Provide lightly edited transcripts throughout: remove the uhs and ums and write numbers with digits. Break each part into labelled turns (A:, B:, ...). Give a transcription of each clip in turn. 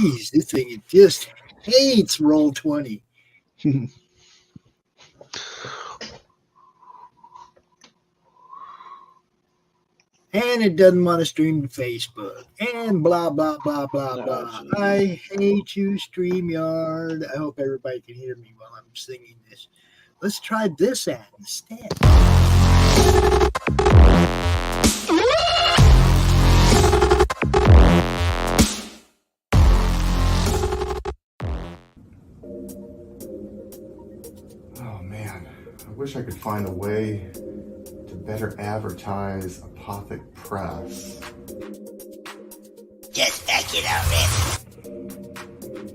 A: geez, this thing it just hates Roll20. And it doesn't want to stream to Facebook. And blah, blah, blah, blah, blah. I hate you, StreamYard. I hope everybody can hear me while I'm singing this. Let's try this ad instead.
B: Oh, man. I wish I could find a way to better advertise Apothic Press.
C: Just back it already.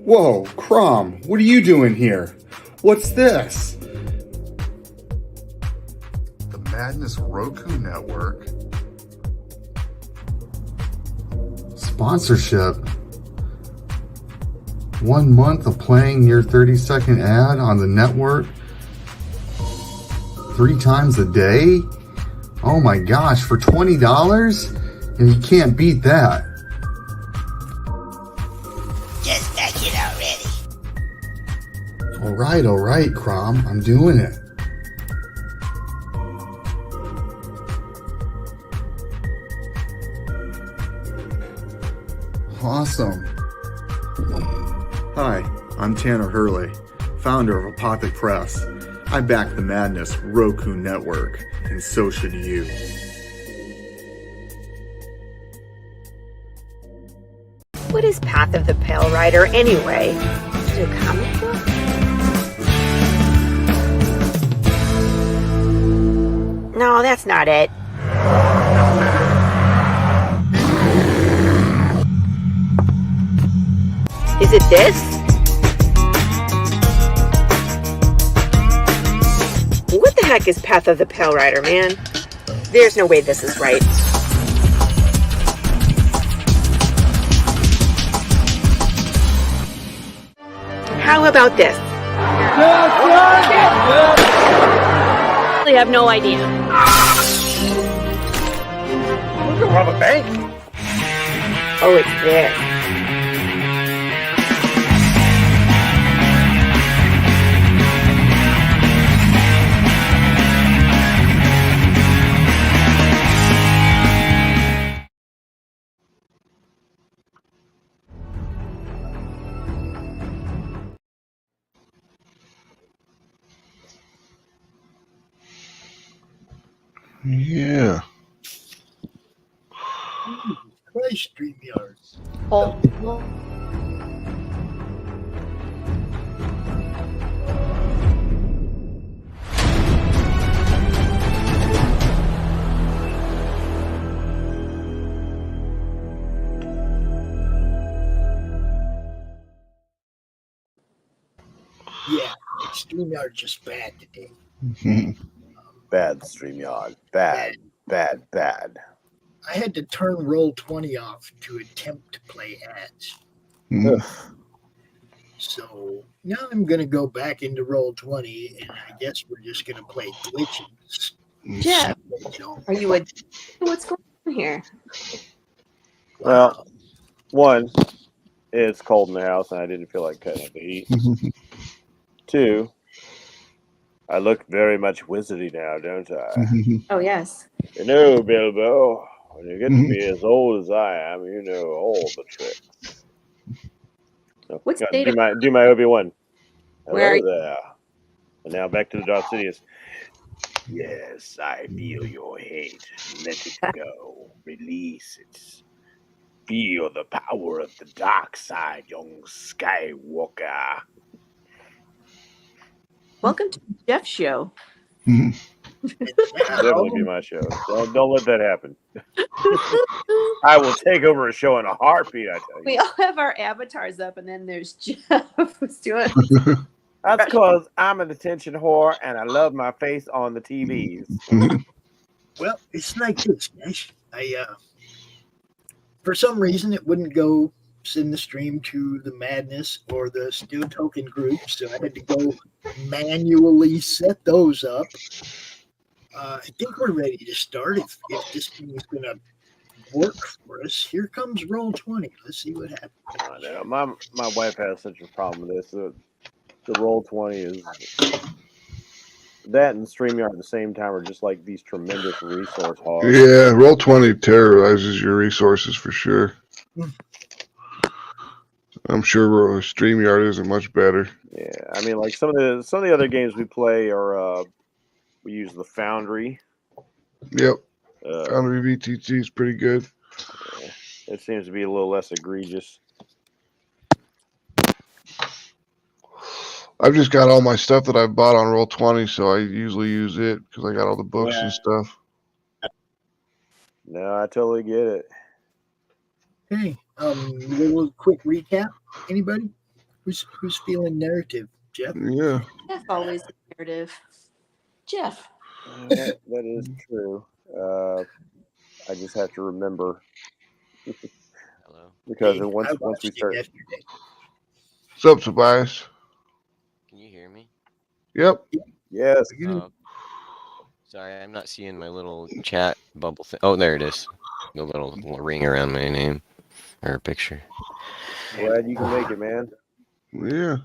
B: Whoa, Crom, what are you doing here? What's this? The Madness Roku Network. Sponsorship. 1 month of playing your 30-second ad on the network 3 times a day? Oh my gosh, for $20? And you can't beat that.
C: Just back it already.
B: All right, Crom, I'm doing it. Awesome. Hi, I'm Tanner Hurley, founder of Apothic Press. I back the Madness Roku Network, and so should you.
D: What is Path of the Pale Rider anyway? Is it a comic book? No, that's not it. Is it this? What the heck is Path of the Pale Rider, man? There's no way this is right. How about this? I have no idea.
E: We're gonna rob a bank.
D: Oh, it's this.
F: Yeah.
A: Christ, StreamYard.
D: Oh.
A: Yeah, StreamYard's just bad today.
E: Bad StreamYard. Bad. I
A: had to turn Roll20 off to attempt to play ads. So now I'm going to go back into Roll20, and I guess we're just going to play glitches.
D: Jeff, are you what's going on here?
E: Well, one, it's cold in the house, and I didn't feel like cutting up the heat. 2, I look very much wizardy now, don't I?
D: Oh, yes.
E: You know, Bilbo, when you get to be as old as I am, you know all the tricks. So,
D: What's
E: do
D: data?
E: my Obi-Wan.
D: Where are you?
E: There. And now back to the Darth Sidious. Yes, I feel your hate. Let it go. Release it. Feel the power of the dark side, young Skywalker.
D: Welcome to Jeff's show.
E: Definitely be my show. Don't let that happen. I will take over a show in a heartbeat, I tell you.
D: We all have our avatars up, and then there's Jeff who's doing.
E: That's because I'm an attention whore and I love my face on the TVs.
A: Well, it's like this, guys. For some reason, it wouldn't go send the stream to the Madness or the Still Token group, so I had to go manually set those up. I think we're ready to start if this thing is going to work for us. Here comes roll 20. Let's see what happens.
E: I know. My wife has such a problem with this. The roll 20 is that and StreamYard at the same time are just like these tremendous resource hogs.
F: Yeah, roll 20 terrorizes your resources for sure. I'm sure StreamYard isn't much better.
E: Yeah, I mean, like some of the other games we play are we use the Foundry.
F: Yep, Foundry VTT is pretty good.
E: Yeah, it seems to be a little less egregious.
F: I've just got all my stuff that I bought on Roll20, so I usually use it because I got all the books and stuff.
E: No, I totally get it.
A: Hey, a little quick recap. Anybody? Who's feeling narrative? Jeff?
F: Yeah.
G: Jeff always the narrative. Jeff.
E: That is true. I just have to remember.
H: Hello.
E: Because
A: Hey,
E: once we start.
A: Yesterday.
F: What's up, Tobias?
H: Can you hear me?
F: Yep.
E: Yes.
H: Sorry, I'm not seeing my little chat bubble thing. Oh, there it is. The little ring around my name or picture.
E: Glad you can make it, man.
F: Yeah.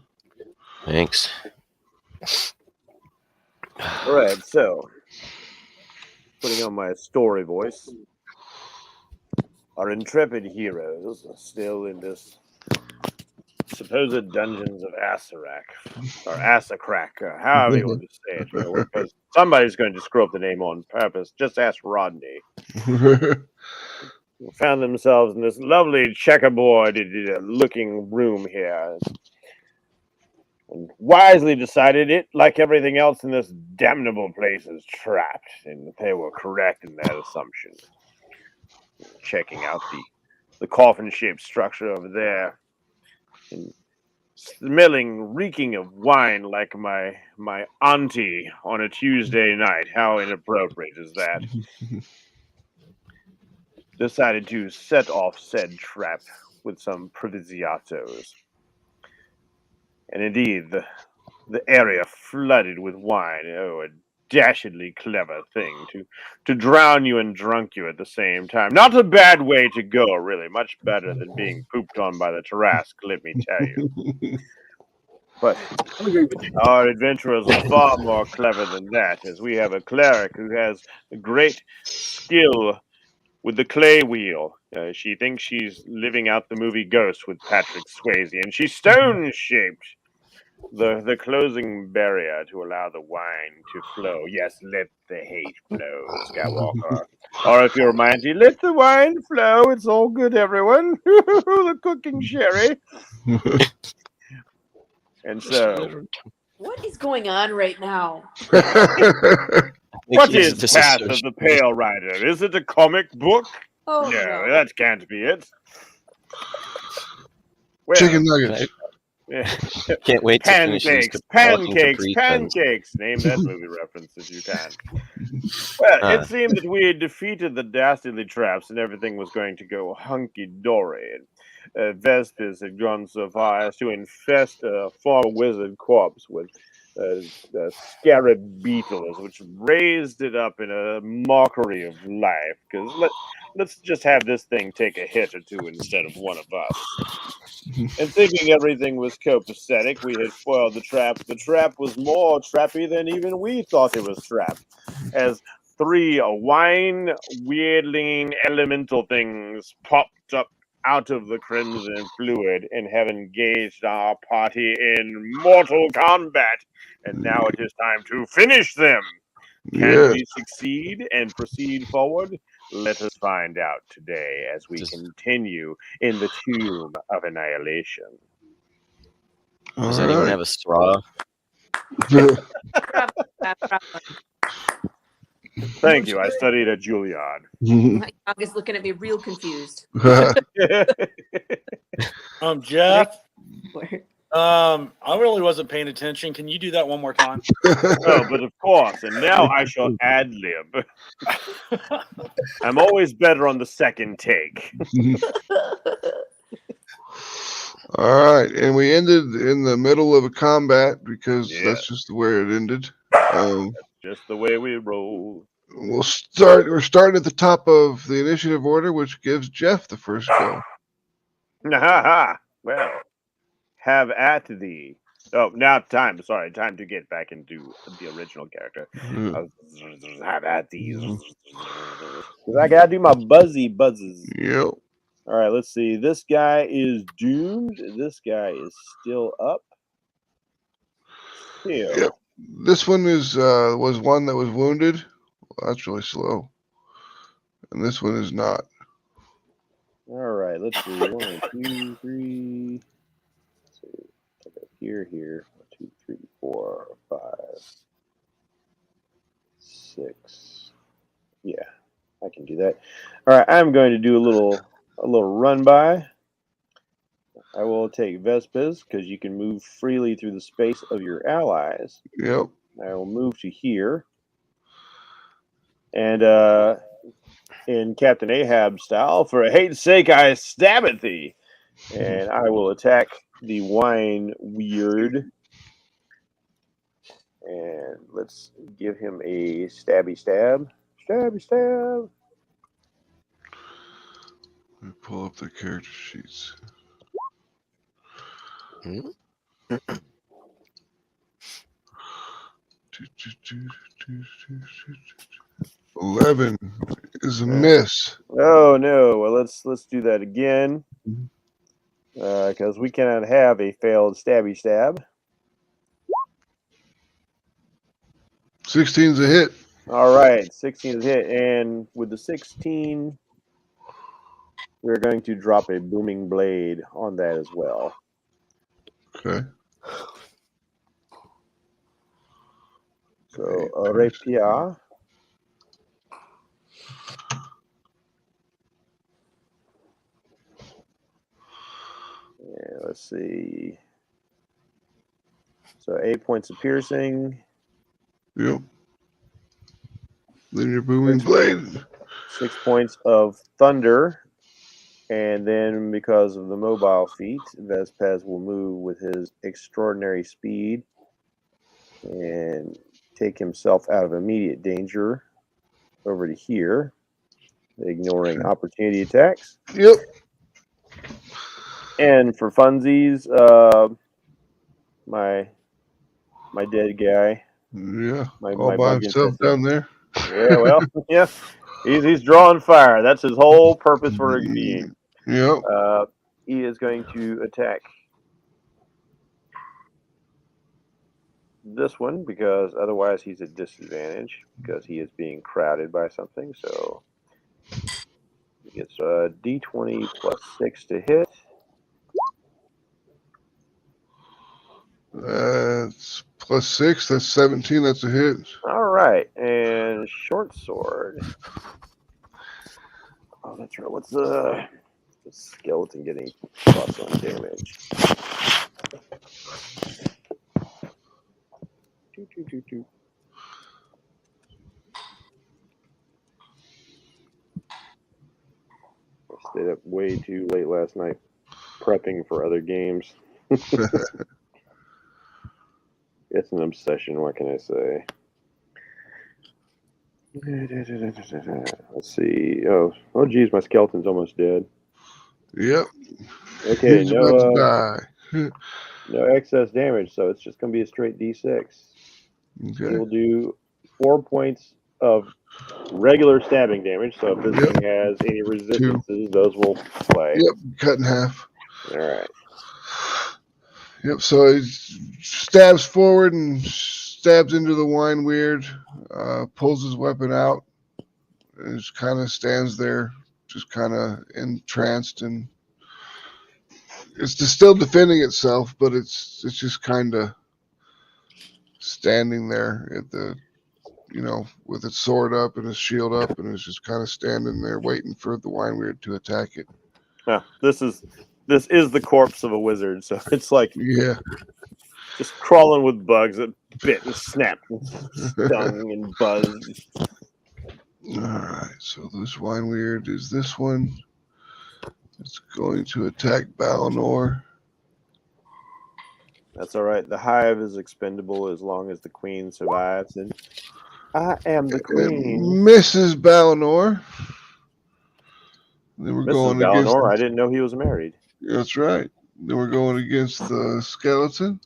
H: Thanks.
E: All right, so putting on my story voice, our intrepid heroes are still in this supposed dungeons of Asarak, or Asakrak, or however you want to say it, because somebody's going to screw up the name on purpose. Just ask Rodney. Found themselves in this lovely checkerboard-looking room here, and wisely decided it, like everything else in this damnable place, is trapped, and they were correct in that assumption. Checking out the coffin-shaped structure over there, and smelling, reeking of wine like my auntie on a Tuesday night. How inappropriate is that? Decided to set off said trap with some provisiotos. And indeed, the area flooded with wine. Oh, a dashedly clever thing to drown you and drunk you at the same time. Not a bad way to go, really. Much better than being pooped on by the Tarrasque, let me tell you. But our adventurers are far more clever than that, as we have a cleric who has a great skill with the clay wheel. She thinks she's living out the movie Ghost with Patrick Swayze, and she's stone-shaped the closing barrier to allow the wine to flow. Yes, let the hate flow, Skywalker. Or if you're my auntie, let the wine flow. It's all good, everyone. The cooking sherry. And so,
G: What is going on right now?
E: what is Path of the Pale Rider? Is it a comic book?
G: Oh,
E: No, that can't be it. Well,
F: Chicken nuggets.
H: Can't wait to finish this.
E: Pancakes. Name that movie reference if you can. Well, it seemed that we had defeated the dastardly traps and everything was going to go hunky-dory. Vespers had gone so far as to infest a former wizard corpse with scarab beetles, which raised it up in a mockery of life. Because let's just have this thing take a hit or two instead of one of us. And thinking everything was copacetic, we had foiled the trap. The trap was more trappy than even we thought it was trapped, as three wine-wielding elemental things popped up out of the crimson fluid and have engaged our party in mortal combat. And now it is time to finish them. Can we succeed and proceed forward? Let us find out today as we continue in the tomb of annihilation.
H: Does anyone have a straw?
E: Thank you. I studied at Juilliard.
G: My dog is looking at me real confused.
I: Jeff. I really wasn't paying attention. Can you do that one more time?
E: Oh, but of course. And now I shall ad-lib. I'm always better on the second take.
F: All right, and we ended in the middle of a combat because that's just where it ended.
E: Just the way we roll.
F: We're starting at the top of the initiative order, which gives Jeff the first go.
E: Well, have at thee. Oh, now time. Sorry, time to get back into the original character. Have at thee. 'Cause I gotta do my buzzy buzzes.
F: Yep.
E: All right, let's see. This guy is doomed. This guy is still up. Still.
F: Yep. This one was one that was wounded. Well, that's really slow. And this one is not.
E: All right, let's see. 1, 2, 3. Let's see. Here. 1, 2, 3, 4, 5, 6. Yeah, I can do that. All right, I'm going to do a little run by. I will take Vespes because you can move freely through the space of your allies.
F: Yep.
E: I will move to here. And in Captain Ahab style, for a hate's sake, I stab at thee. And I will attack the wine weird. And let's give him a stabby stab. Stabby stab.
F: Let me pull up the character sheets. 11 is a miss.
E: Oh no! Well, let's do that again, because we cannot have a failed stabby stab.
F: 16's a hit.
E: All right, 16 is a hit, and with the 16, we're going to drop a booming blade on that as well.
F: Okay.
E: So a rapier. Yeah, let's see. So 8 points of piercing.
F: Yep. Then your booming blade.
E: 6 points of thunder. And then because of the mobile feat, Vespes will move with his extraordinary speed and take himself out of immediate danger over to here, ignoring opportunity attacks.
F: Yep.
E: And for funsies, my dead guy.
F: Yeah.
E: My
F: By himself down there.
E: Yeah, well, yeah. He's drawing fire. That's his whole purpose for being.
F: Yep.
E: He is going to attack this one because otherwise he's at disadvantage because he is being crowded by something. So he gets a D20 plus 6 to hit.
F: That's plus 6. That's 17. That's a hit.
E: All right, and short sword. Oh, that's right. What's the skeleton getting plus on damage? I stayed up way too late last night prepping for other games. It's an obsession. What can I say? Let's see. Oh, geez, my skeleton's almost dead.
F: Yep.
E: Okay,
F: He's about to die.
E: No excess damage, so it's just going to be a straight D6.
F: Okay.
E: He'll do 4 points of regular stabbing damage. So if this thing has any resistances, those will play.
F: Yep, cut in half.
E: All right.
F: Yep, so he stabs forward and stabs into the wine weird, pulls his weapon out, and just kind of stands there, just kind of entranced, and it's still defending itself, but it's just kind of standing there at the, with its sword up and its shield up, and it's just kind of standing there waiting for the wine weird to attack it.
E: Yeah, this is the corpse of a wizard, so it's like just crawling with bugs that bit and snapped and stung and buzzed.
F: All right, so this wine weird is this one. It's going to attack Balnor.
E: That's all right. The hive is expendable as long as the queen survives. And I am the queen.
F: Mrs. Ballinor. Then we're
E: Mrs.
F: going against.
E: Ballinor, I didn't know he was married.
F: That's right. Then we're going against the skeleton.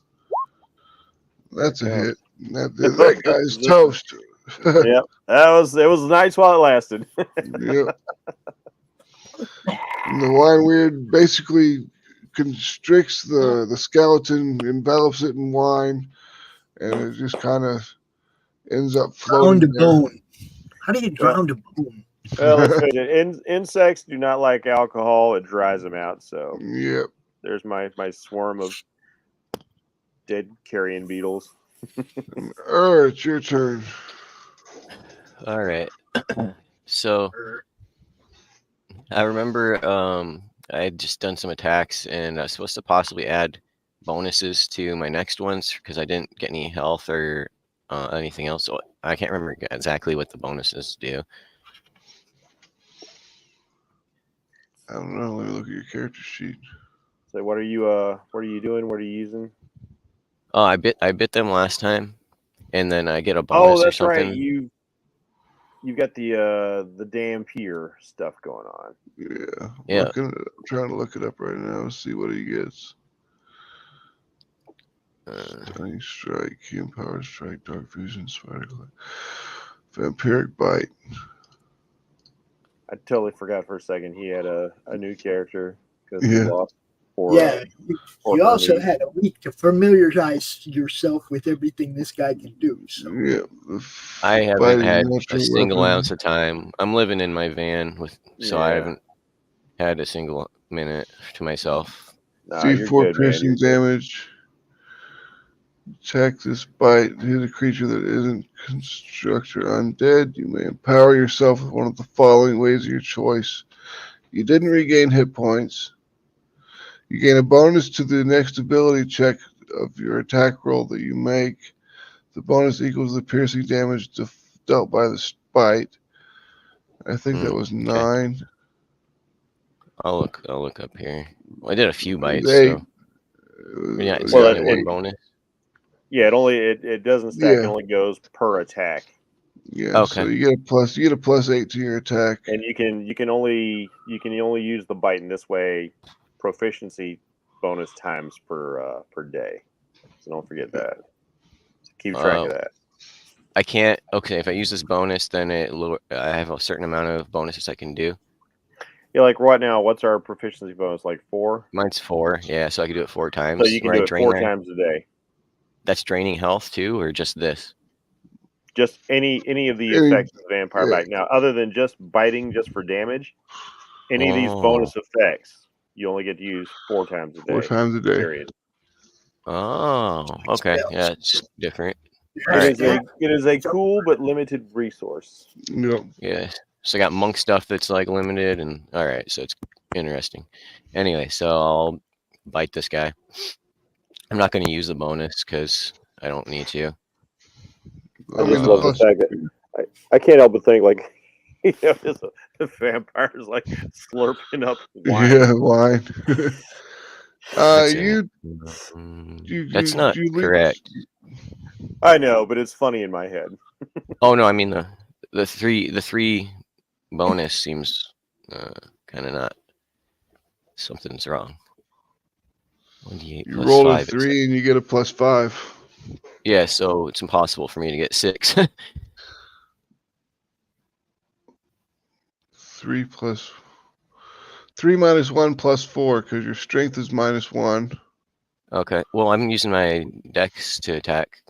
F: That's a hit. That guy's toast.
E: Yep, it was nice while it lasted.
F: Yep. And the wine weird basically constricts the skeleton, envelops it in wine, and it just kind of ends up floating.
A: Drowned a bone. How do you drown a bone?
E: Well, let's face it. Insects do not like alcohol. It dries them out. So
F: yep.
E: There's my swarm of dead carrion beetles.
F: It's your turn.
H: All right. So I remember I had just done some attacks, and I was supposed to possibly add bonuses to my next ones because I didn't get any health or anything else. So I can't remember exactly what the bonuses do.
F: I don't know. Let me look at your character sheet.
E: So what are you doing? What are you using?
H: Oh, I bit them last time, and then I get a bonus.
E: Oh, that's
H: or something.
E: right. You've got the dampier stuff going on.
F: Yeah. I'm trying to look it up right now and see what he gets. Stunning strike, key and power strike, dark vision, spider glide, vampiric bite.
E: I totally forgot for a second he had a new character because he lost.
A: You also had a week to familiarize yourself with everything this guy can do. So
H: I haven't had a single ounce of time. I'm living in my van I haven't had a single minute to myself.
F: C4 piercing damage. Attack this bite. Hit a creature that isn't constructed undead. You may empower yourself with one of the following ways of your choice. You didn't regain hit points. You gain a bonus to the next ability check of your attack roll that you make. The bonus equals the piercing damage dealt by the bite. I think that was 9.
H: I'll look up here. Well, I did a few bites. One bonus.
E: Yeah, it doesn't stack. It only goes per attack.
F: Yeah. Okay. So you get a +8 to your attack,
E: and you can only use the bite in this way. Proficiency bonus times per day. So don't forget that. Keep track of that.
H: I can't. Okay, if I use this bonus, then I have a certain amount of bonuses I can do.
E: Yeah, like right now, what's our proficiency bonus? Like 4?
H: Mine's 4. Yeah, so I can do it 4 times.
E: So you can do it 4 times a day.
H: That's draining health too, or just this?
E: Just any of the effects of the vampire bite. Now, other than just biting, just for damage, any of these bonus effects, you only get to use 4 times a day.
F: 4 times a day.
E: Period.
H: Oh, okay. Yeah, it's different.
E: It is a cool but limited resource.
F: Yep.
H: Yeah. So I got monk stuff that's like limited, and all right, so it's interesting. Anyway, so I'll bite this guy. I'm not going to use the bonus because I don't need to.
E: I just love the fact that I can't help but think like the vampire's like slurping up wine.
F: Yeah, wine.
H: That's not correct.
E: I know, but it's funny in my head.
H: Oh no, I mean the three bonus seems kind of not. Something's wrong.
F: You roll a 3 and you get a +5.
H: Yeah, so it's impossible for me to get 6.
F: 3 minus 1 plus 4 because your strength is -1.
H: Okay. Well, I'm using my dex to attack.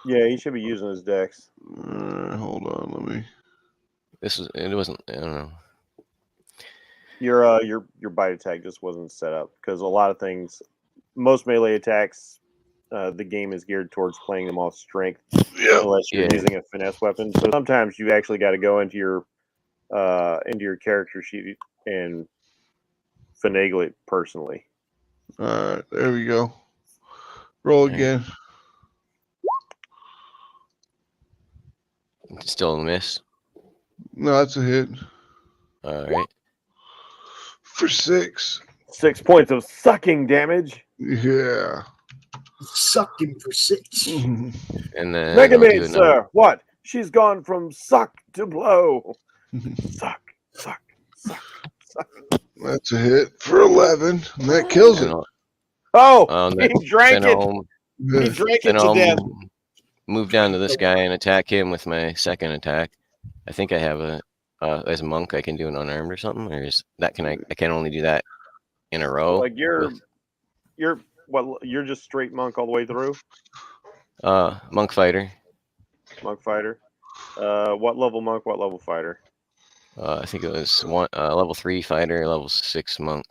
E: Yeah, he should be using his dex.
F: Hold on, let me.
H: It wasn't. I don't know.
E: Your bite attack just wasn't set up because a lot of things, most melee attacks, the game is geared towards playing them off strength, unless you're using a finesse weapon. So sometimes you actually got to go into your character sheet and finagle it personally.
F: All right, there we go. Roll again.
H: Still a miss.
F: No, that's a hit.
H: All right.
F: For 6.
E: 6 points of sucking damage.
F: Yeah.
A: Sucked him for 6.
H: And then
E: Mega Man, sir. What? She's gone from suck to blow. Suck, suck, suck, suck.
F: That's a hit for 11, and that kills it.
E: Oh, he drank it.
F: Yeah.
E: He drank
H: Then
E: it to
H: I'll
E: death.
H: move down to this guy and attack him with my second attack. I think I have a as a monk I can do an unarmed or something, or is that I can only do that in a row.
E: Like you're just straight monk all the way through.
H: Monk fighter.
E: Monk fighter. What level monk? What level fighter?
H: I think it was level 3 fighter, level 6 monk.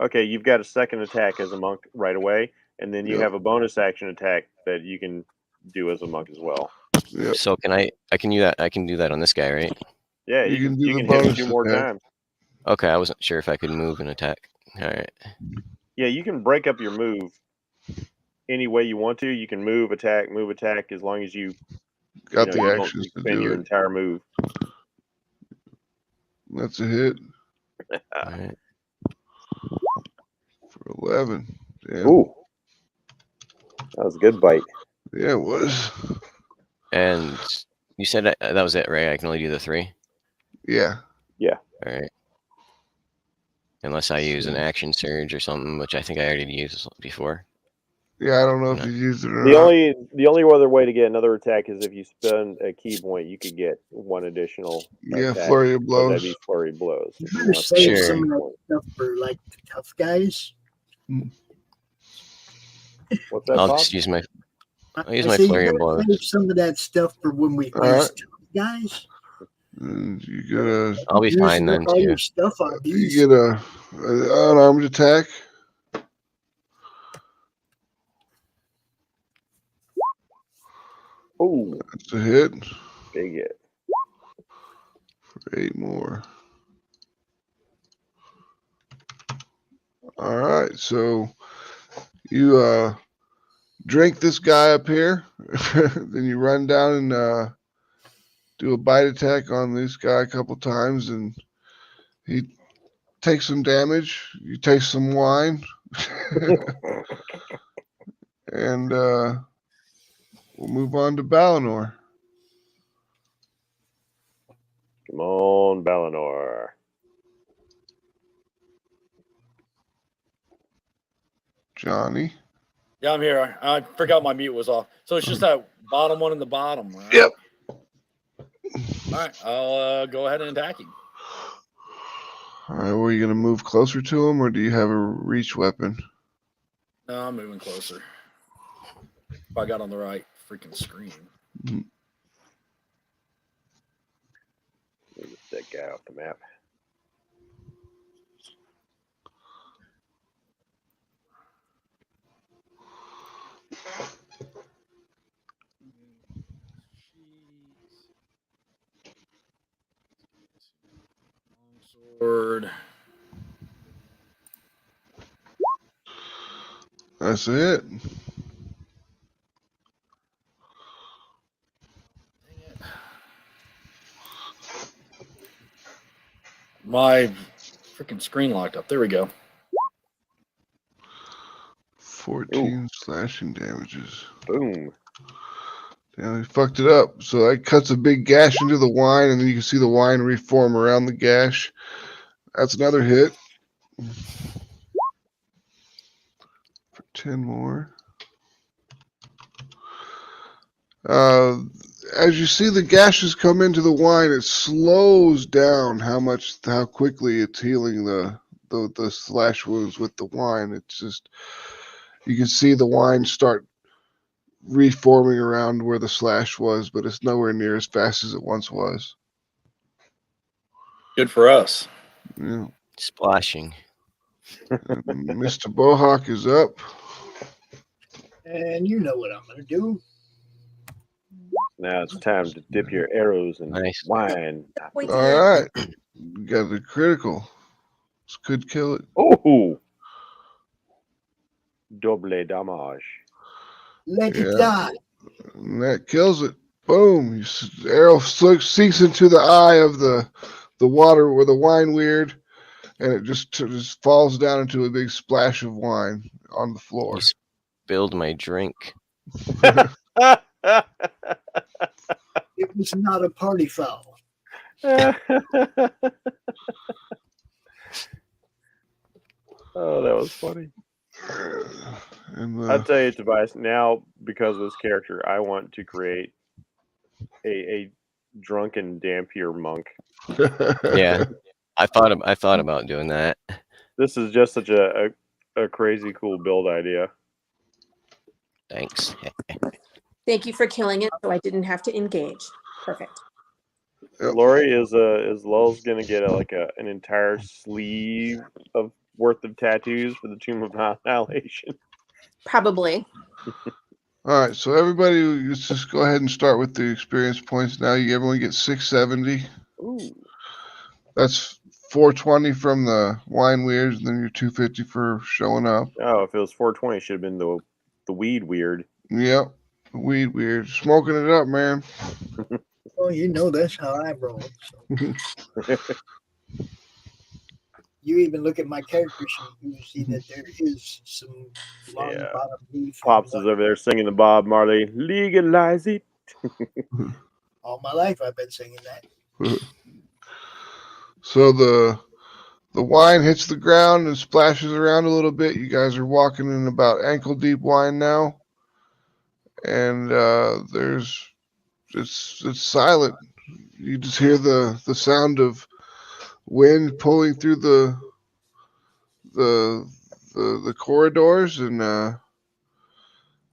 E: Okay, you've got a second attack as a monk right away, and then you have a bonus action attack that you can do as a monk as well.
F: Yep.
H: So I can do that. I can do that on this guy, right?
E: Yeah, you can hit him 2 more times.
H: Okay, I wasn't sure if I could move and attack. All right.
E: Yeah, you can break up your move any way you want to. You can move, attack, as long as you
F: got the
E: you
F: actions
E: don't
F: to
E: spend
F: do
E: your
F: it.
E: entire move.
F: That's a hit
H: All right.
F: for 11. Damn.
E: Ooh, that was a good bite.
F: Yeah, it was.
H: And you said that was it, right? I can only do the 3.
F: Yeah.
E: Yeah.
H: All right. Unless I use an action surge or something, which I think I already used before.
F: Yeah, I don't know if you used it or
E: The
F: not.
E: the only other way to get another attack is if you spend a key point, you could get 1 additional.
F: Yeah,
E: attack.
F: flurry of
E: So
F: blows.
E: that'd be flurry of blows.
A: You
E: if you
A: better
E: want to
A: save
E: spend
A: some
E: a
A: of that
E: point.
A: stuff for like the tough guys.
E: What's that?
H: I'll
E: Bob?
H: just use my
A: I
H: my
A: say
H: flurry
A: you
H: of
A: better
H: blows.
A: save some of that stuff for when we
F: All
A: face
F: right.
A: tough guys.
F: And you get a
H: I'll be fine then
A: all
H: too.
A: your stuff on these.
F: you get a unarmed attack.
E: Oh,
F: That's a hit
E: big hit.
F: for 8 more. All right, so you drink this guy up here, then you run down and do a bite attack on this guy a couple times, and he takes some damage. You taste some wine, and we'll move on to Balinor.
E: Come on, Balinor.
F: Johnny.
I: Yeah, I'm here. I forgot my mute was off. So it's just that bottom one in the bottom. Right?
F: Yep.
I: All right, I'll go ahead and attack him.
F: All right, were you going to move closer to him, or do you have a reach weapon?
I: No, I'm moving closer. If I got on the right freaking screen.
E: Move that guy off the map.
I: Sword.
F: That's it.
I: My freaking screen locked up. There we go.
F: 14 slashing damages.
E: Boom.
F: Yeah, he fucked it up. So that cuts a big gash into the wine, and then you can see the wine reform around the gash. That's another hit. For 10 more. As you see the gashes come into the wine, it slows down how quickly it's healing the slash wounds with the wine. It's just, you can see the wine start reforming around where the slash was, but it's nowhere near as fast as it once was.
I: Good for us.
F: Yeah.
H: Splashing.
F: Mr. Bohawk is up.
A: And you know what I'm going to do.
E: Now it's time to dip your arrows in
H: Nice.
E: wine.
F: All right. You got the critical. This could kill it.
E: Oh! Double damage.
A: Let it
F: Yeah.
A: die.
F: And that kills it. Boom. The arrow sinks into the eye of the water where the wine weird, and it just falls down into a big splash of wine on the floor.
H: You spilled my drink.
A: It was not a party foul.
E: Oh, that was funny.
F: And
E: I'll tell you, Tobias, now because of this character, I want to create a drunken Dampier monk.
H: Yeah, I thought about doing that.
E: This is just such a crazy cool build idea.
H: Thanks.
G: Thank you for killing it, so I didn't have to engage. Perfect.
E: Laurie, is Lulz gonna get an entire sleeve of worth of tattoos for the Tomb of Annihilation?
G: Probably.
F: all right, so everybody, let's just go ahead and start with the experience points now. Everyone gets 670.
E: Ooh.
F: That's 420 from the wine weirds, and then your 250 for showing up.
E: Oh, if it was 420, it should have been the weed weird.
F: Yep, weed weird, smoking it up, man.
A: Well, you know that's how I roll. So. You even look at my character sheet, you see that there is some long bottom beef.
E: Pops is over there singing the Bob Marley, legalize it.
A: All my life I've been singing that.
F: So the wine hits the ground and splashes around a little bit. You guys are walking in about ankle deep wine now, and it's silent. You just hear the sound of wind pulling through the corridors, and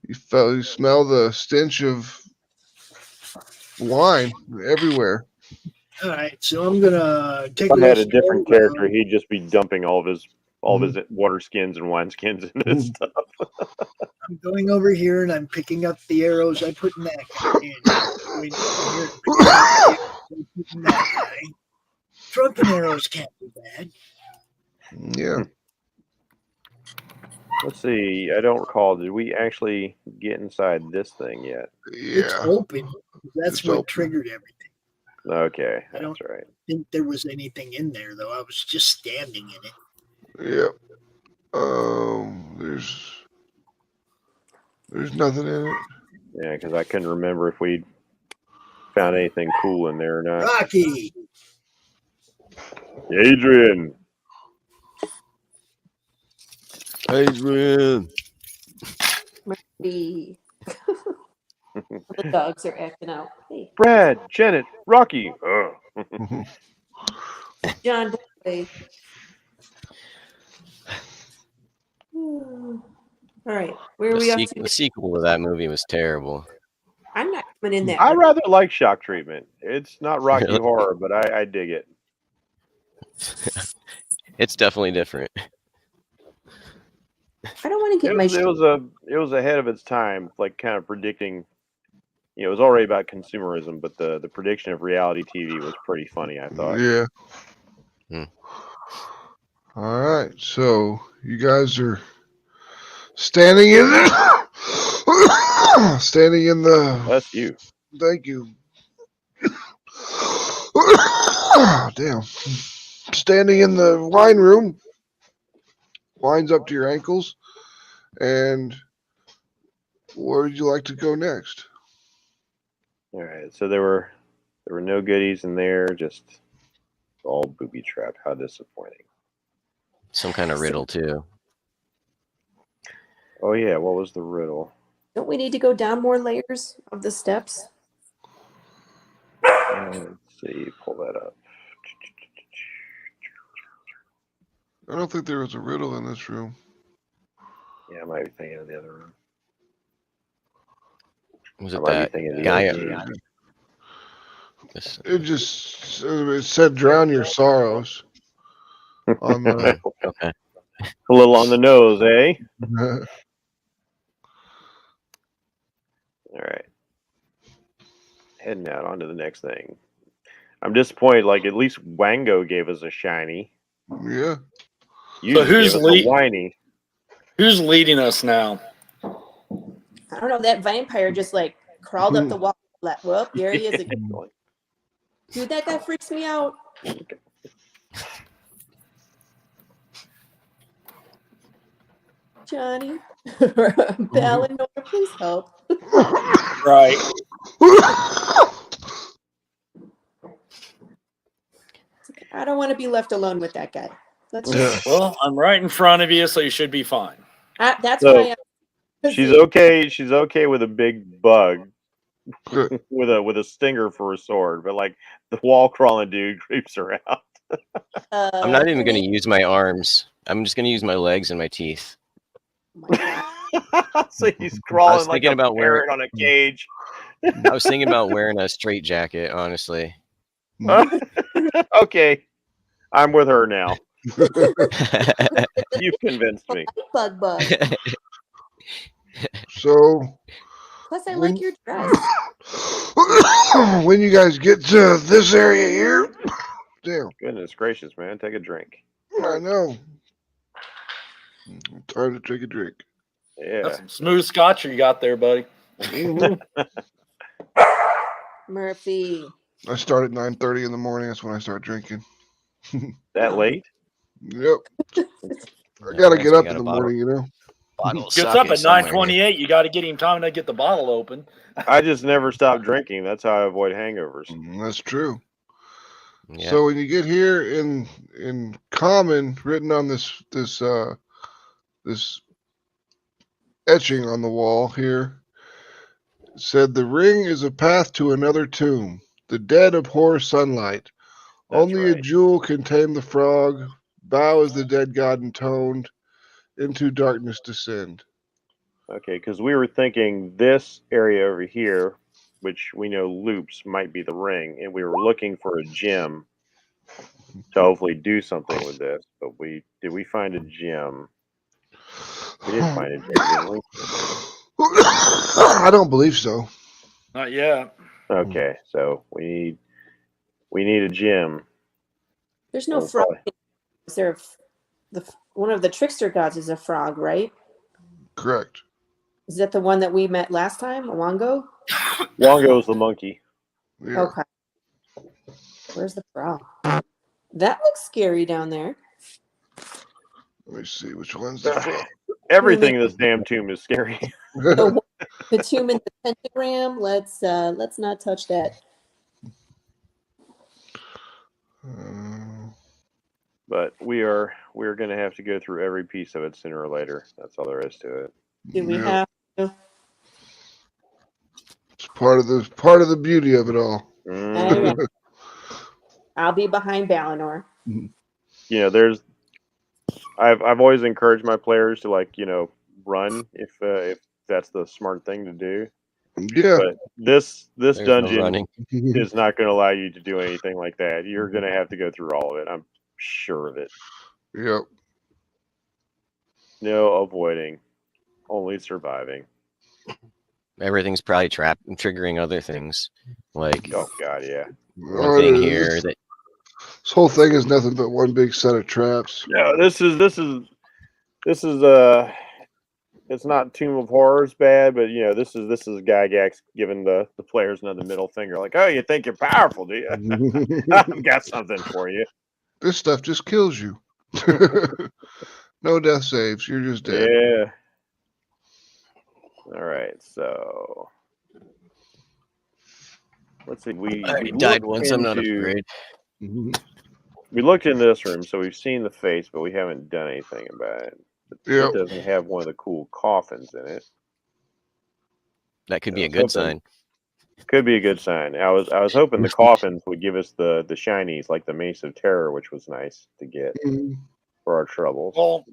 F: you smell the stench of wine everywhere.
A: All right, so I'm gonna take.
E: If I had a different character, he'd just be dumping all of his water skins and wine skins into this stuff.
A: I'm going over here and I'm picking up the arrows I put in that guy. Drunken arrows can't be bad.
F: Yeah.
E: Let's see. I don't recall. Did we actually get inside this thing yet?
F: Yeah.
A: It's open. That's what triggered everything.
E: Okay,
A: I don't
E: that's right.
A: think there was anything in there, though. I was just standing in it.
F: Yep. There's nothing in it.
E: Yeah, because I couldn't remember if we found anything cool in there or not.
A: Rocky!
E: Adrian!
H: Adrian!
G: Maybe. The dogs are acting out. Hey,
E: Brad, Janet, Rocky.
G: John. All right, where are we up to?
H: The sequel to that movie was terrible.
G: I'm not coming in there.
E: I rather like Shock Treatment. It's not Rocky Horror, but I dig it.
H: It's definitely different.
G: I don't want to get my.
E: It was ahead of its time, like kind of predicting. It was already about consumerism, but the prediction of reality TV was pretty funny, I thought.
F: Yeah. All right, so you guys are standing in the.
E: That's you.
F: Thank you. Damn. Standing in the wine room. Wine's up to your ankles. And where would you like to go next?
E: All right, so there were no goodies in there, just all booby trapped. How disappointing.
H: Some kind of riddle too.
E: Oh yeah, what was the riddle?
G: Don't we need to go down more layers of the steps?
E: Let's see, pull that up.
F: I don't think there was a riddle in this room.
E: Yeah, I might be thinking of the other room.
H: Was it that guy?
F: It said drown your sorrows. On the...
H: Okay.
E: A little on the nose, eh? All right. Heading out onto the next thing. I'm disappointed. Like, at least Wango gave us a shiny.
F: Yeah.
E: You
I: who's
E: whiny?
I: Who's leading us now?
G: I don't know. That vampire just crawled up the wall. Like, well, there he is again. Dude, that guy freaks me out. Johnny, Balinor, please help.
I: Right.
G: I don't want to be left alone with that guy. Let's
I: Well, I'm right in front of you, so you should be fine.
G: that's
E: So,
G: why
E: she's okay. She's okay with a big bug, with a stinger for a sword, but like the wall crawling dude creeps her out.
H: I'm not even going to use my arms. I'm just going to use my legs and my teeth.
E: So he's crawling like a
H: about
E: parrot on a cage.
H: I was thinking about wearing a straight jacket, honestly.
E: Okay, I'm with her now. You've convinced me.
G: Bug.
F: So,
G: Plus, I like your dress.
F: when you guys get to this area here, damn.
E: Goodness gracious, man. Take a drink.
F: I know. Time to take a drink.
E: Yeah.
I: That's some smooth scotch you got there, buddy.
G: Murphy.
F: I start at 9:30 in the morning. That's when I start drinking.
E: That late?
F: Yep. I gotta get up in the morning, you know.
I: Gets up at 9:28. You got to get him time to get the bottle open.
E: I just never stop drinking. That's how I avoid hangovers.
F: That's true.
H: Yeah.
F: So when you get here in common, written on this etching on the wall here, it said the ring is a path to another tomb. The dead abhor sunlight. Only a jewel can tame the frog. Bow as the dead god intoned. Into darkness descend.
E: Okay, because we were thinking this area over here, which we know loops, might be the ring, and we were looking for a gem to hopefully do something with this. But did we find a gem? We did find a gem, didn't we?
F: I don't believe so.
I: Not yet.
E: Okay, so we need a gem.
G: There's no frog. Is there one of the trickster gods is a frog, right?
F: Correct.
G: Is that the one that we met last time, Wango?
E: Wango's the monkey.
F: Yeah.
G: Okay. Where's the frog? That looks scary down there.
F: Let me see which one's the frog.
E: Everything in this damn tomb is scary.
G: The tomb in the pentagram. Let's not touch that.
E: But we're going to have to go through every piece of it sooner or later. That's all there is to it.
G: Do we have to?
F: It's part of the beauty of it all.
G: I'll be behind Balinor.
E: You know, I've always encouraged my players to run if that's the smart thing to do.
F: Yeah.
E: But this
H: There's
E: dungeon
H: no
E: is not going to allow you to do anything like that. You're going to have to go through all of it. I'm sure of it.
F: Yep.
E: No avoiding, only surviving.
H: Everything's probably trapped and triggering other things. Like,
E: oh god, yeah.
H: One thing here that
F: this whole thing is nothing but one big set of traps.
E: No, this is it's not Tomb of Horrors bad, but this is Gygax giving the players another middle finger, like, oh, you think you're powerful, do you? I've got something for you.
F: This stuff just kills you. No death saves. You're just dead.
E: Yeah. All right, so let's see. We
H: died once. I'm not afraid.
E: We looked in this room, so we've seen the face, but we haven't done anything about it. It doesn't have one of the cool coffins in it.
H: That could be a good sign.
E: Could be a good sign. I was hoping the coffins would give us the shinies, like the Mace of Terror, which was nice to get for our troubles.
I: Well,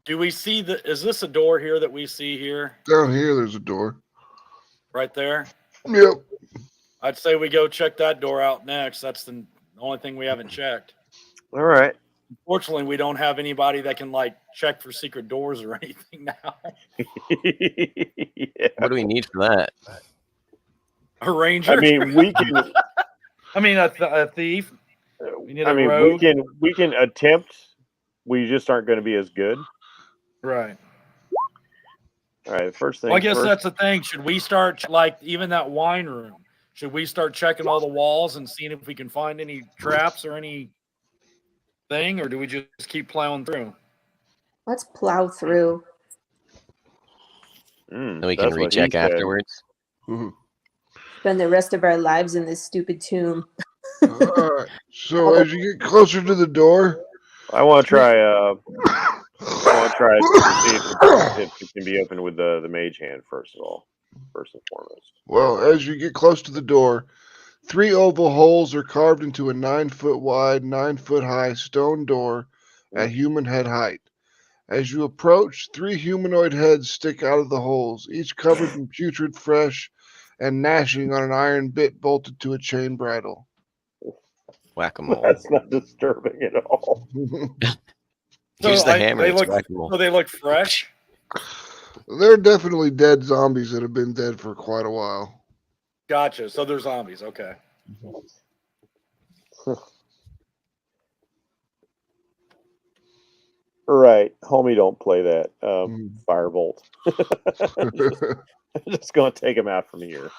I: do we see is this a door here that we see here?
F: Down here, there's a door.
I: Right there?
F: Yep.
I: I'd say we go check that door out next. That's the only thing we haven't checked.
E: All right.
I: Unfortunately, we don't have anybody that can check for secret doors or anything now.
E: Yeah.
H: What do we need for that?
I: A ranger.
E: I mean, we can.
I: I mean, a thief. We need a rogue.
E: we can attempt. We just aren't going to be as good.
I: Right.
E: All right. First thing.
I: Well, I guess that's the thing. Should we start even that wine room? Should we start checking all the walls and seeing if we can find any traps or any thing, or do we just keep plowing through?
G: Let's plow through.
H: And we can recheck afterwards.
G: Spend the rest of our lives in this stupid tomb.
F: Alright. So as you get closer to the door,
E: I want to try. I want to try to see if it can be opened with the mage hand first of all, first and foremost.
F: well, as you get close to the door, 3 oval holes are carved into a 9-foot wide, 9-foot high stone door at human head height. As you approach, 3 humanoid heads stick out of the holes, each covered in putrid flesh and gnashing on an iron bit bolted to a chain bridle.
H: Whack-a-mole.
E: That's not disturbing at all.
H: Use the hammer.
I: They
H: It's
I: look,
H: whack-a-mole.
I: so they look fresh.
F: They're definitely dead zombies that have been dead for quite a while.
I: Gotcha. So they're zombies. Okay.
E: Right, homie, don't play that. Firebolt. I'm just gonna take him out from here.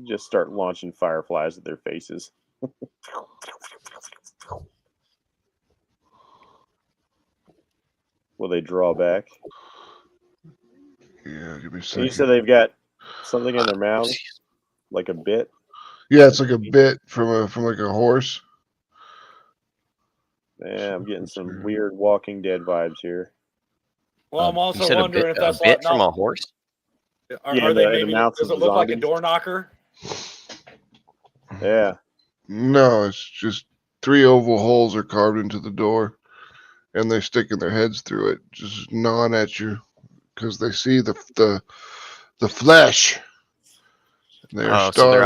E: Just start launching fireflies at their faces. Will they draw back?
F: Yeah, give me a
E: You
F: second.
E: said they've got something in their mouth, like a bit.
F: Yeah, it's like a bit from like a horse.
E: Yeah, I'm getting some weird Walking Dead vibes here.
I: Well, I'm
H: You
I: also
H: said
I: wondering
H: a
I: if that's
H: bit
I: not
H: from a horse?
I: Are they
E: the
I: maybe?
E: mouths
I: Does
E: of
I: it
E: the
I: look like a
E: zombies.
I: door knocker?
E: Yeah.
F: No, it's just 3 oval holes are carved into the door, and they're sticking their heads through it, just gnawing at you because they see the flesh. They're
H: Oh,
F: starving.
H: so they're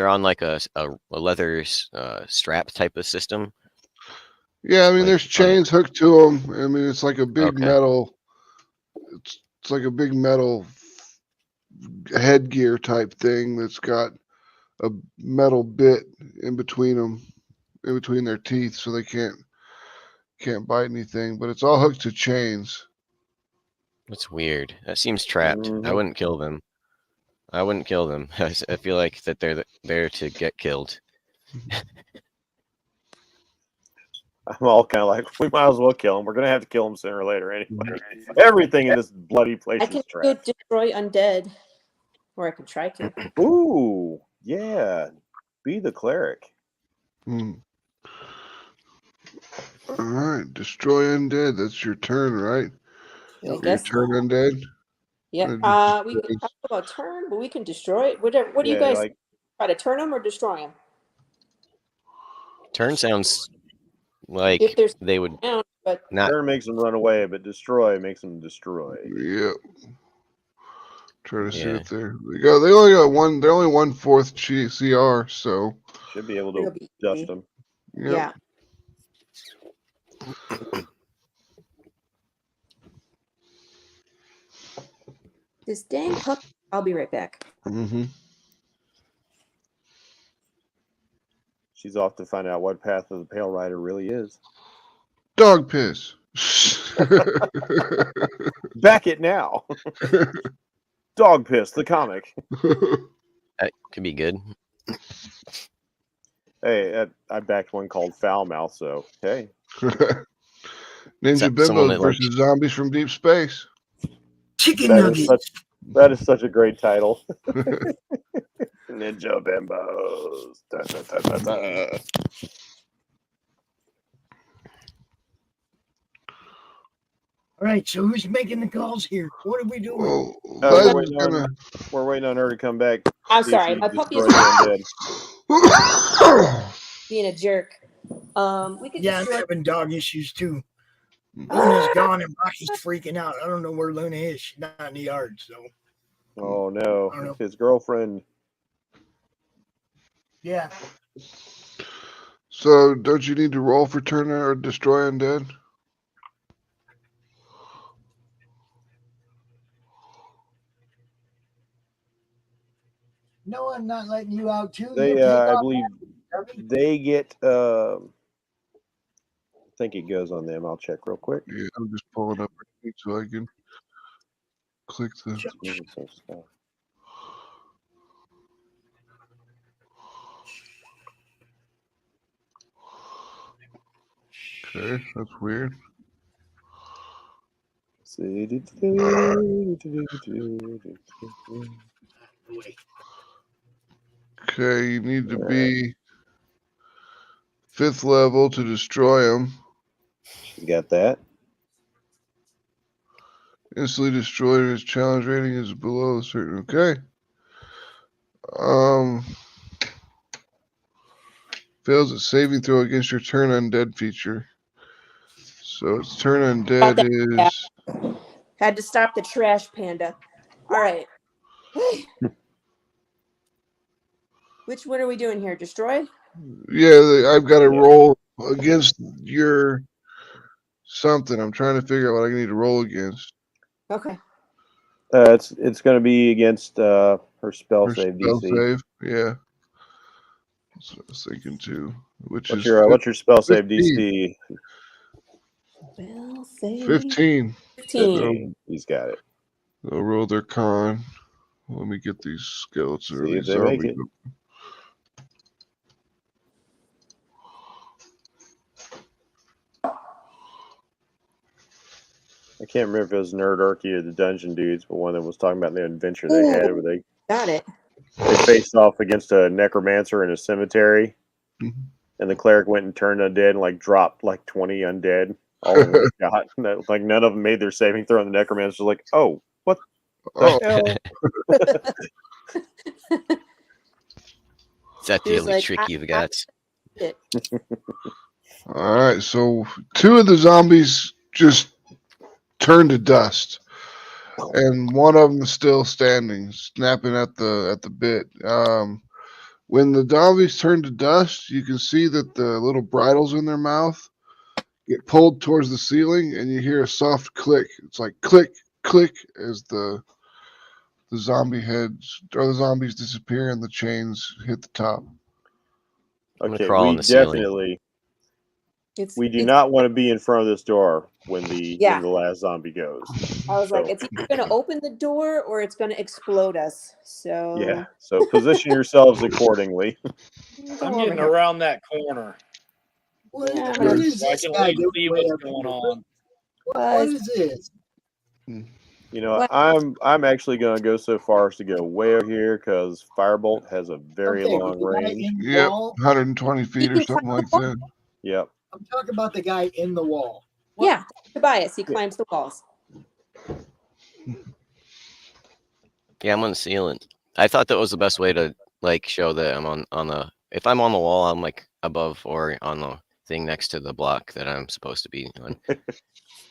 H: on like a leather strap type of system.
F: Yeah, I mean,
H: Like,
F: there's chains hooked to them. I mean, it's like a big
H: Okay.
F: metal. It's like a big metal headgear type thing that's got a metal bit in between them, in between their teeth, so they can't bite anything. But it's all hooked to chains.
H: That's weird. That seems trapped. I
E: Mhm.
H: wouldn't kill them. I wouldn't kill them. I feel like that they're there to get killed.
E: I'm all kind of like, we might as well kill him. We're gonna have to kill him sooner or later anyway. Everything in this bloody place
G: I
E: is
G: can go
E: trapped.
G: destroy undead, or I can try to.
E: Ooh, yeah. Be the cleric.
F: All right, destroy undead. That's your turn, right?
G: I
F: Your
G: guess.
F: turn, undead.
G: Yeah. We can talk about turn, but we can destroy it. Whatever. What do you guys try to turn them or destroy them?
H: Turn sounds like
G: If there's
H: they would
G: down, but
H: not.
E: Turn makes them run away, but destroy makes them destroy.
F: Yep. Try to see
H: Yeah.
F: what they got. They only got one. They're only 1/4 CR, so
E: Should be able
G: it'll
E: to
G: be
E: dust
G: easy.
E: them.
F: yep.
G: Yeah. This dang pup. I'll be right back.
E: She's off to find out what path of the Pale Rider really is.
F: Dog piss.
E: Back it now. Dog piss, the comic.
H: That could be good.
E: Hey, I backed one called Foul Mouth, so hey.
F: Ninja
H: Someone
F: Bimbos
H: that
F: versus zombies from deep space.
A: Chicken nuggets.
E: That is such a great title. Ninja Bimbos. Da, da, da, da, da.
A: All right, so who's making the calls here? What are we doing?
F: Well,
E: we're waiting on her to come back.
G: I'm
E: See if
G: sorry,
E: she
G: my puppy
E: destroys
G: is
E: undead.
G: being a jerk. We could
A: Yeah, I'm
G: destroy.
A: having dog issues too. Luna's gone and Rocky's freaking out. I don't know where Luna is. She's not in the yard, so.
E: Oh
A: I don't
E: no,
A: know.
E: his girlfriend.
A: Yeah.
F: So, don't you need to roll for turn or destroy undead?
A: No, I'm not letting you out too.
E: They, I believe, they get. I think it goes on them. I'll check real quick.
F: Yeah, I'm just pulling up so I can click the. Okay, that's weird. Okay, you need to be 5th level to destroy them.
E: You got that?
F: Instantly destroyed. His challenge rating is below a certain. Okay. Fails at saving throw against your turn undead feature. So its turn undead is.
G: Had to stop the trash panda. All right. Which one are we doing here? Destroy?
F: Yeah, I've got to roll against your something. I'm trying to figure out what I need to roll against.
G: Okay.
E: It's going to be against her spell
F: Her
E: save
F: spell
E: DC.
F: save, yeah. That's what I was thinking too. What's
E: What's your spell save
F: 15.
E: DC?
G: Spell save
F: 15.
G: 15.
E: He's got it.
F: They'll roll their con. Let me get these skeletons or
E: See
F: these
E: if they make
F: zombies.
E: it. I can't remember if it was Nerdarchy or the Dungeon Dudes, but one of them was talking about the adventure they had where they
G: got it.
E: They faced off against a necromancer in a cemetery, and the cleric went and turned undead and like dropped like 20 undead all in one shot. Like none of them made their saving throw, and the necromancer was like, "Oh, what the hell?"
H: Is that the only trick you've got?
F: All right, so 2 of the zombies just turned to dust, and one of them is still standing, snapping at the bit. When the zombies turn to dust, you can see that the little bridles in their mouth get pulled towards the ceiling, and you hear a soft click. It's like click, click as the zombie heads or the zombies disappear and the chains hit the top.
E: Okay, we definitely. We do not want to be in front of this door when the last zombie goes.
G: I was like, it's either going to open the door or it's going to explode us. So
E: yeah, so position yourselves accordingly.
I: I'm getting around that corner.
A: What
I: So
A: is
I: I
A: this
I: can
A: guy
I: at least
A: doing
I: see
A: way
I: what's
A: up
I: going
A: here?
I: on.
A: What is this?
E: You know, I'm actually going to go so far as to go way over here because Firebolt has a very long range.
F: Yep, 120 feet or something like that.
E: Yep.
A: I'm talking about the guy in the wall.
G: What? Yeah, Tobias. He climbs the walls.
H: Yeah, I'm on the ceiling. I thought that was the best way to like show that I'm on the. If I'm on the wall, I'm like above or on the thing next to the block that I'm supposed to be on.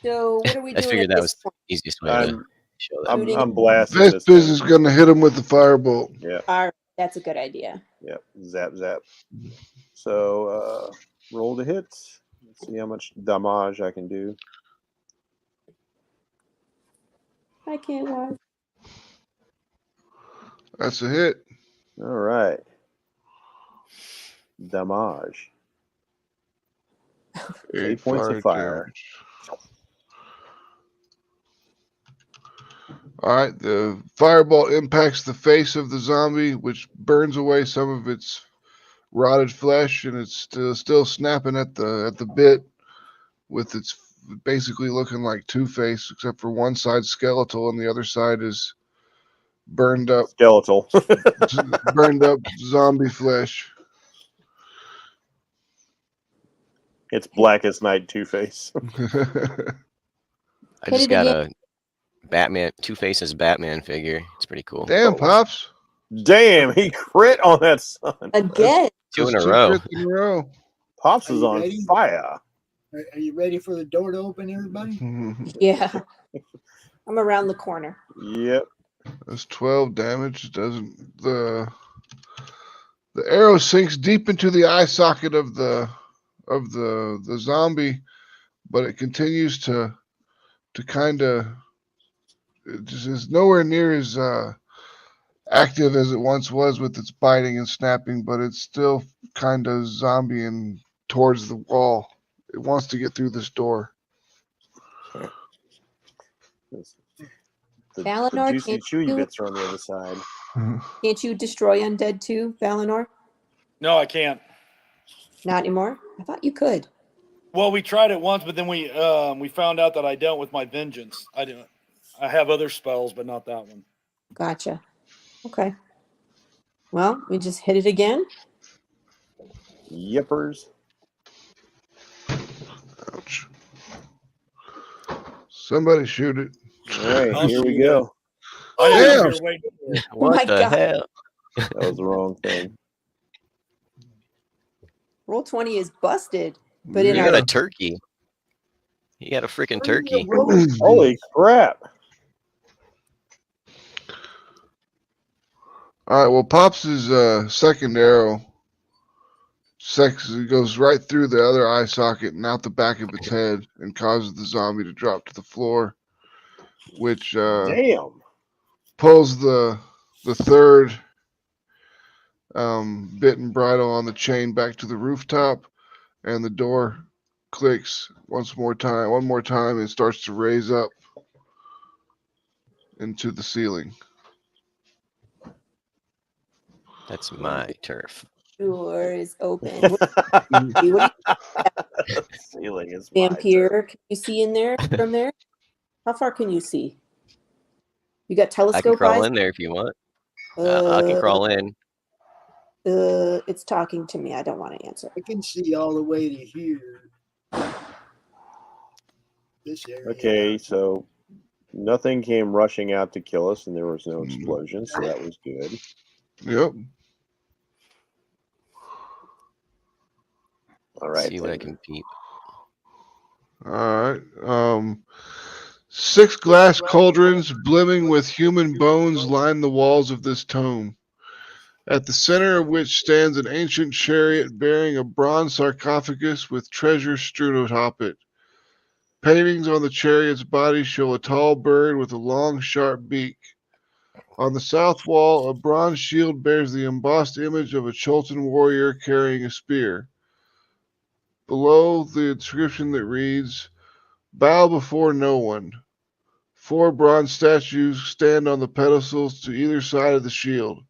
G: So what are we doing?
H: I figured that was the easiest way to show that.
E: I'm blasting
F: this is going to hit him with the firebolt.
E: Yeah.
G: All right, that's a good idea.
E: Yep. Zap, zap. So roll the hits. Let's see how much damage I can do.
G: I can't watch.
F: That's a hit.
E: All right. Damage. 8 points of fire.
F: All right, the fireball impacts the face of the zombie, which burns away some of its rotted flesh, and it's still snapping at the bit, with its basically looking like Two-Face, except for one side skeletal and the other side is burned up
E: skeletal,
F: burned up zombie flesh.
E: It's black as night Two-Face.
H: I just got a Batman, Two-Face's Batman figure. It's pretty cool.
F: Damn, Pops.
E: Damn, he crit on that son.
G: Again.
H: Two in a row.
E: Pops is on fire.
A: Are you ready for the door to open, everybody?
G: Yeah. I'm around the corner.
E: Yep.
F: That's 12 damage. Doesn't the arrow sinks deep into the eye socket of the zombie, but it continues to kind of, it just is nowhere near as active as it once was with its biting and snapping, but it's still kind of zombieing towards the wall. It wants to get through this door.
G: Valinor,
E: the juicy chewy bits are on the other side.
G: Can't you destroy undead too, Valinor?
I: No, I can't.
G: Not anymore? I thought you could.
I: Well, we tried it once, but then we found out that I don't with my vengeance. I didn't. I have other spells, but not that one.
G: Gotcha. Okay. Well, we just hit it again.
E: Yippers.
F: Ouch. Somebody shoot it.
E: All right,
I: I'll
E: here we
I: shoot
E: go.
I: I didn't know if
F: Damn.
I: you were waiting for it.
H: What
G: my
H: the
G: God.
H: hell?
E: That was the wrong thing.
G: Roll 20 is busted. But in
H: You
G: our
H: got a turkey. You got a freaking turkey.
E: Holy crap.
F: All right. Well, Pops' second arrow goes right through the other eye socket and out the back of its head and causes the zombie to drop to the floor, which
E: Damn.
F: pulls the third bit and bridle on the chain back to the rooftop, and the door clicks one more time, and starts to raise up into the ceiling.
H: That's my turf.
G: door is open. What do you
E: Ceiling is my
G: Vampire, can you see in there from there? How far can you see? You got
H: I can
G: telescope
H: crawl
G: eyes?
H: in there if you want. I can crawl in.
G: It's talking to me. I don't want to answer.
A: I can see all the way to here. This area.
E: Okay, so nothing came rushing out to kill us, and there was no explosion, so that was good.
F: Yep.
E: All right.
H: See what I can peep.
F: All right. 6 glass cauldrons brimming with human bones line the walls of this tome, at the center of which stands an ancient chariot bearing a bronze sarcophagus with treasure strewn atop it. Paintings on the chariot's body show a tall bird with a long, sharp beak. On the south wall, a bronze shield bears the embossed image of a Cholton warrior carrying a spear. Below, the inscription that reads, "Bow before no one." 4 bronze statues stand on the pedestals to either side of the shield.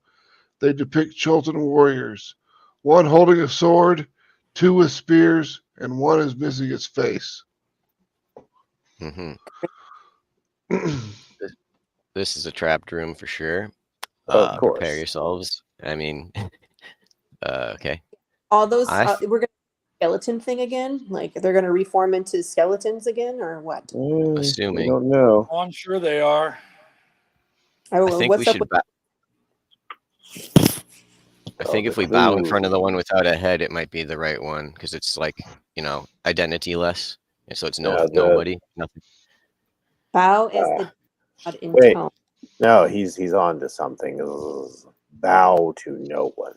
F: They depict Cholton warriors, one holding a sword, 2 with spears, and 1 is missing its face.
H: hmm This is a trapped room for sure.
E: Of course.
H: Prepare yourselves. I mean, okay.
G: All those
H: I-
G: we're gonna skeleton thing again? Like they're gonna reform into skeletons again, or what?
E: I
H: Assuming.
E: don't know.
I: Oh, I'm sure they are.
G: Oh,
H: I think
G: what's
H: we
G: up
H: should.
G: with
H: I think if we bow in front of the one without a head, it might be the right one because it's like identity-less, and so it's nobody, nothing.
G: bow as the god in
E: Wait.
G: tone?
E: No, he's on to something. Bow to no one.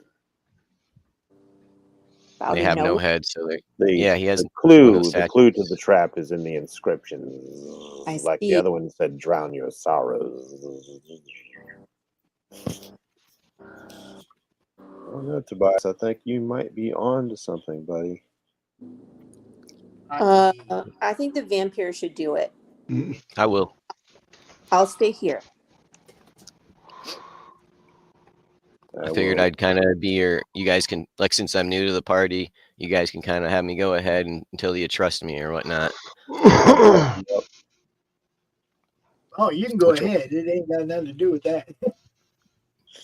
G: Bow
H: They
G: to
H: have no
G: no-
H: head, so they.
E: The,
H: Yeah, he has
E: the clue.
H: one of the
E: The clue to the trap is in the inscription.
G: I
E: Like
G: see.
E: the other one said, "Drown your sorrows." Oh no, Tobias. I think you might be on to something, buddy.
G: I think the vampire should do it.
H: I will.
G: I'll stay here.
H: I figured I'd kind of be you guys can, like, since I'm new to the party, you guys can kind of have me go ahead until you trust me or whatnot.
A: Oh, you can go ahead. It ain't got nothing to do with that.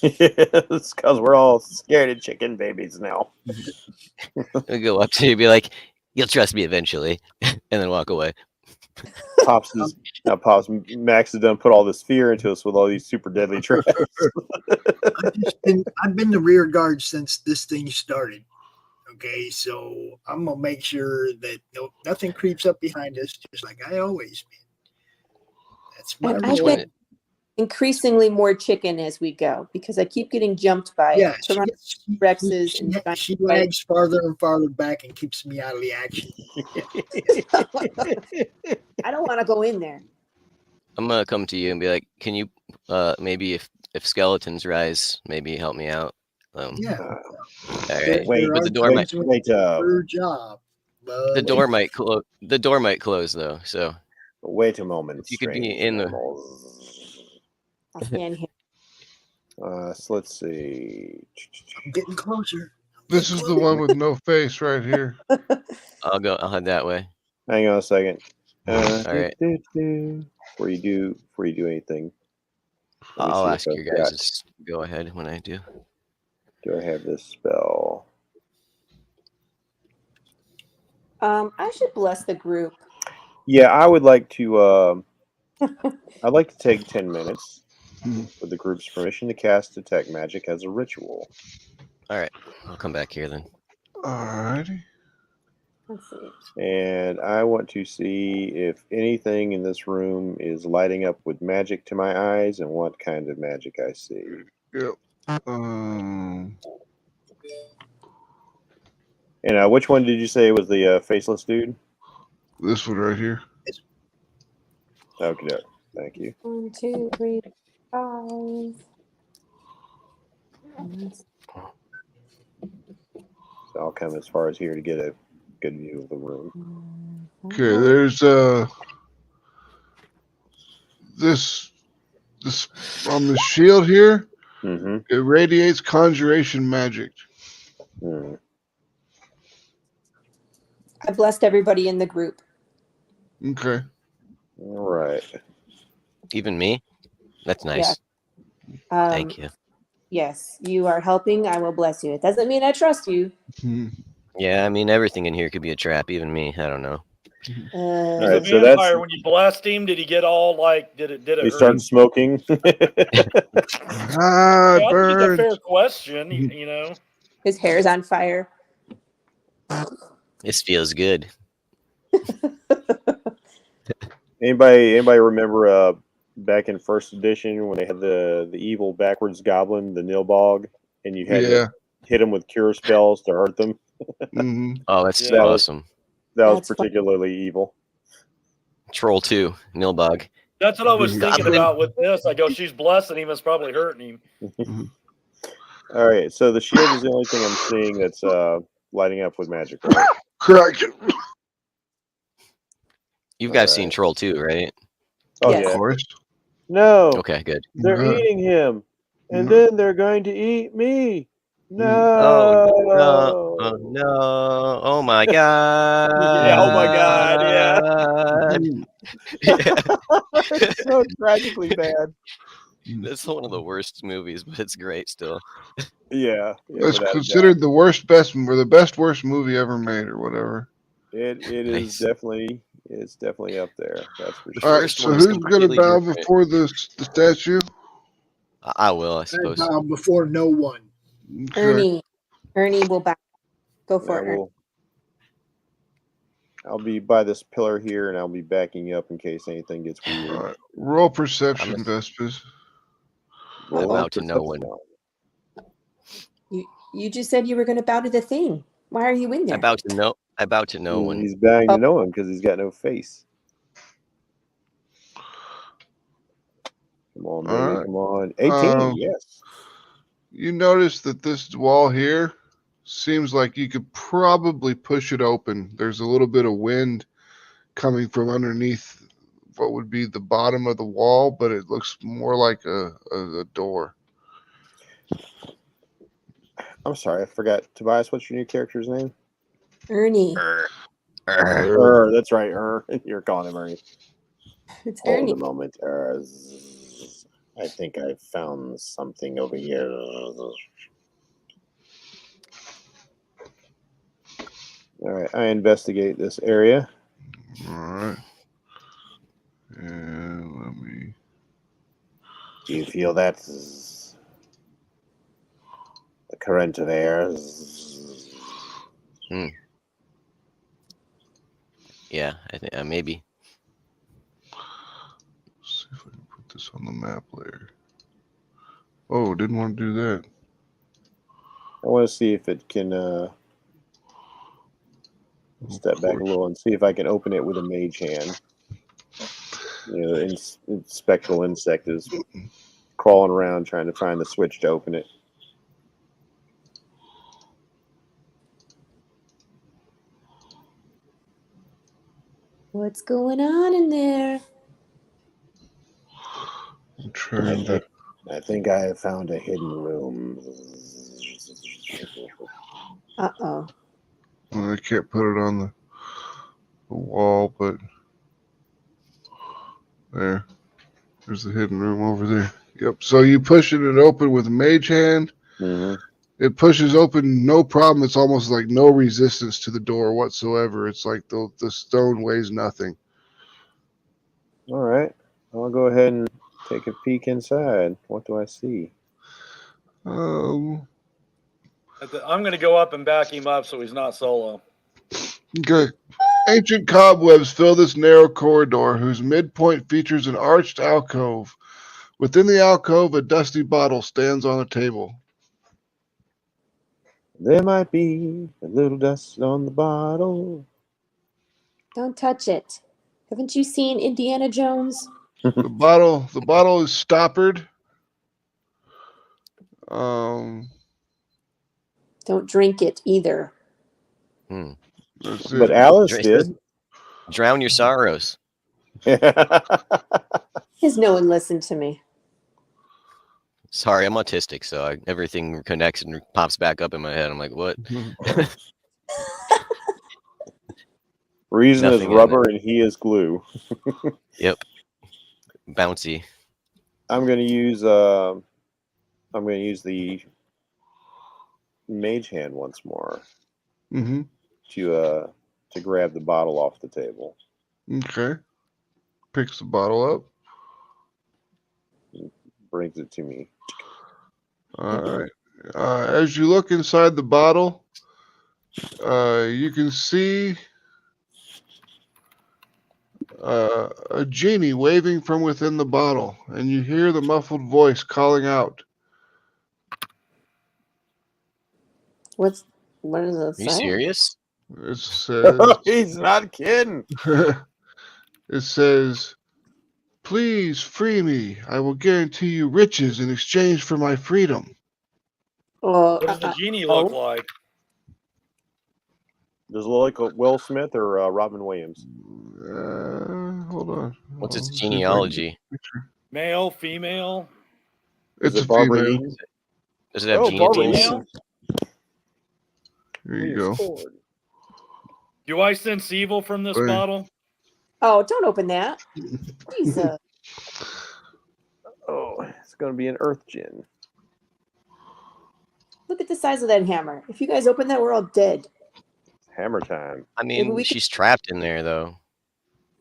E: It's because we're all scared of chicken babies now.
H: I'll go up to you and be like, "You'll trust me eventually," and then walk away.
E: Pops, Max has done put all this fear into us with all these super deadly traps.
A: I've been the rear guard since this thing started. Okay, so I'm gonna make sure that nothing creeps up behind us, just like I always been. That's my
G: And I
A: rule.
G: get increasingly more chicken as we go because I keep getting jumped by Rexes and
A: she lags farther and farther back and keeps me out of the action.
G: I don't want to go in there.
H: I'm gonna come to you and be like, "Can you, maybe if skeletons rise, maybe help me out?"
A: Yeah.
H: All right.
E: Wait,
H: but the door might.
A: Her job.
H: The door might close. The door might close though. So.
E: Wait a moment.
H: If you could be in the.
G: I'll stand here.
E: So let's see.
A: I'm getting closer.
F: This is the one with no face right here.
H: I'll head that way.
E: Hang on a second.
H: All right.
E: Before you do anything,
H: I'll ask your guys to go ahead when I do.
E: Do I have this spell?
G: I should bless the group.
E: Yeah, I would like to. I'd like to take 10 minutes with the group's permission to cast Detect Magic as a ritual.
H: All right, I'll come back here then.
F: Alrighty.
G: Let's see.
E: And I want to see if anything in this room is lighting up with magic to my eyes and what kind of magic I see.
F: Yep.
E: And which one did you say was the faceless dude?
F: This one right here.
E: Okay, thank you.
G: 1, 2, 3, 5.
E: So I'll come as far as here to get a good view of the room.
F: Okay, there's this on the shield here. It radiates conjuration magic.
G: I blessed everybody in the group.
F: Okay.
E: All right.
H: Even me? That's nice.
G: Yeah.
H: Thank you.
G: Yes, you are helping. I will bless you. It doesn't mean I trust you.
H: Yeah, I mean, everything in here could be a trap. Even me. I don't know.
E: All
I: The
E: right, so
I: vampire, when you blessed him, did he get all like? Did it?
E: he
I: hurt
E: started
I: him?
E: smoking.
F: Ah,
I: Yeah, I think it's a
F: burn.
I: fair question. You know.
G: His hair's on fire.
H: This feels good.
E: Anybody remember back in first edition when they had the evil backwards goblin, the Nilbog, and you had to hit them with cure spells to hurt them?
H: Oh, that's
E: That
H: awesome.
E: That was particularly evil.
H: Troll 2, Nilbog.
I: That's what I was thinking
H: Goblin.
I: about with this. I go, she's blessing him. It's probably hurting him.
E: All right, so the shield is the only thing I'm seeing that's lighting up with magic, right?
F: Correct.
H: You guys seen Troll 2, right?
E: Oh,
G: Yes.
E: yeah.
F: Of course.
E: No.
H: Okay, good.
E: They're eating him, and then they're going to eat me. No.
H: Oh, no. Oh, no. Oh, my God.
E: Yeah, oh, my God. Yeah. It's so tragically bad.
H: That's one of the worst movies, but it's great still.
E: Yeah.
F: It's considered the best worst movie ever made, or whatever.
E: It is definitely up there. That's for sure.
F: All right, so who's going to bow before the statue?
H: I will, I suppose.
A: I bow before no one.
G: Ernie will back. Go for it. Ernie.
E: I'll be by this pillar here, and I'll be backing up in case anything gets weird.
F: All right. Roll perception, Vespers.
H: I bow to no one.
G: You just said you were going to bow to the thing. Why are you in there?
H: I bow to no one.
E: He's bowing to no one because he's got no face. Come on, baby.
F: All right.
E: Come on. 18, yes.
F: You notice that this wall here seems like you could probably push it open. There's a little bit of wind coming from underneath what would be the bottom of the wall, but it looks more like a door.
E: I'm sorry, I forgot. Tobias, what's your new character's name?
G: Ernie.
E: That's right. You're calling him Ernie.
G: It's
E: Hold
G: Ernie.
E: a moment. I think I found something over here. All right, I investigate this area.
F: All right. And let me.
E: Do you feel that? The current of air?
H: Yeah, I think maybe.
F: Let's see if I can put this on the map later. Oh, didn't want to do that.
E: I want to see if it can step back a little and see if I can open it with a mage hand. You know, the spectral insect is crawling around trying to find the switch to open it.
G: What's going on in there?
F: I'm trying to.
E: I think I have found a hidden room.
G: Uh-oh.
F: Well, I can't put it on the wall, but there's the hidden room over there. Yep. So you pushing it open with a mage hand.
E: Mm-hmm.
F: It pushes open, no problem. It's almost like no resistance to the door whatsoever. It's like the stone weighs nothing.
E: All right. I'll go ahead and take a peek inside. What do I see?
F: Um,
I: I'm going to go up and back him up so he's not solo.
F: Okay. Ancient cobwebs fill this narrow corridor, whose midpoint features an arched alcove. Within the alcove, a dusty bottle stands on a table.
E: There might be a little dust on the bottle.
G: Don't touch it. Haven't you seen Indiana Jones?
F: The bottle is stoppered.
G: Don't drink it either.
F: That's
E: But
F: it.
E: Alice did.
H: Drown your sorrows.
G: Has no one listened to me?
H: Sorry, I'm autistic, so everything connects and pops back up in my head. I'm like, what?
E: Reason is
H: Nothing in
E: rubber and he is glue.
H: Yep. Bouncy.
E: I'm gonna use the mage hand once more to grab the bottle off the table.
F: Okay. Picks the bottle up.
E: Brings it to me.
F: All right. As you look inside the bottle, you can see a genie waving from within the bottle, and you hear the muffled voice calling out.
G: What does it
H: Are
G: say?
H: you serious?
F: It says,
E: He's not kidding.
F: it says, "Please free me. I will guarantee you riches in exchange for my freedom."
G: Oh,
I: What does the genie look like?
E: Does it look like Will Smith or Robin Williams?
F: Hold on.
H: What's its
F: Let's see if I can
H: genealogy?
F: get a picture.
I: Male, female?
F: It's
E: Is
F: a
E: it Barbara
F: female.
E: Eden?
H: Does it have genie
E: Barbara
H: genes?
E: Eden.
F: There you go.
I: Do I sense evil from this
F: Right.
I: bottle?
G: Oh, don't open that. Jesus.
E: Oh, it's going to be an Earth Gin.
G: Look at the size of that hammer. If you guys open that, we're all dead.
E: Hammer time.
H: I
G: Maybe
H: mean,
G: we
H: she's trapped in there, though.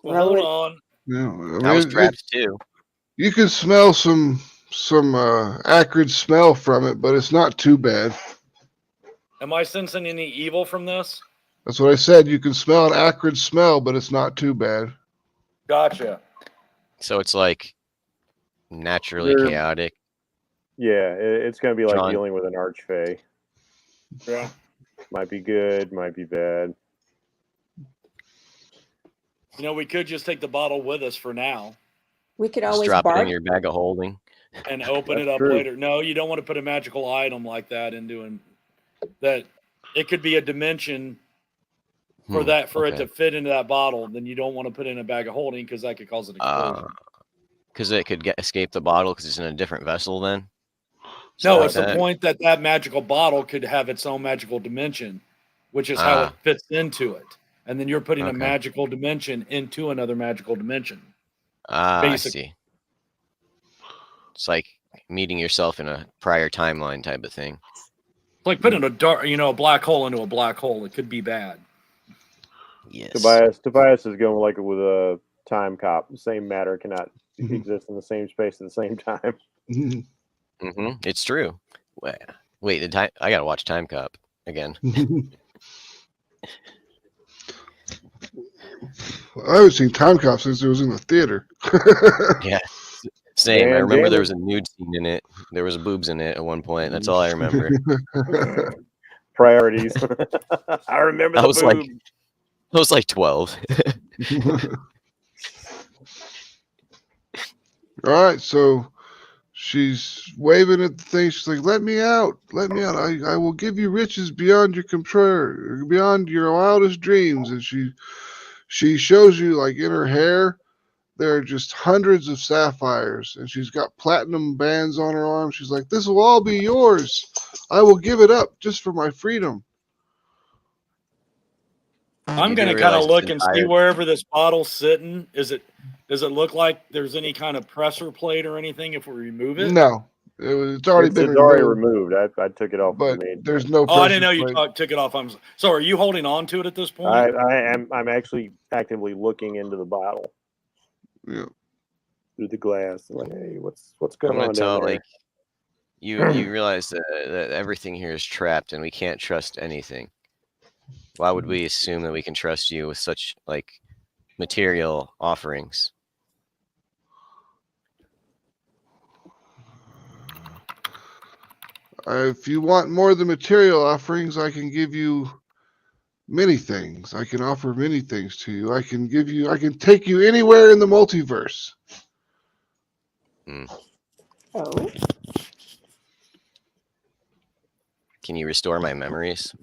I: Well, hold on.
F: Yeah, I mean,
H: I was trapped, too.
F: you can smell some acrid smell from it, but it's not too bad.
I: Am I sensing any evil from this?
F: That's what I said. You can smell an acrid smell, but it's not too bad.
I: Gotcha.
H: So it's like naturally
E: They're-
H: chaotic.
E: Yeah, it's going to be like
H: John.
E: dealing with an archfey.
I: Yeah.
E: Might be good, might be bad.
I: You know, we could just take the bottle with us for now
G: We could
H: Just
G: always
H: drop it in
G: bargain.
H: your bag of holding.
I: and open it
E: That's
I: up
E: true.
I: later. No, you don't want to put a magical item like that into that. It could be a dimension for it to fit into that bottle. Then you don't want to put it in a bag of holding because that could cause an explosion.
H: Because it could escape the bottle because it's in a different vessel then?
I: No,
H: Like
I: it's the
H: that.
I: point that magical bottle could have its own magical dimension, which is how it fits into it. And then you're putting a magical dimension into another magical dimension.
H: I see. It's like meeting yourself in a prior timeline type of thing.
I: It's like putting a black hole into a black hole. It could be bad.
H: Yes.
E: Tobias is going like with a time cop. Same matter cannot exist in the same space at the same time.
H: It's true. Wait, I gotta watch Time Cop again.
F: I haven't seen Time Cop since it was in the theater.
H: Yeah, same.
E: Damn,
H: I remember
E: damn
H: there
E: it.
H: was a nude scene in it. There was boobs in it at one point. That's all I remember.
E: Priorities. I remember
H: I
E: the
H: was
E: boob.
H: like, I was like 12.
F: All right, so she's waving at the thing. She's like, "Let me out! Let me out! I will give you riches beyond your control, beyond your wildest dreams." And she shows you, like, in her hair, there are just hundreds of sapphires, and she's got platinum bands on her arm. She's like, "This will all be yours. I will give it up just for my freedom."
I: I'm
H: You
I: going
H: do
I: to kind
H: realize
I: of look
H: it's
I: and see
H: entire-
I: wherever this bottle's sitting. Does it look like there's any kind of pressure plate or anything if we remove it?
F: No, It's already been
E: already
F: removed.
E: removed. I took it off.
F: But there's no.
I: Oh, I didn't know you
F: plate.
I: took it off. So are you holding on to it at this point?
E: I'm actually actively looking into the bottle.
F: Yeah.
E: Through the glass. Like, hey, what's going
H: I'm gonna
E: on
H: tell
E: down there?
H: like you realize that everything here is trapped and we can't trust anything. Why would we assume that we can trust you with such like material offerings?
F: If you want more than material offerings, I can give you many things. I can offer many things to you. I can take you anywhere in the multiverse.
G: Oh.
H: Can you restore my memories?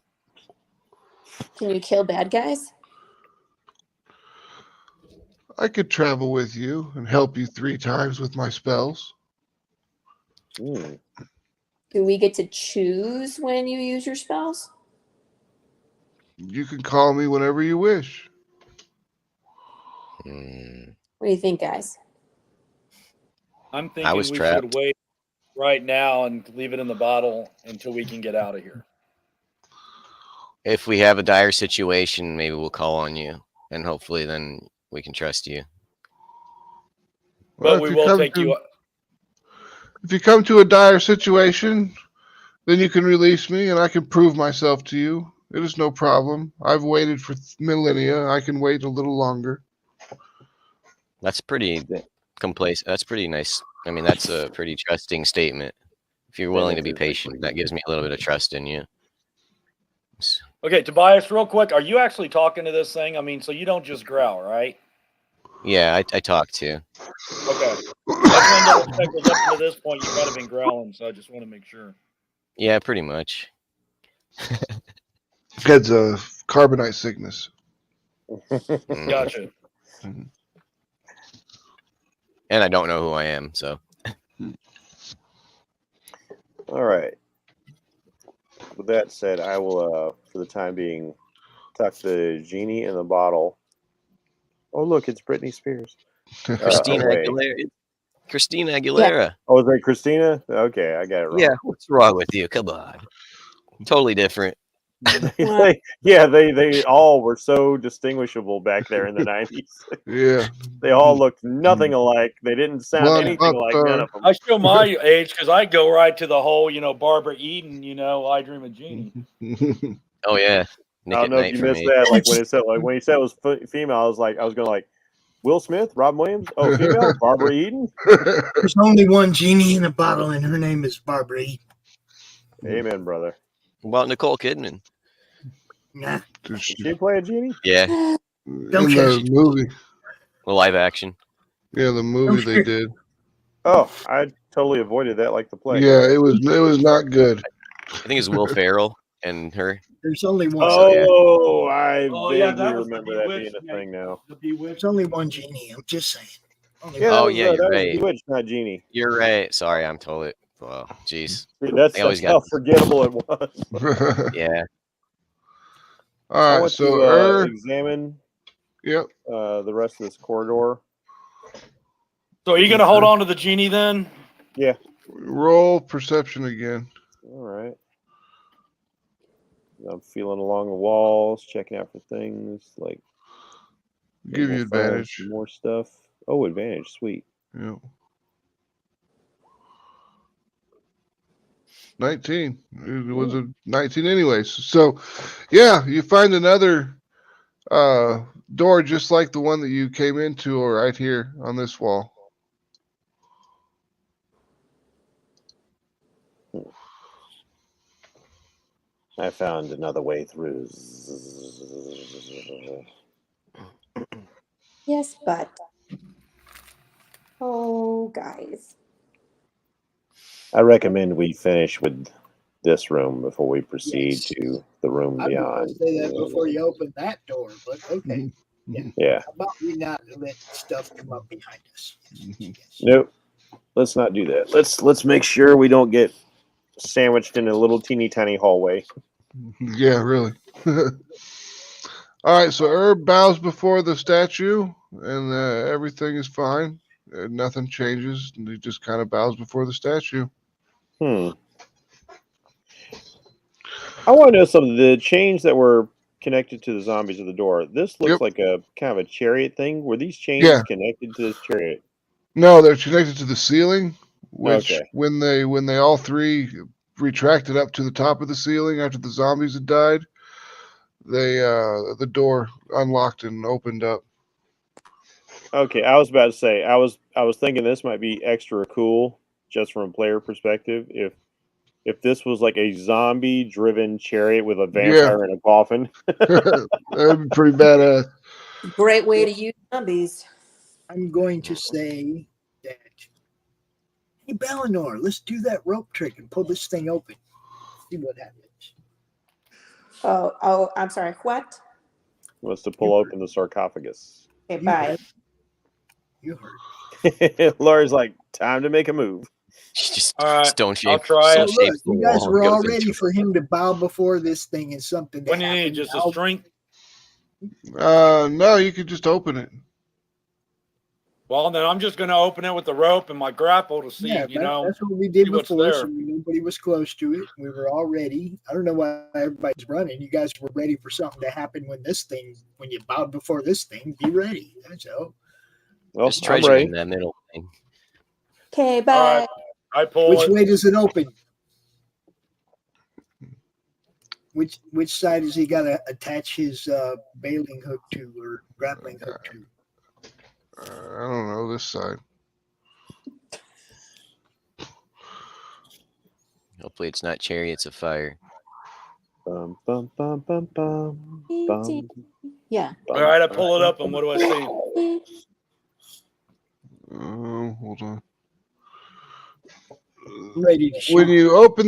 G: Can you kill bad guys?
F: I could travel with you and help you 3 times with my spells.
G: Do we get to choose when you use your spells?
F: You can call me whenever you wish.
G: What do you think, guys?
I: I'm thinking we should wait right now and leave it in the bottle until we can get out of here.
H: If we have a dire situation, maybe we'll call on you, and hopefully then we can trust you.
I: But we will take you.
F: If you come to a dire situation, then you can release me and I can prove myself to you. It is no problem. I've waited for millennia. I can wait a little longer.
H: That's pretty complacent. That's pretty nice. I mean, that's a pretty trusting statement. If you're willing to be patient, that gives me a little bit of trust in you.
I: Okay, Tobias, real quick, are you actually talking to this thing? I mean, so you don't just growl, right?
H: Yeah, I talk to.
I: Okay. Up to this point, you've got to been growling, so I just want to make sure.
H: Yeah, pretty much.
F: It's a carbonite sickness.
I: Gotcha.
H: And I don't know who I am, so.
E: All right. With that said, I will, for the time being, tuck the genie in the bottle. Oh, look, it's Britney Spears.
H: Christina Aguilera. Christina Aguilera.
E: Yeah. Oh, is that Christina? Okay, I got it wrong.
H: Yeah, what's wrong with you? Come on. Totally different.
E: they all were so distinguishable back there in the 90s.
F: Yeah.
E: They all looked nothing alike. They didn't sound anything like none of them.
I: I show my age because I go right to the whole, Barbara Eden, I Dream of Jeannie.
H: Oh, yeah.
E: I don't know if you missed that. Like when he said it was female, I was going like, Will Smith, Robin Williams, oh, female, Barbara Eden.
A: There's only one genie in a bottle, and her name is Barbara Eden.
E: Amen, brother.
H: What about Nicole Kidman?
A: Nah.
E: Did she play a genie?
H: Yeah.
F: In the movie.
H: The live action.
F: Yeah, the movie they did.
E: Oh, I totally avoided that like the plague.
F: Yeah, it was not good.
H: I think it's Will Ferrell and her.
A: There's only one.
E: Oh, I vaguely remember that being a thing now.
A: There's only one genie. I'm just saying.
H: You're right.
E: Bewitched, not Genie.
H: You're right. Sorry, I'm totally. Well, jeez.
E: That's how forgettable it was.
H: Yeah.
F: All right, so
E: examine.
F: Yep.
E: The rest of this corridor.
I: So are you going to hold on to the genie then?
E: Yeah.
F: Roll perception again.
E: All right. I'm feeling along the walls, checking out for things like.
F: Give you advantage.
E: More stuff. Oh, advantage. Sweet.
F: Yeah. 19. It was a 19 anyways. So, yeah, you find another door just like the one that you came into right here on this wall.
E: I found another way through.
G: Yes, but. Oh, guys.
E: I recommend we finish with this room before we proceed to the room beyond.
A: I was going to say that before you open that door, but okay.
E: Yeah.
A: How about we not let stuff come up behind us?
E: Nope. Let's not do that. Let's make sure we don't get sandwiched in a little teeny tiny hallway.
F: Yeah, really. All right, so Herb bows before the statue, and everything is fine. Nothing changes. He just kind of bows before the statue.
E: I want to know some of the chains that were connected to the zombies at the door. This looks like a kind of a chariot thing. Were these chains connected to this chariot?
F: No, they're connected to the ceiling, which
E: Okay.
F: when they all three retracted up to the top of the ceiling after the zombies had died, they the door unlocked and opened up.
E: Okay, I was about to say I was thinking this might be extra cool just from a player perspective if this was like a zombie driven chariot with a vampire in a coffin.
F: That'd be pretty badass.
G: Great way to use zombies.
A: I'm going to say that, hey, Ballinor, let's do that rope trick and pull this thing open. See what happens.
G: Oh, I'm sorry. What?
E: Wants to pull open the sarcophagus.
G: Okay, bye.
A: You heard.
E: Laura's like, time to make a move.
H: Just
I: All right,
H: stone shape.
I: I'll try it.
A: So look, you guys were all ready for him to bow before this thing and something.
I: When do you need just a strength?
F: No, you could just open it.
I: Well, then I'm just going to open it with the rope and my grapple to see,
A: that's what we did
I: what's
A: before.
I: there.
A: So nobody was close to it. We were all ready. I don't know why everybody's running. You guys were ready for something to happen when you bowed before this thing. Be ready. That's all.
E: Well,
H: there's treasure in that middle thing.
G: Okay, bye.
I: All right, I pull
A: Which
I: it.
A: way does it open? Which side has he got to attach his bailing hook to or grappling hook to?
F: I don't know, this side.
H: Hopefully it's not chariots of fire.
E: Bum, bum, bum, bum, bum, bum,
G: Yeah.
I: All right, I pull it up and what do I see?
F: Hold on.
A: Ready to shoot.
F: When you open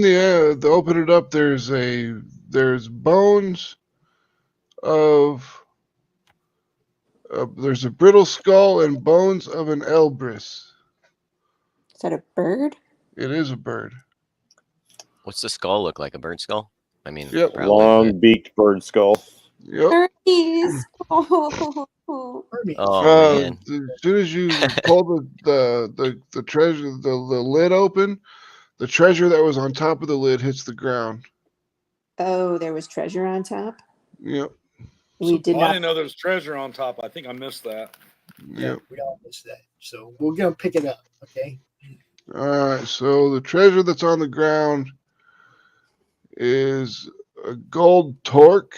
F: open it up, there's bones of there's a brittle skull and bones of an Elbrus.
G: Is that a bird?
F: It is a bird.
H: What's the skull look like? A bird skull? I mean,
F: Yep.
H: probably,
E: long beaked bird skull.
F: Yep.
G: Birdies.
H: Oh man!
F: As soon as you pull the treasure, the lid open, the treasure that was on top of the lid hits the ground.
G: Oh, there was treasure on top?
F: Yep.
G: We did
I: I
G: not.
I: didn't know there was treasure on top. I think I missed that.
A: Yeah, we all missed that. So we're going to pick it up, okay?
F: All right. So the treasure that's on the ground is a gold torque,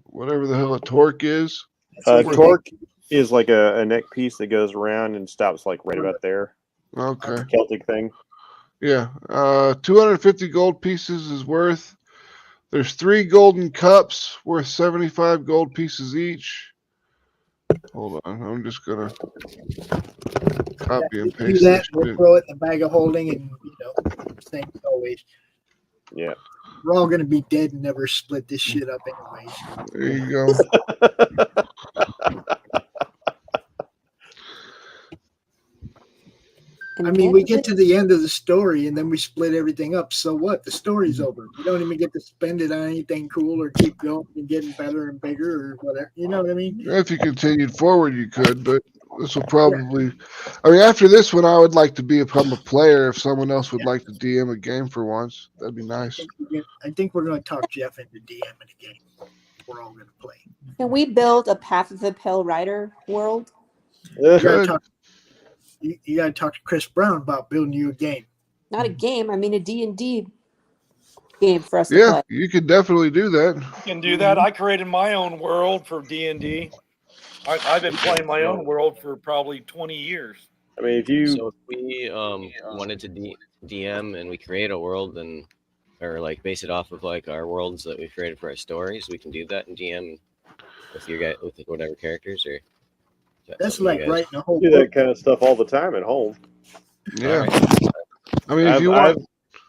F: whatever the hell a torque is.
E: Torque is like a neck piece that goes around and stops like right about there.
F: Okay.
E: Celtic thing.
F: Yeah. 250 gold pieces is worth. There's 3 golden cups worth 75 gold pieces each. Hold on. I'm just going to copy and
A: Do
F: paste
A: that,
F: this
A: we'll
F: shit.
A: throw it in the bag of holding and, same as always.
E: Yeah.
A: We're all going to be dead and never split this shit up anyways.
F: There you go.
A: I mean, we get to the end of the story and then we split everything up. So what? The story's over. We don't even get to spend it on anything cool or keep going and getting better and bigger or whatever. You know what I mean?
F: If you continued forward, you could, but this will probably. I mean, after this one, I would like to become a player. If someone else would like to DM a game for once, that'd be nice.
A: I think we're going to talk Jeff into DMing a game. We're all going to play.
G: Can we build a Path of the Pale Rider world?
A: You got to talk to Chris Brown about building you a game.
G: Not a game. I mean a D&D game for us to
F: Yeah,
G: play.
F: you could definitely do that.
I: You can do that. I created my own world for D&D. I've been playing my own world for probably 20 years.
E: I mean, if you
H: So if we wanted to DM and we create a world and or like base it off of like our worlds that we created for our stories, we can do that in DM with your guys with whatever characters or.
A: That's like writing a whole
E: do
A: book.
E: that kind of stuff all the time at home.
F: Yeah. I mean, if you want.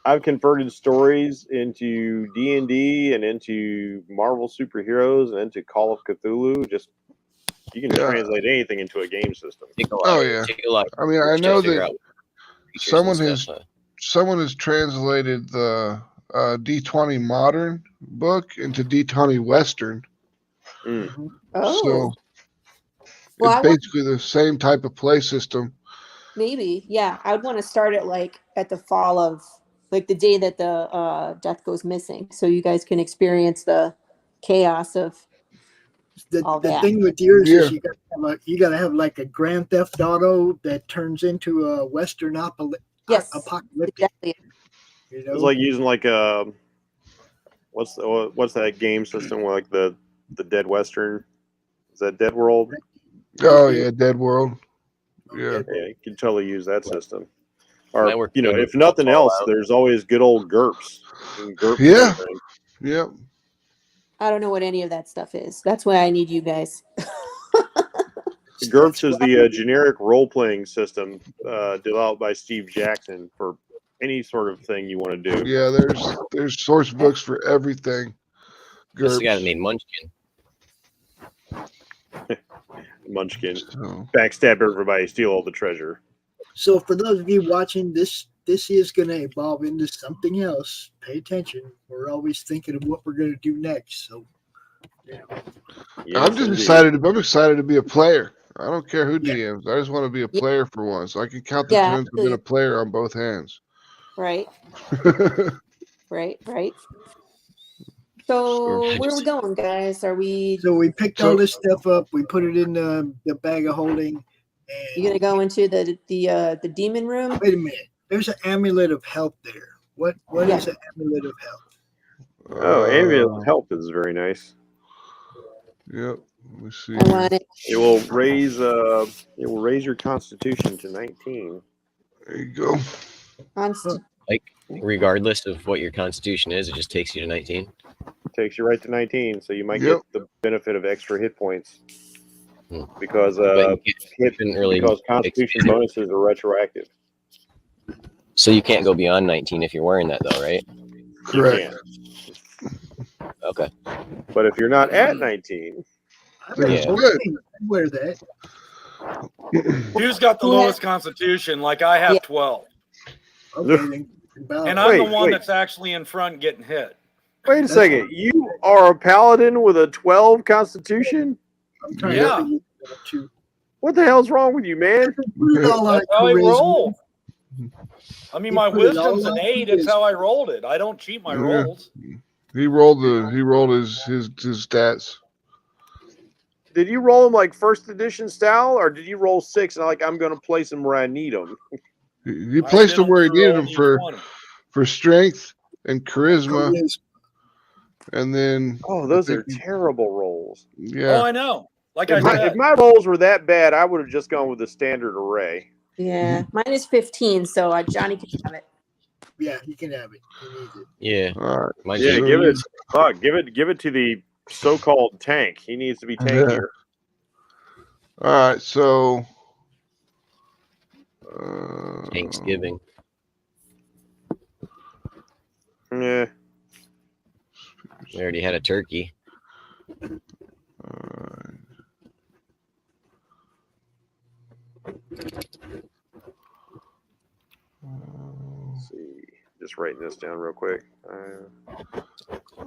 E: I've converted stories into D&D and into Marvel superheroes and into Call of Cthulhu. Just you can translate anything into a game system.
F: Oh yeah. I mean, I know that someone has translated the D20 Modern book into D20 Western.
E: Mm.
G: Oh.
F: So
G: Well,
F: it's basically the same type of play system.
G: Maybe. Yeah. I would want to start it like at the fall of like the day that the death goes missing, so you guys can experience the chaos of all
A: The
G: that.
A: thing with yours
F: Yeah.
A: is you gotta have like a Grand Theft Auto that turns into a Western
G: Yes,
A: apocalyptic.
G: exactly.
A: You know,
E: It's like using like a what's that game system like the Dead Western? Is that Dead World?
F: Oh yeah, Dead World. Yeah.
E: Yeah, you can totally use that system. Or
H: That works good
E: if
H: with
E: nothing else,
H: Fallout.
E: there's always good old GURPS. You can GURPS
F: Yeah.
E: anything.
F: Yep.
G: I don't know what any of that stuff is. That's why I need you guys.
E: GURPS is the generic role-playing system developed by Steve Jackson for any sort of thing you want to do.
F: Yeah, there's source books for everything.
H: That's the guy that
F: GURPS.
H: made Munchkin.
E: Munchkin.
F: So,
E: Backstab everybody, steal all the treasure.
A: so for those of you watching, this is going to evolve into something else. Pay attention. We're always thinking of what we're going to do next. So,
E: Yes,
F: I'm just
E: indeed.
F: excited. I'm excited to be a player. I don't care who
A: Yeah.
F: DMs. I just want to be a player for once. So I can count the
G: Yeah,
F: times I've been a player on both hands.
G: Right, right. So where are we going, guys? Are we?
A: so we picked all this stuff up. We put it in the bag of holding.
G: You gonna go into the demon room?
A: Wait a minute. There's an amulet of health there. What
G: Yeah.
A: is an amulet of health?
E: Oh, Amulet Help is very nice.
F: Yep. Let me see.
G: I want it.
E: It will raise your Constitution to 19.
F: There you go.
H: Like, regardless of what your constitution is, it just takes you to 19.
E: Takes you right to 19, so you might
F: Yep.
E: get the benefit of extra hit points.
H: Hmm.
E: Because
H: But you shouldn't really
E: because Constitution
H: expand it.
E: bonuses are retroactive.
H: So you can't go beyond 19 if you're wearing that, though, right?
E: You
F: Correct.
E: can.
H: Okay.
E: But if you're not at 19,
F: That's
H: Yeah.
F: good.
A: I wear that.
I: Who's got the
G: Who
I: lowest constitution? Like I have
G: Yeah.
I: 12.
A: Okay, then.
I: And I'm the
E: Wait,
I: one
E: wait.
I: that's actually in front getting hit.
E: wait a second. You are a paladin with a 12 Constitution?
A: I'm trying
I: Yeah.
A: to
E: What the hell's wrong with you, man?
A: put it all on
I: That's how I
A: charisma.
I: roll. I mean,
A: You
I: my
A: put it all
I: wisdom's an
A: on
I: 8. It's
A: charisma.
I: how I rolled it. I don't cheat my
F: Yeah.
I: rolls.
F: He rolled his stats.
E: Did you roll them like first edition style, or did you roll 6 and I'm going to place them where I need them?
F: He
I: I
F: placed
I: did
F: him where he
I: for
F: needed
I: all
F: him
I: each
F: for
I: one.
F: strength and charisma,
A: Charisma.
F: and then
E: Oh, those
F: I
E: are
F: think-
E: terrible rolls.
I: Oh,
F: yeah.
I: I know. Like I
E: If my,
I: said,
E: if my rolls were that bad, I would have just gone with the standard array.
G: Yeah, mine is 15, so Johnny can have it.
A: Yeah, you can have it. He needs it.
H: Yeah.
F: All right.
H: Mine's
E: Yeah,
H: eight.
E: give it. Fuck, give it to the so-called tank. He needs to be tankier.
F: All right. So.
H: Thanksgiving.
E: Yeah.
H: We already had a turkey.
E: Let's see. Just writing this down real quick.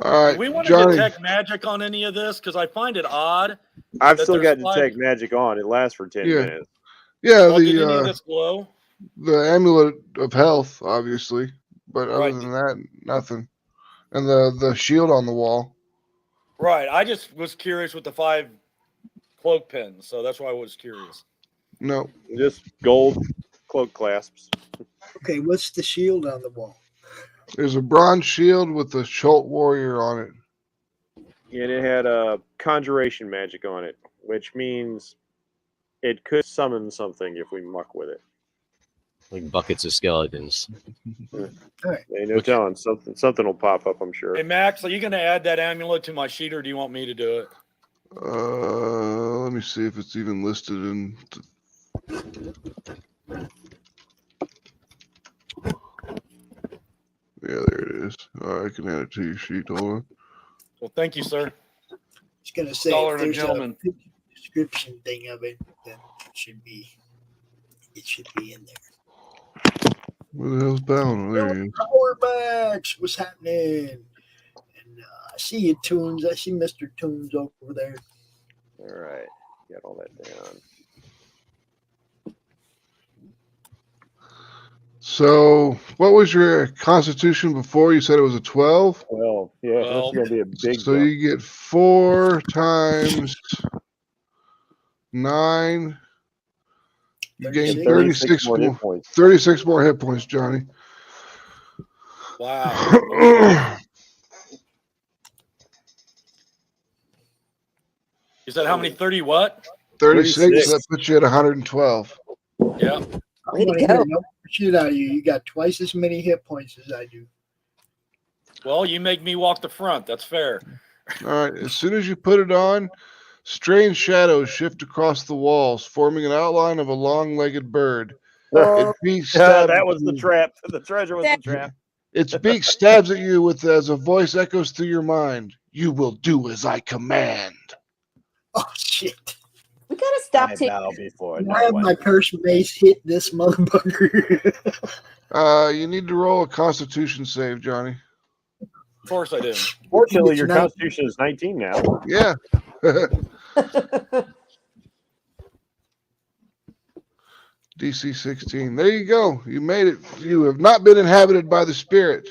F: All right,
I: do we want to
F: Johnny.
I: detect magic on any of this? Because I find it odd.
E: I've
I: that
E: still got
I: there's
E: detect magic on. It lasts for 10
F: Yeah.
E: minutes.
F: Yeah,
I: Well, did any of this glow?
F: the amulet of health, obviously, but other
I: Right.
F: than that, nothing. And the shield on the wall.
I: Right. I just was curious with the 5 cloak pins, so that's why I was curious.
F: No.
E: Just gold cloak clasps.
A: Okay, what's the shield on the wall?
F: There's a bronze shield with the Schult warrior on it.
E: And it had a conjuration magic on it, which means it could summon something if we muck with it.
H: Like buckets of skeletons.
A: All right.
E: Ain't no telling. Something will pop up, I'm sure.
I: Hey, Max, are you going to add that amulet to my sheet, or do you want me to do it?
F: Let me see if it's even listed in. Yeah, there it is. All right, I can add it to your sheet. Hold on.
I: Well, thank you, sir.
A: I was gonna say
I: Scholar
A: if
I: and a
A: there's
I: gentleman.
A: a description thing of it, then it should be in there.
F: Where the hell's Bound? There he is.
A: Power Max, what's happening? And I see you, Toons. I see Mr. Toons over there.
E: All right. Got all that down.
F: So, what was your constitution before? You said it was a 12?
E: 12. Yeah, that's going to be a big
F: So
E: jump.
F: you get 4 times 9. You gain 36
E: more hit
F: more,
E: points.
F: 36 more hit points, Johnny.
I: Wow. You said how many? 30 what?
F: 36. That puts you at 112.
I: Yeah.
A: I'm going to hear no shit out of you. You got twice as many hit points as I do.
I: Well, you make me walk the front. That's fair.
F: All right. As soon as you put it on, strange shadows shift across the walls, forming an outline of a long-legged bird. Its beak
E: That was the trap. The treasure was the trap.
F: Its beak stabs at you as a voice echoes through your mind. You will do as I command.
A: Oh, shit.
G: We got to stop taking.
A: Why have my cursed mace hit this motherfucker?
F: You need to roll a constitution save, Johnny.
I: Of course I do.
E: Fortunately, your constitution is 19 now.
F: Yeah. DC 16. There you go. You made it. You have not been inhabited by the spirit.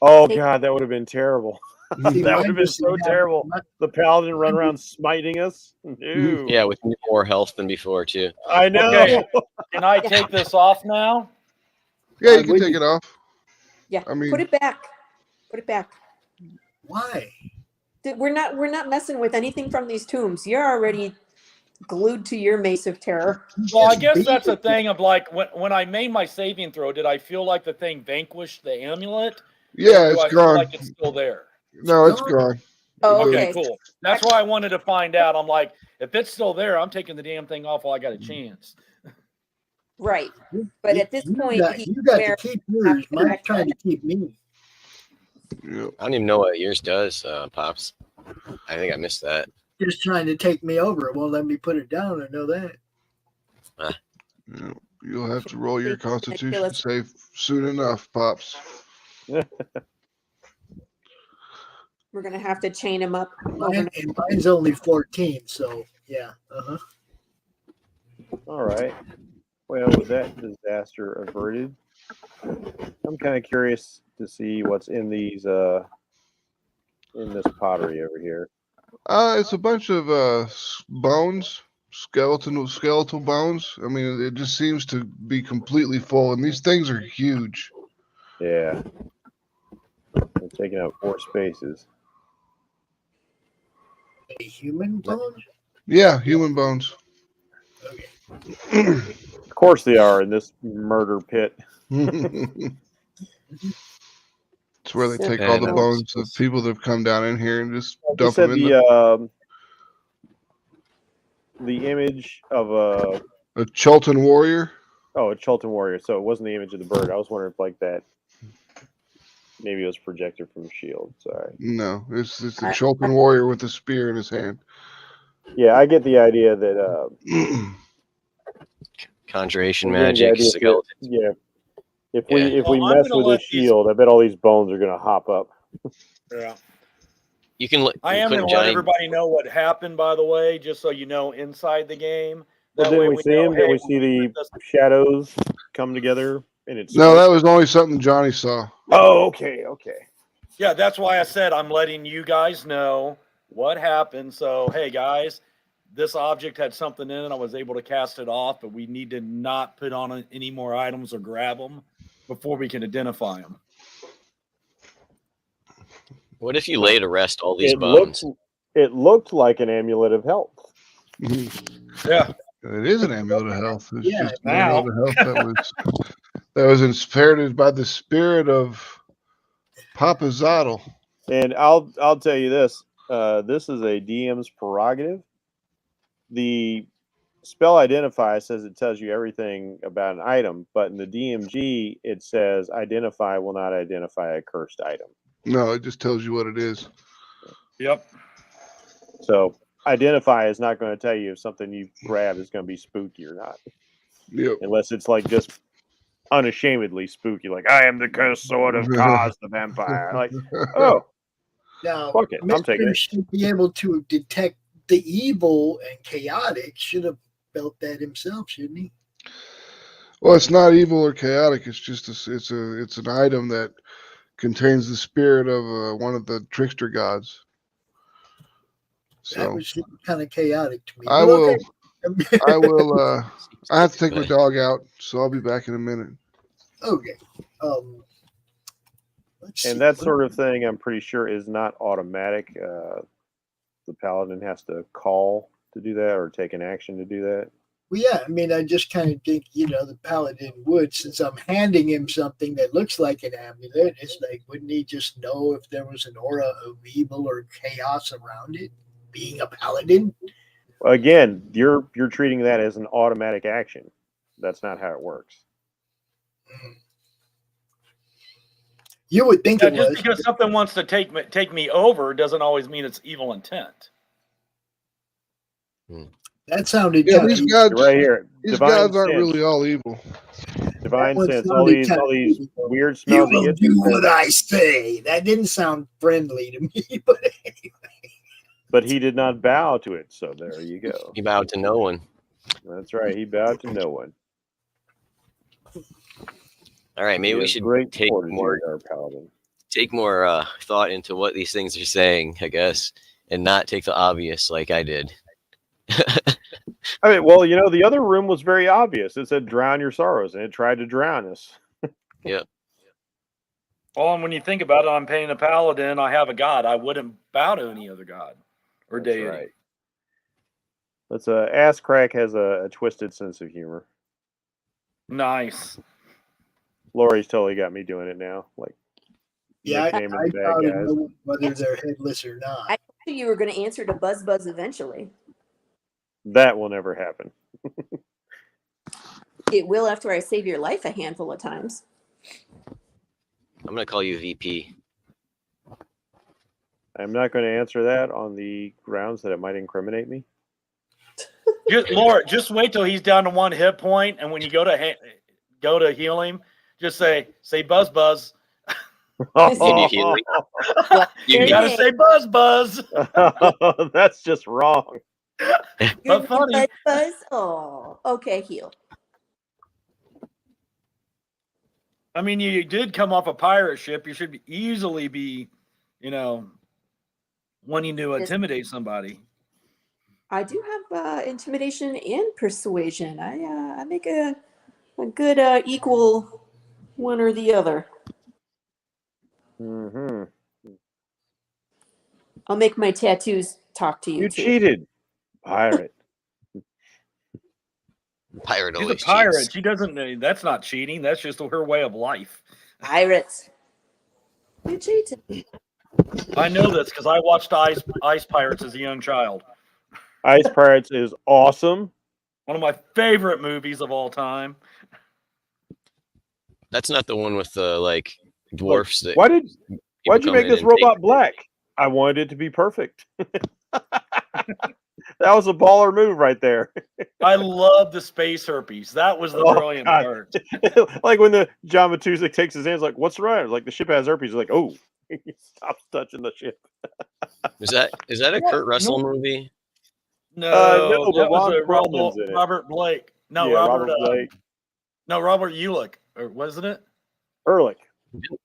E: Oh, God, that would have been terrible. That would have been so terrible. The paladin run around smiting us. No.
H: Yeah, with more health than before, too.
E: I know.
I: Okay. Can I take this off now?
F: Yeah, you can take it off.
G: Yeah,
F: I mean,
G: put it back. Put it back.
A: Why?
G: We're not messing with anything from these tombs. You're already glued to your mace of terror.
I: Well, I guess that's a thing of like when I made my saving throw, did I feel like the thing vanquished the amulet?
F: Yeah, it's
I: I
F: gone.
I: feel like it's still there?
F: No, it's gone.
G: Oh,
I: okay, cool. That's why I wanted to find out. I'm like, if it's still there, I'm taking the damn thing off while I got a chance.
G: Right. But at this point,
A: you got to keep yours. Mike's trying to keep me.
F: Yep.
H: I don't even know what yours does, Pops. I think I missed that.
A: Just trying to take me over. It won't let me put it down. I know that.
F: Yep. You'll have to roll your constitution save soon enough, Pops.
G: We're going to have to chain him up.
A: Mine's only 14, so yeah.
E: All right. Well, with that disaster averted, I'm kind of curious to see what's in these in this pottery over here.
F: It's a bunch of bones, skeletal bones. I mean, it just seems to be completely full, and these things are huge.
E: Yeah. They're taking up 4 spaces.
A: A human bone?
F: Yeah, human bones.
A: Okay.
E: Of course they are in this murder pit.
F: It's where they take all the bones of people that have come down in here and just dump them in
E: the image of
F: a Chultan warrior.
E: Oh, a Chultan warrior. So it wasn't the image of the bird. I was wondering if like that. Maybe it was projected from the shield. Sorry.
F: No, it's the Chultan warrior with a spear in his hand.
E: Yeah, I get the idea that
H: conjuration magic, skeletons.
E: Yeah. If we mess with this shield, I bet all these bones are gonna hop up.
I: Yeah.
H: You can.
I: I am gonna let everybody know what happened, by the way, just so you know inside the game.
E: That way we see him. Did we see the shadows come together?
F: No, that was only something Johnny saw.
E: Oh, okay.
I: Yeah, that's why I said I'm letting you guys know what happened. So, hey, guys, this object had something in it. I was able to cast it off, but we need to not put on any more items or grab them before we can identify them.
H: What if you lay to rest all these bones?
E: It looked like an amulet of health.
I: Yeah.
F: It is an amulet of health. It's just an amulet of health that was inspired by the spirit of Papa Zottle.
E: And I'll tell you this. This is a DM's prerogative. The spell identify says it tells you everything about an item, but in the DMG it says identify will not identify a cursed item.
F: No, it just tells you what it is.
I: Yep.
E: So identify is not going to tell you if something you grab is going to be spooky or not.
F: Yep.
E: Unless it's like just unashamedly spooky, like I am the cursed sword of Kaz the vampire. Like, oh,
A: now
E: fuck it, I'm taking it.
A: Should be able to detect the evil and chaotic. Should have felt that himself, shouldn't he?
F: Well, it's not evil or chaotic. It's just it's an item that contains the spirit of one of the trickster gods.
A: That
F: So
A: was kind of chaotic to me.
F: I
A: But
F: will.
A: okay.
F: I will. I have to take my dog out, so I'll be back in a minute.
A: Okay. Let's see.
E: And that sort of thing, I'm pretty sure, is not automatic. The paladin has to call to do that or take an action to do that.
A: Well, yeah, I mean, I just kind of think, the paladin would, since I'm handing him something that looks like an amulet, it's like, wouldn't he just know if there was an aura of evil or chaos around it, being a paladin?
E: Again, you're treating that as an automatic action. That's not how it works.
A: You would think it
I: just
A: was.
I: because something wants to take me over doesn't always mean it's evil intent.
A: That sounded
F: Yeah, these gods
E: right here.
F: These
E: Divine
F: gods aren't
E: sense.
F: really all evil.
E: Divine
A: That one
E: sense.
A: sounded
E: All these weird
A: You
E: smells.
A: will do what I say. That didn't sound friendly to me, but anyway.
E: But he did not bow to it, so there you go.
H: He bowed to no one.
E: That's right. He bowed to no one.
H: All right, maybe we should take more thought into what these things are saying, I guess, and not take the obvious like I did.
E: I mean, well, the other room was very obvious. It said drown your sorrows, and it tried to drown us.
H: Yep.
I: Well, and when you think about it, I'm paying a paladin. I have a god. I wouldn't bow to any other god or deity.
E: Right. That's Ass Crack has a twisted sense of humor.
I: Nice.
E: Laurie's totally got me doing it now. Like,
A: Yeah, I
E: nicknaming the bad
A: thought
E: guys.
A: know whether they're headless or not.
G: I knew you were going to answer to Buzz Buzz eventually.
E: That will never happen.
G: It will after I save your life a handful of times.
H: I'm going to call you VP.
E: I'm not going to answer that on the grounds that it might incriminate me.
I: Laura, just wait till he's down to 1 hit point, and when you go to heal him, just say Buzz Buzz.
H: You
I: gotta say Buzz Buzz.
E: That's just wrong.
I: But funny.
G: Buzz Buzz. Oh, okay, heal.
I: I mean, you did come off a pirate ship. You should easily be, wanting to intimidate somebody.
G: I do have intimidation and persuasion. I make a good equal one or the other.
E: Mm-hmm.
G: I'll make my tattoos talk to you.
E: You
G: too.
E: cheated, pirate.
H: Pirate
I: She's
H: always
I: a pirate.
H: cheats.
I: She doesn't. That's not cheating. That's just her way of life.
G: Pirates. You cheated.
I: I know this because I watched Ice Pirates as a young child.
E: Ice Pirates is awesome.
I: One of my favorite movies of all time.
H: That's not the one with the dwarfs.
E: Why'd you make this robot black? I wanted it to be perfect. That was a baller move right there.
I: I love the space herpes. That was the brilliant part.
E: Like when the John Matuszak takes his hands, like, what's wrong? Like the ship has herpes. Like, oh, he stops touching the ship.
H: Is that a Kurt Russell movie?
I: No,
E: no,
I: that was a
E: Perlman's in it.
I: Robert Blake. No,
E: Yeah,
I: Robert
E: Blake.
I: No, Robert Ulick, or wasn't it?
E: Ehrlich.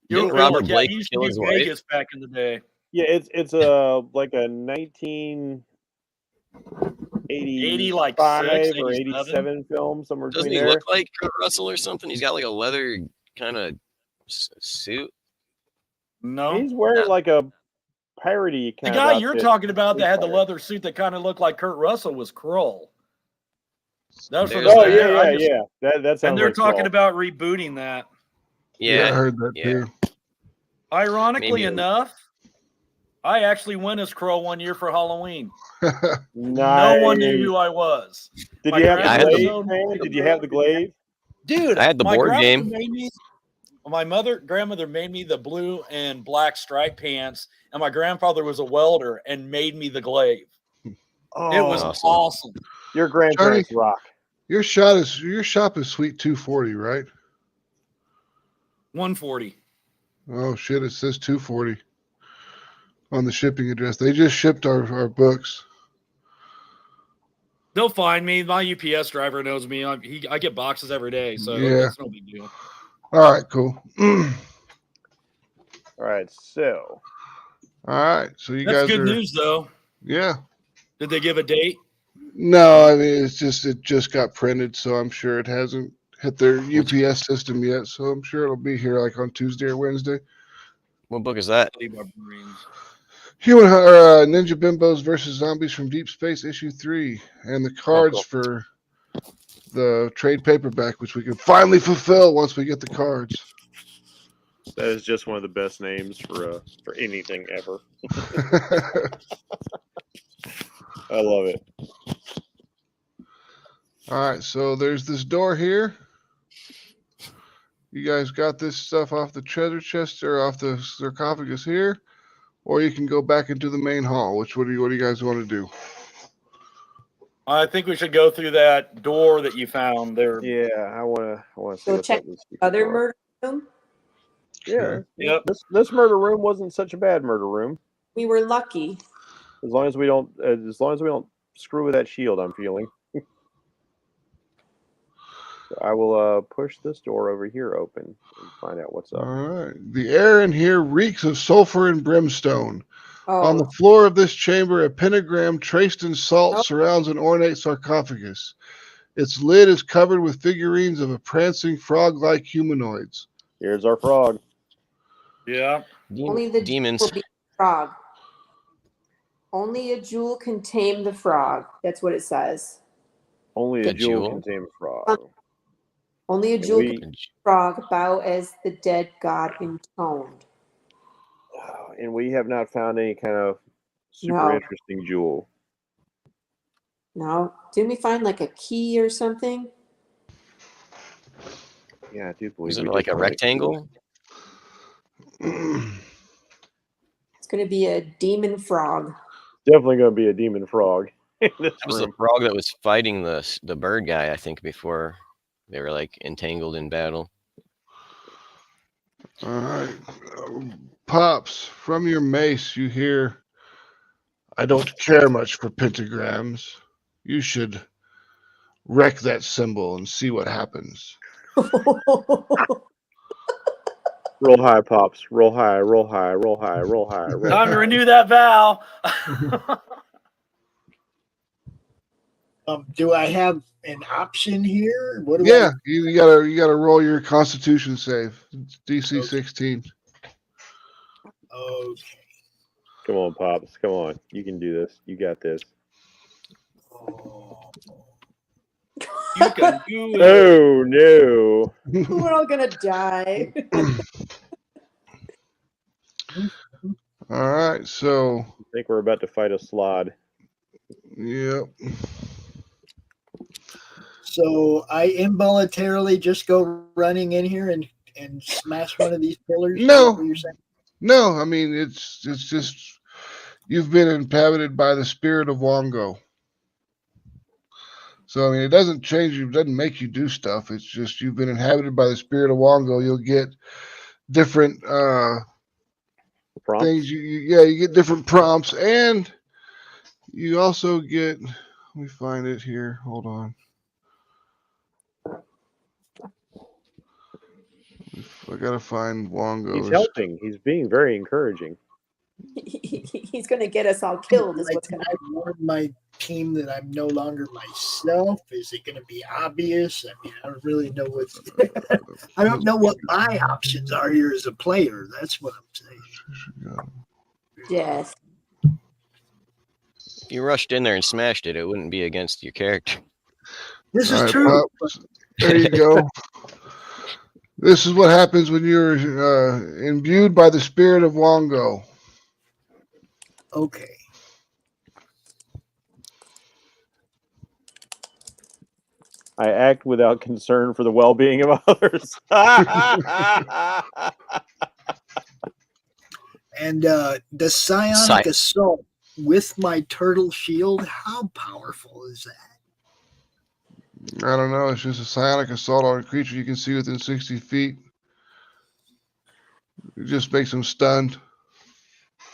H: Didn't Robert Blake
I: he used
H: kill
I: to
H: his
I: do
H: wife?
I: Vegas back in the day.
E: Yeah, it's like a 1985
I: 6,
E: or
I: 87?
E: 87 film, somewhere
H: Doesn't
E: between
H: he
E: there.
H: look like Kurt Russell or something? He's got like a leather kind of suit.
I: No,
E: He's wearing like a piratey
I: the
E: kind
I: guy
E: of
I: you're
E: outfit.
I: talking about that had the
E: Pirate.
I: leather suit that kind of looked like Kurt Russell was Kroll. That was from
H: There's
E: Oh
H: that.
E: yeah. That sounds
I: And they're
E: like
I: talking
E: Saul.
I: about rebooting that.
H: Yeah,
F: I heard that too.
I: Ironically
H: Maybe.
I: enough, I actually went as Crow one year for Halloween.
E: Nice.
I: No one knew who I was.
E: Did
I: My
E: you have
H: grandma
E: the
H: was
E: glaive,
I: so-
E: man? Did you have the glaive?
I: Dude,
H: I had the
I: my
H: board
I: grandmother
H: game.
I: made me- my grandmother made me the blue and black striped pants, and my grandfather was a welder and made me the glaive.
E: Oh,
I: It was
H: awesome.
I: awesome.
E: Your grandparents
F: Johnny-
E: rock.
F: Your shop is Sweet 240, right?
I: 140.
F: Oh shit! It says 240 on the shipping address. They just shipped our books.
I: They'll find me. My UPS driver knows me. I get boxes every day, so
F: Yeah.
I: it's no big deal.
F: All right, cool.
E: All right, so.
F: All right, so you
I: That's
F: guys
I: good
F: are.
I: news, though.
F: Yeah.
I: Did they give a date?
F: No, I mean it just got printed, so I'm sure it hasn't hit their UPS system yet. So I'm sure it'll be here like on Tuesday or Wednesday.
H: What book is that?
F: Human Ninja Bimbos versus Zombies from Deep Space, issue 3, and the cards for the trade paperback, which we can finally fulfill once we get the cards.
E: That is just one of the best names for anything ever. I love it.
F: All right, so there's this door here. You guys got this stuff off the treasure chest or off the sarcophagus here, or you can go back into the main hall. What do you guys want to do?
I: I think we should go through that door that you found there.
E: Yeah, I want to see
G: Go
E: what's
G: check
E: up with this
G: other
E: door.
G: murder room.
E: Yeah.
I: Yep.
E: This murder room wasn't such a bad murder room.
G: We were lucky.
E: As long as we don't screw with that shield, I'm feeling. So I will push this door over here open and find out what's up.
F: All right. The air in here reeks of sulfur and brimstone.
G: Oh,
F: On the floor of this chamber, a pentagram traced in salt surrounds an ornate sarcophagus. Its lid is covered with figurines of a prancing frog-like humanoids.
E: Here's our frog.
I: Yeah.
G: only the
H: Demons.
G: jewel will be the frog. Only a jewel can tame the frog. That's what it says.
E: Only a
H: The
E: jewel
H: jewel?
E: can tame a frog.
G: Only a
E: And
G: jewel
E: we-
G: can tame the frog. Bow as the dead god intoned.
E: And we have not found any kind of super
G: No.
E: interesting jewel.
G: No, didn't we find like a key or something?
E: Yeah, I do believe.
H: Was it
E: we
H: like
E: did
H: a
E: find
H: rectangle?
G: It's going to be a demon frog.
E: Definitely going to be a demon frog. In this
H: That was the
E: room.
H: frog that was fighting the bird guy, I think, before they were like entangled in battle.
F: All right. Pops, from your mace, you hear, I don't care much for pentagrams. You should wreck that symbol and see what happens.
E: Roll high, pops. Roll high. Roll high. Roll high. Roll high. Roll
I: Time to
E: high.
I: renew that vow.
A: Do I have an option here? What do
F: Yeah, you gotta roll your Constitution save. It's DC 16.
A: Okay.
E: Come on, pops. Come on. You can do this. You got this.
I: You can do it.
E: Oh no!
G: We're all going to die.
F: All right, so
E: I think we're about to fight a slod.
F: yep.
A: So I involuntarily just go running in here and smash one of these pillars?
F: No.
A: Is that what you're saying?
F: No, I mean it's just you've been inhabited by the spirit of Wongo. So I mean it doesn't change you, it doesn't make you do stuff. It's just you've been inhabited by the spirit of Wongo. You'll get different
E: Prompts?
F: things. You get different prompts, and you also get. Let me find it here. Hold on. I gotta find Wongo.
E: He's helping. He's being very encouraging.
G: He's going to get us all killed. Is what's
A: Can
G: going
A: I warn my team that I'm no longer myself? Is it going to be obvious? I mean, I don't really know what. I don't know what my options are here as a player. That's what I'm saying.
G: Yes.
H: If you rushed in there and smashed it, it wouldn't be against your character.
A: This
F: All
A: is
F: right,
A: true.
F: Pops, there you go. This is what happens when you're imbued by the spirit of Wongo.
A: Okay.
E: I act without concern for the well-being of others.
A: And the psionic assault with my turtle shield, how powerful is that?
F: I don't know. It's just a psionic assault on a creature you can see within 60 feet. It just makes them stunned.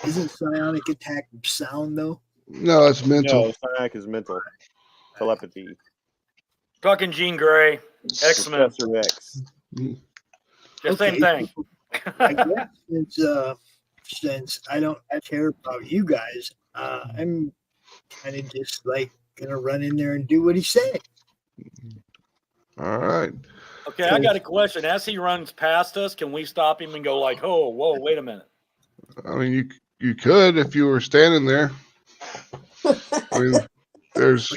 A: Isn't psionic attack sound though?
F: No, it's mental.
E: No, psionic is mental. telepathy.
I: Fucking Jean Grey, X-Men.
E: Professor X.
I: The same thing.
A: I guess since I don't care about you guys, I'm kind of just like gonna run in there and do what he said.
F: All right.
I: Okay, I got a question. As he runs past us, can we stop him and go like, "Oh, whoa, wait a minute"?
F: I mean, you could if you were standing there. I mean, there's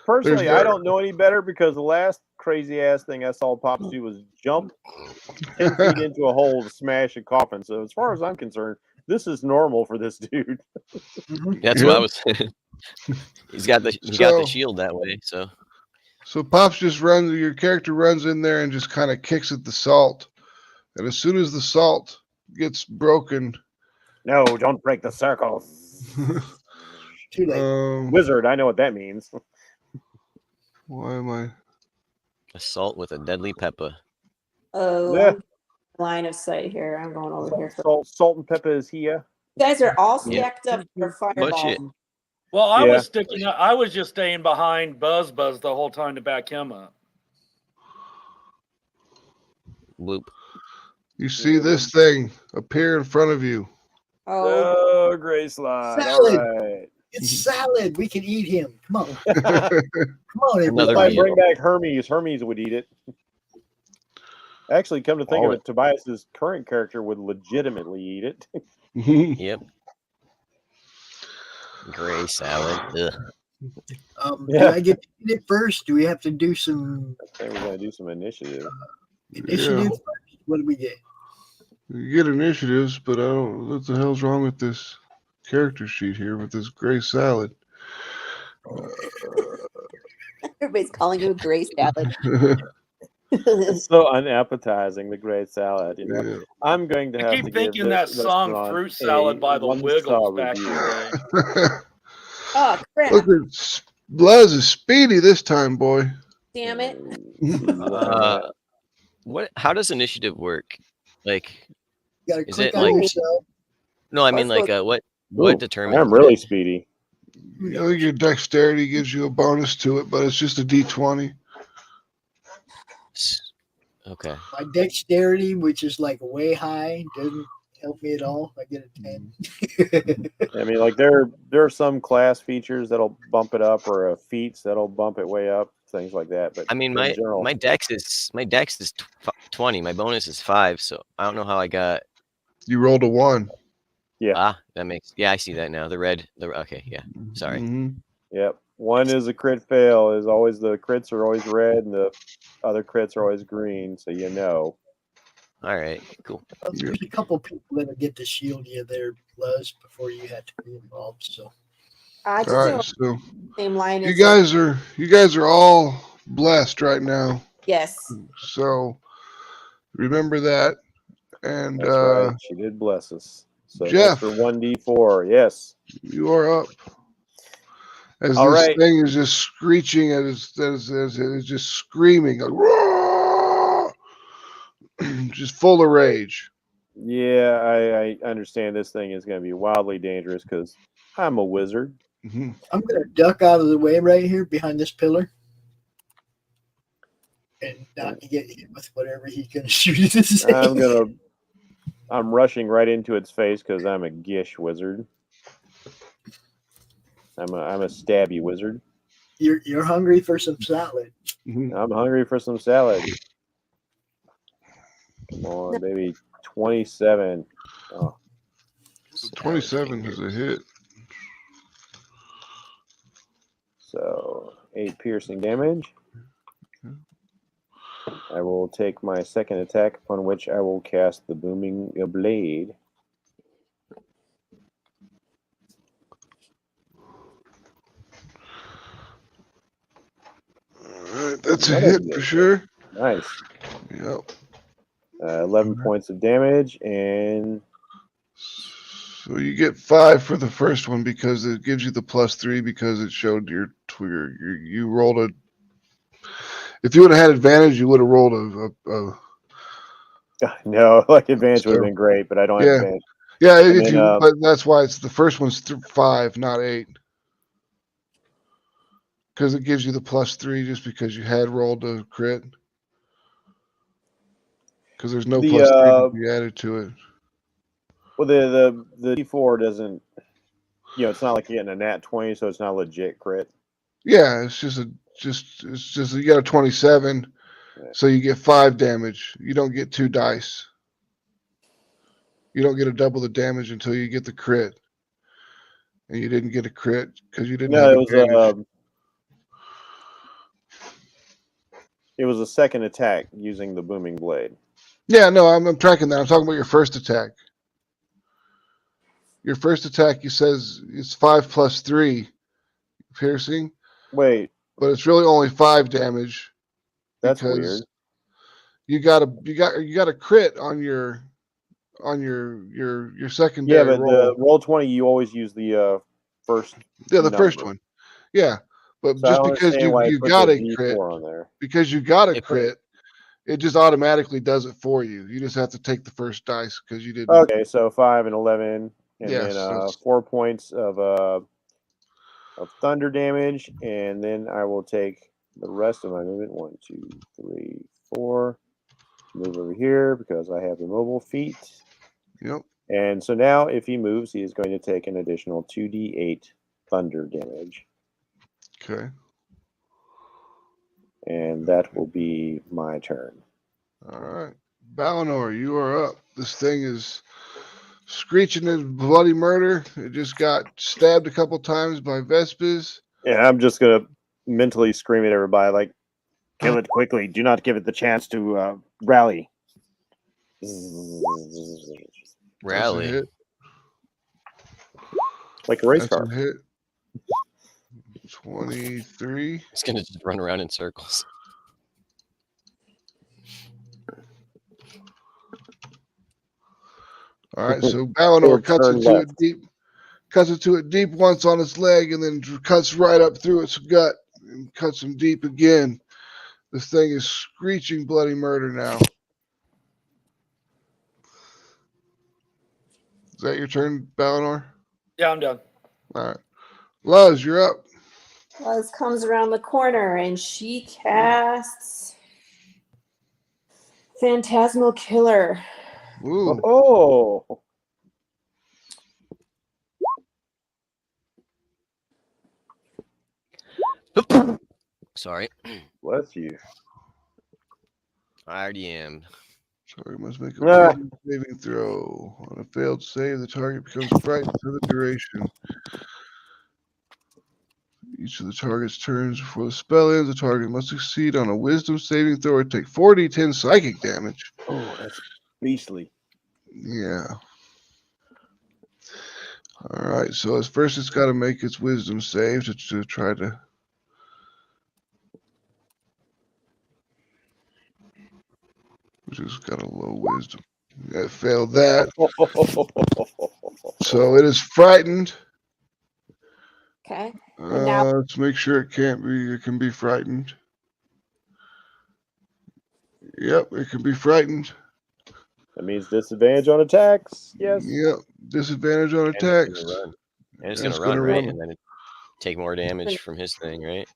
E: Personally, I don't know any better because the last crazy ass thing I saw Pops do was jump 10 feet into a hole to smash a coffin. So as far as I'm concerned, this is normal for this dude.
H: That's what I was saying. He's got the shield that way, so.
F: So Pops just runs. Your character runs in there and just kind of kicks at the salt, and as soon as the salt gets broken,
E: no, don't break the circle.
A: Too late.
E: Wizard, I know what that means.
F: Why am I?
H: Assault with a deadly pepper.
G: Oh,
E: Yeah.
G: line of sight here. I'm going over here.
E: Salt and pepper is here.
G: You guys are all stacked up for
H: Much
G: fireballs.
H: it.
I: Well, I
E: Yeah.
I: was sticking. I was just staying behind Buzz the whole time to back him up.
H: Whoop.
F: You see this thing appear in front of you.
G: Oh,
E: Gray slide.
A: Salad.
E: All right.
A: It's salad. We can eat him. Come on. Come on,
H: Another
E: If I
A: everybody.
E: bring back Hermes would eat it. Actually, come to think of it, Tobias's current character would legitimately eat it.
H: Yep. Gray salad. Ugh.
A: Do I get to eat it first? Do we have to do some
E: I think we're going to do some initiative.
A: initiative first? What do we get?
F: You get initiatives, but I don't. What the hell's wrong with this character sheet here with this gray salad?
G: everybody's calling you a gray salad.
E: It's so unappetizing, the great salad. You know,
F: Yeah.
E: I'm going to have
I: I
E: to
I: keep
E: give
I: thinking that
E: this
I: song
E: restaurant
I: "Fruit Salad"
E: a
I: by the
E: 1-star
I: Wiggles back in
E: review.
I: the day.
G: Oh crap!
F: Look at Blaz is speedy this time, boy.
G: Damn it!
H: What? How does initiative work? Like,
A: You gotta
H: Is
A: click
H: it
A: on
H: like-
A: yourself.
H: no, I mean
G: Let's
H: like
G: go-
H: what
E: Ooh,
H: determines?
E: I'm really speedy.
F: I think your dexterity gives you a bonus to it, but it's just a D20.
H: Okay.
A: My dexterity, which is like way high, doesn't help me at all. I get a 10.
E: I mean, like there are some class features that'll bump it up, or feats that'll bump it way up, things like that. But
H: I mean,
E: in general,
H: my dex is 20. My bonus is 5, so I don't know how I got.
F: You rolled a 1.
E: yeah,
H: That makes I see that now. Okay, yeah. Sorry.
F: Mhm.
E: yep. 1 is a crit fail. Is always the crits are always red, and the other crits are always green. So you know.
H: All right. Cool.
A: There's a couple people that'll get to shield you there, Luz, before you have to be involved. So
G: I just
F: All
G: do
F: right, so
G: the same line
F: you
G: as
F: guys are all blessed right now.
G: yes.
F: So remember that. And
E: That's right. She did bless us. So
F: Jeff.
E: that's for 1d4. Yes.
F: you are up. As
E: All
F: this
E: right.
F: thing is just screeching, as it is just screaming, like, "Roar!" Just full of rage.
E: Yeah, I understand this thing is going to be wildly dangerous because I'm a wizard.
F: Mhm.
A: I'm gonna duck out of the way right here behind this pillar, and not to get hit with whatever he's gonna shoot at us.
E: I'm rushing right into its face because I'm a gish wizard. I'm a stabby wizard.
A: You're hungry for some salad.
F: Mhm.
E: I'm hungry for some salad. Come on, baby. 27. Oh,
F: 27 is a hit.
E: so 8 piercing damage. I will take my second attack, upon which I will cast the booming blade.
F: All right, that's a hit for sure.
E: Nice.
F: Yep.
E: 11 points of damage, and
F: So you get 5 for the first one because it gives you the +3 because it showed you rolled a. If you would have had advantage, you would have rolled a
E: no, like advantage would have been great, but I don't have advantage.
F: Yeah,
E: And
F: if
E: then,
F: you, but that's why it's the first one's 5, not 8. because it gives you the +3 just because you had rolled a crit. Because there's no +3 to be added to it.
E: Well, the D4 doesn't. It's not like you're getting a nat 20, so it's not a legit crit.
F: Yeah, it's just you got a 27, so you get 5 damage. You don't get 2 dice. You don't get a double the damage until you get the crit. And you didn't get a crit because you didn't have advantage.
E: It was a second attack using the booming blade.
F: Yeah, no, I'm tracking that. I'm talking about your first attack. Your first attack, he says it's 5 + 3 piercing.
E: Wait,
F: but it's really only 5 damage.
E: That's weird.
F: You got a crit on your secondary.
E: Yeah, but
F: roll.
E: the roll 20, you always use the first.
F: Yeah, the first one. Yeah, but
E: So
F: just because you got a crit
E: on there.
F: Because you got a crit, it just automatically does it for you. You just have to take the first dice because you didn't.
E: Okay, so 5 and 11, and then 4 points of thunder damage, and then I will take the rest of my movement. 1, 2, 3, 4. Move over here because I have the mobile feat.
F: Yep.
E: And so now, if he moves, he is going to take an additional 2d8 thunder damage.
F: Okay.
E: And that will be my turn.
F: All right. Balnor, you are up. This thing is screeching in bloody murder. It just got stabbed a couple times by Vespers.
E: Yeah, I'm just going to mentally scream at everybody, like, kill it quickly. Do not give it the chance to rally.
H: Rally.
E: Like a race car.
F: A hit. 23.
H: It's going to just run around in circles.
F: All right, so Balnor cuts into it deep once on its leg, and then cuts right up through its gut and cuts him deep again. This thing is screeching bloody murder now. Is that your turn, Balnor?
I: Yeah, I'm done.
F: All right. Luz, you're up.
G: Luz comes around the corner and she casts Phantasmal Killer.
F: Ooh.
E: Oh.
H: Sorry.
E: Bless you.
H: I already am.
F: Sorry, must make a saving throw. On a failed save, the target becomes frightened for the duration. Each of the target's turns before the spell ends, the target must succeed on a wisdom saving throw or take 4d10 psychic damage.
E: Oh, that's beastly.
F: Yeah. All right, so as first it's got to make its wisdom save to try to... Which has got a low wisdom. Yeah, it failed that. So it is frightened.
G: Okay. And now
F: Let's make sure it can be frightened. Yep, it can be frightened.
E: That means disadvantage on attacks. Yes.
F: Yep, disadvantage on attacks.
H: And it's going to run, right? And then take more damage from his thing, right?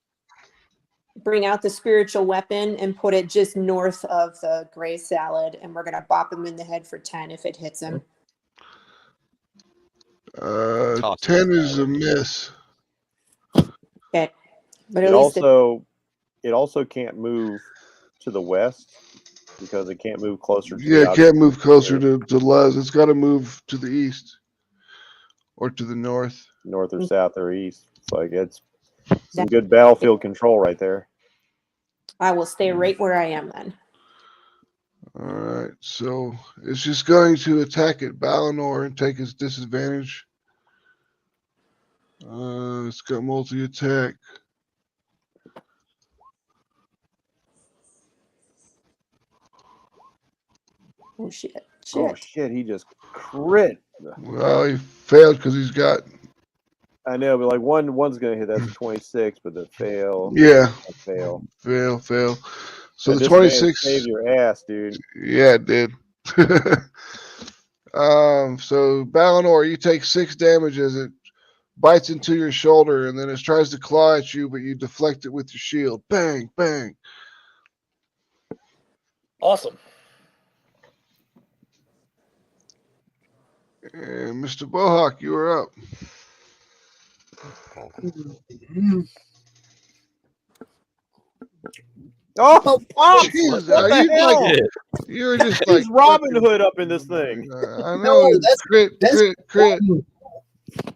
G: bring out the spiritual weapon and put it just north of the gray salad, and we're gonna bop him in the head for 10 if it hits him.
F: 10 is a miss.
G: Okay, but
E: it also can't move to the west because it can't move closer. To
F: it can't move closer to Luz. It's got to move to the east or to the north,
E: or south or east. It's like it's some good battlefield control right there.
G: I will stay right where I am then.
F: All right, so it's just going to attack at Balnor and take its disadvantage. It's got multi-attack.
G: Oh shit!
E: Oh shit! He just crit.
F: Well, he failed because he's got.
E: I know, but like one's gonna hit. That's a 26, but the fail.
F: Yeah.
E: Fail.
F: So the 26
E: saved your ass, dude.
F: Yeah, it did. So Balnor, you take 6 damage as it bites into your shoulder, and then it tries to claw at you, but you deflect it with your shield. Bang, bang.
I: Awesome.
F: And Mr. Bohawk, you are up.
E: Oh, Pops!
F: Jesus,
E: What the hell?
F: You're just
E: He's
F: like
E: Robin Hood up in this thing.
F: I know.
A: No, that's
F: Crit.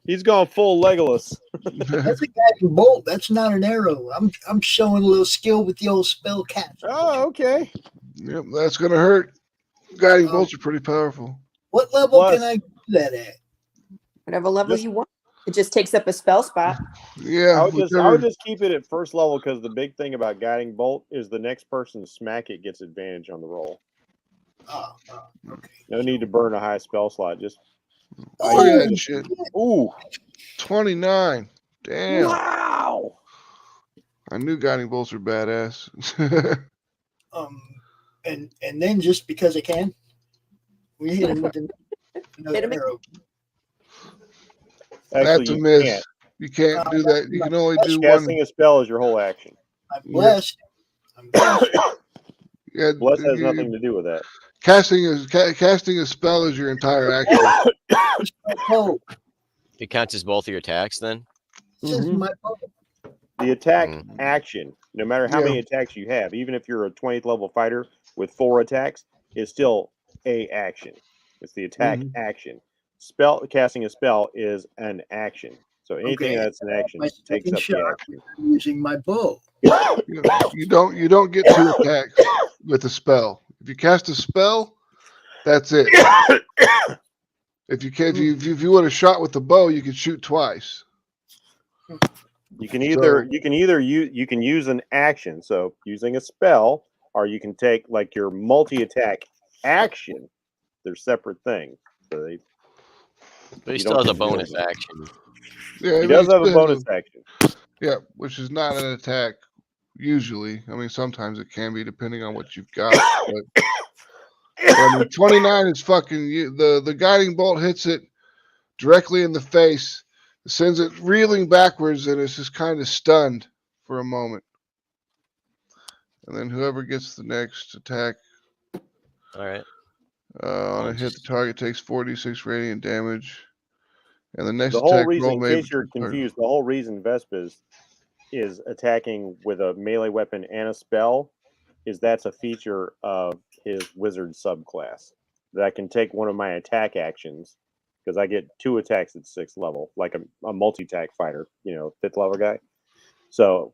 E: He's gone full Legolas.
A: That's a guiding bolt. That's not an arrow. I'm showing a little skill with the old spell cast.
E: Oh, okay.
F: Yep, that's gonna hurt. Guiding bolts are pretty powerful.
A: What level can I do that at?
G: Whatever level you want. It just takes up a spell spot.
F: Yeah,
E: I would just keep it at first level because the big thing about guiding bolt is the next person to smack it gets advantage on the roll.
A: Okay.
E: No need to burn a high spell slot. Just
F: yeah, shit.
E: Ooh,
F: 29. Damn.
E: Wow.
F: I knew guiding bolts are badass.
A: And then just because I can, we hit him with another arrow.
E: Actually,
F: That's a miss. You can't do that. You can only do one.
E: Casting a spell is your whole action.
A: I'm blessed.
F: Yeah,
E: Bless has nothing to do with that.
F: Casting a spell is your entire action.
H: It counts as both of your attacks then?
E: The attack action, no matter how many attacks you have, even if you're a 20th level fighter with 4 attacks, is still a action. It's the attack action. Casting a spell is an action. So anything that's an action takes up the action.
A: Using my bow.
F: You don't get 2 attacks with a spell. If you cast a spell, that's it. If you want a shot with the bow, you can shoot twice.
E: You can use an action, so using a spell, or you can take like your multi-attack action. They're separate things. So
H: but he still has a bonus action.
F: Yeah,
E: he does have a bonus action.
F: Yeah, which is not an attack usually. I mean, sometimes it can be depending on what you've got. But I mean, 29 is fucking. The guiding bolt hits it directly in the face, sends it reeling backwards, and it's just kind of stunned for a moment. And then whoever gets the next attack,
H: all right,
F: on a hit, the target takes 46 radiant damage. And the next
E: the whole
F: attack
E: reason,
F: roll,
E: in case you're confused, the whole reason Vespa is attacking with a melee weapon and a spell is that's a feature of his wizard subclass that I can take one of my attack actions because I get 2 attacks at 6th level, like a multi-attack fighter, 5th level guy. So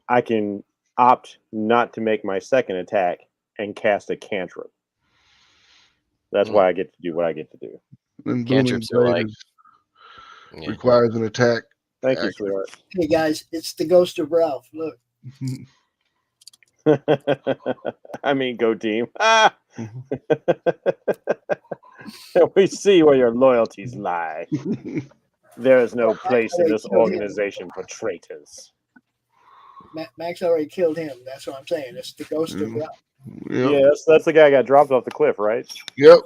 E: I can opt not to make my second attack and cast a cantrip. That's why I get to do what I get to do.
F: And
H: cantrips are like
F: requires an attack.
E: Thank you, sweetheart.
A: Hey guys, it's the ghost of Ralph. Look.
E: I mean, go team. We see where your loyalties lie. There is no place in this organization for traitors.
A: Max already killed him. That's what I'm saying. It's the ghost of Ralph.
F: Yep.
E: Yeah, that's the guy who got dropped off the cliff, right?
F: Yep.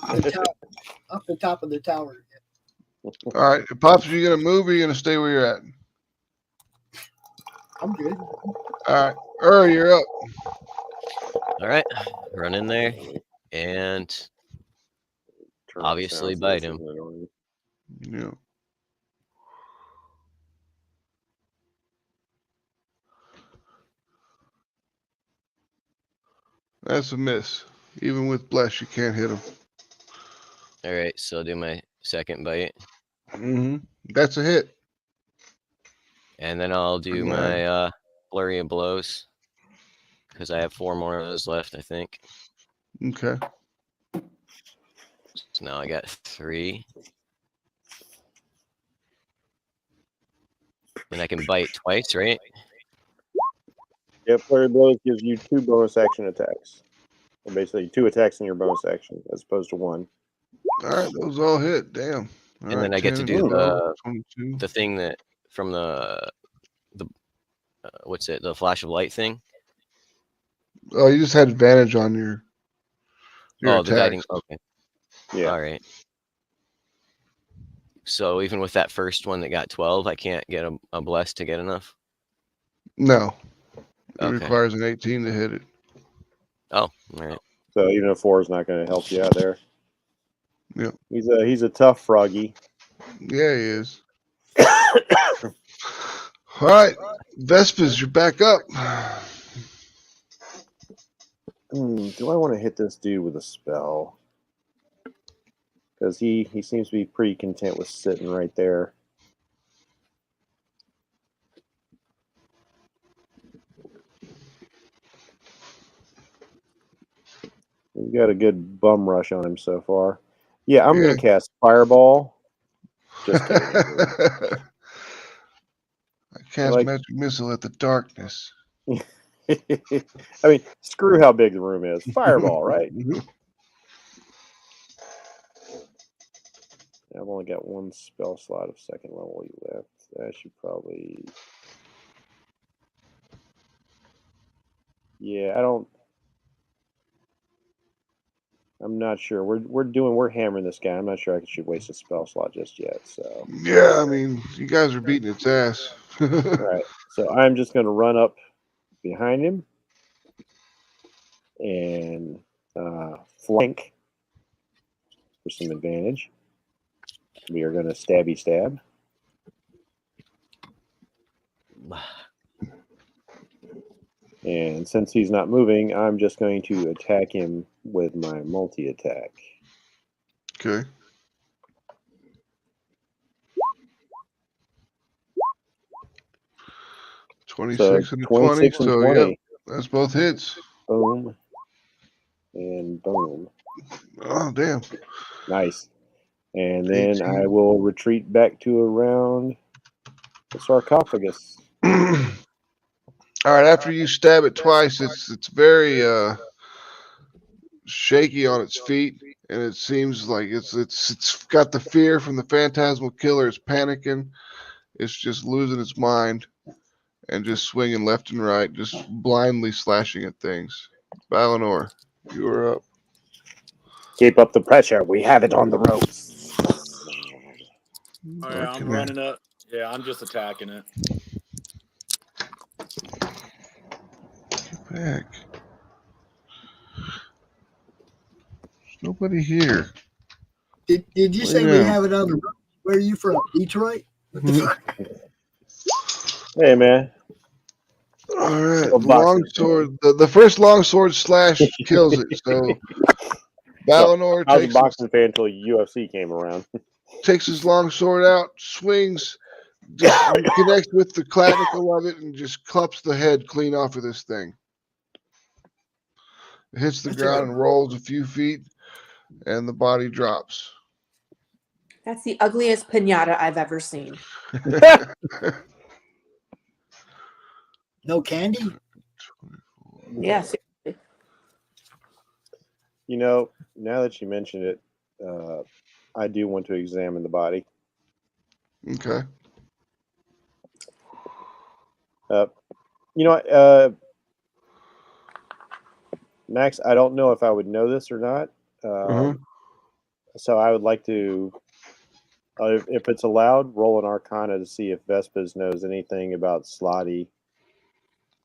A: Up the top of the tower.
F: All right, Pops, are you gonna move or are you gonna stay where you're at?
A: I'm good.
F: All right, you're up.
H: All right, run in there and obviously bite him.
F: Yeah. That's a miss. Even with bless, you can't hit him.
H: All right, so I'll do my second bite.
F: That's a hit.
H: And then I'll do my flurry of blows because I have 4 more of those left, I think.
F: Okay.
H: So now I got 3. And I can bite twice, right?
E: Yeah, flurry of blows gives you 2 bonus action attacks. So basically 2 attacks in your bonus action as opposed to 1.
F: All right, those all hit. Damn.
H: And then I get to do the thing that from the what's it? The flash of light thing.
F: Oh, you just had advantage on your
H: the guiding. Okay.
E: Yeah.
H: All right. So even with that first one that got 12, I can't get a bless to get enough?
F: No. It
H: Okay.
F: requires an 18 to hit it.
H: Oh, all right.
E: So even a 4 is not going to help you out there.
F: Yep.
E: He's a tough froggy.
F: Yeah, he is. All right, Vespas, you're back up.
E: Do I want to hit this dude with a spell? Because he seems to be pretty content with sitting right there. We've got a good bum rush on him so far. Yeah, I'm going to cast Fireball. Just kidding.
F: I cast Magic Missile at the darkness.
E: I mean, screw how big the room is. Fireball, right? I've only got one spell slot of second level left. I should probably... Yeah, I'm not sure. We're hammering this guy. I'm not sure I should waste a spell slot just yet. So
F: yeah, I mean, you guys are beating its ass.
E: All right. So I'm just going to run up behind him and flank for some advantage. We are going to stabby stab. And since he's not moving, I'm just going to attack him with my multi-attack.
F: Okay. So 26 and 20. So, yeah, that's both hits.
E: Boom. And boom.
F: Oh, damn.
E: Nice. And then 18. I will retreat back to around the sarcophagus.
F: All right, after you stab it twice, it's very shaky on its feet, and it seems like it's got the fear from the phantasmal killer. It's panicking. It's just losing its mind and just swinging left and right, just blindly slashing at things. Valinor, you are up.
E: Keep up the pressure. We have it on the ropes.
I: Oh, yeah, I'm running up. Yeah, I'm just attacking it.
F: Back. There's nobody here.
A: Did you say we have it on the road? Where are you from? Detroit?
E: Hey, man.
F: All right. Longsword. The first longsword slash kills it. So Valinor
E: I was a boxing fan until UFC came around.
F: Takes his longsword out, swings, just connects with the clavicle of it, and just clups the head clean off of this thing. It hits the ground and rolls a few feet, and the body drops.
G: That's the ugliest pinata I've ever seen.
A: No candy?
G: Yes.
E: You know, now that you mention it, I do want to examine the body.
F: Okay.
E: You know, Max, I don't know if I would know this or not. So I would like to, if it's allowed, roll an Arcana to see if Vespas knows anything about Slotty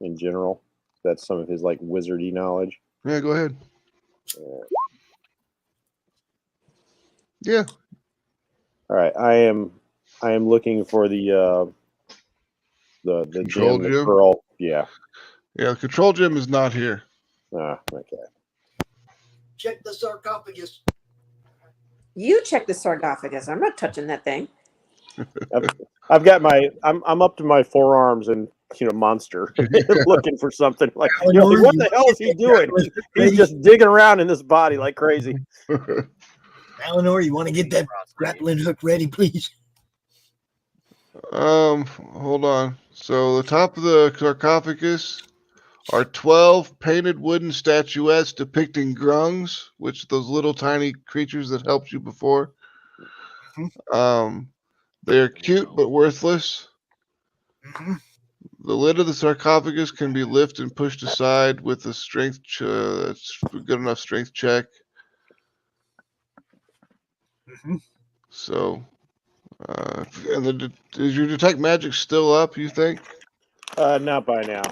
E: in general. That's some of his like wizardy knowledge.
F: Yeah, go ahead. Yeah.
E: All right, I am looking for the
F: control
E: gem,
F: gem?
E: pearl. Yeah.
F: Yeah, the control gem is not here.
E: Ah, okay.
A: Check the sarcophagus.
G: You check the sarcophagus. I'm not touching that thing.
E: I've got I'm up to my forearms and monster looking for something like what the hell is he doing? He's just digging around in this body like crazy.
A: Eleanor, you want to get that grappling hook ready, please?
F: Hold on. So the top of the sarcophagus are 12 painted wooden statuettes depicting grungs, which are those little tiny creatures that helped you before. They are cute but worthless. The lid of the sarcophagus can be lifted and pushed aside with a strength that's a good enough strength check. So Is your detect magic still up, you think?
E: Not by now.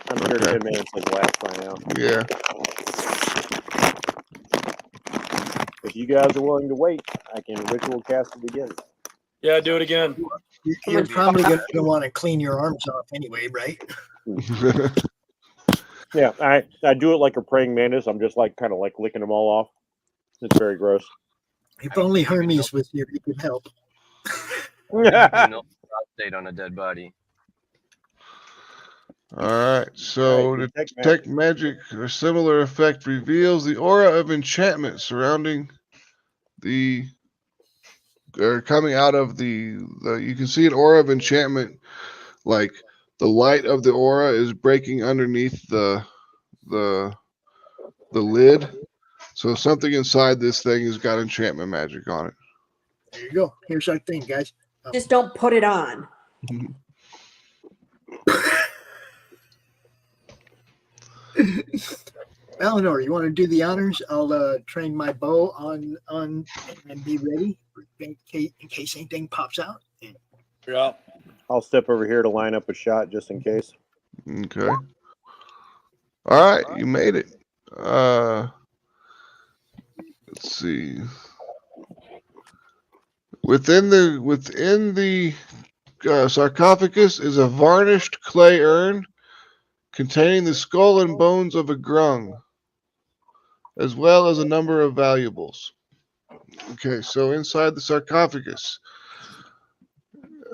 E: I'm sure 10 minutes has lapsed by now.
F: Yeah.
E: If you guys are willing to wait, I can ritual cast it again.
I: Yeah, do it again.
A: You're probably going to want to clean your arms off anyway, right?
E: Yeah, I do it like a praying mantis. I'm just kind of licking them all off. It's very gross.
A: If only Hermes was here, he could help.
H: Update on a dead body.
F: All right, so detect magic or similar effect reveals the aura of enchantment surrounding the, or coming out of the you can see an aura of enchantment, like the light of the aura is breaking underneath the lid. So something inside this thing has got enchantment magic on it.
A: There you go. Here's our thing, guys.
G: Just don't put it on.
A: Eleanor, you want to do the honors? I'll train my bow on and be ready in case anything pops out.
I: Yeah.
E: I'll step over here to line up a shot just in case.
F: Okay. All right, you made it. Let's see. Within the sarcophagus is a varnished clay urn containing the skull and bones of a grung, as well as a number of valuables. Okay, so inside the sarcophagus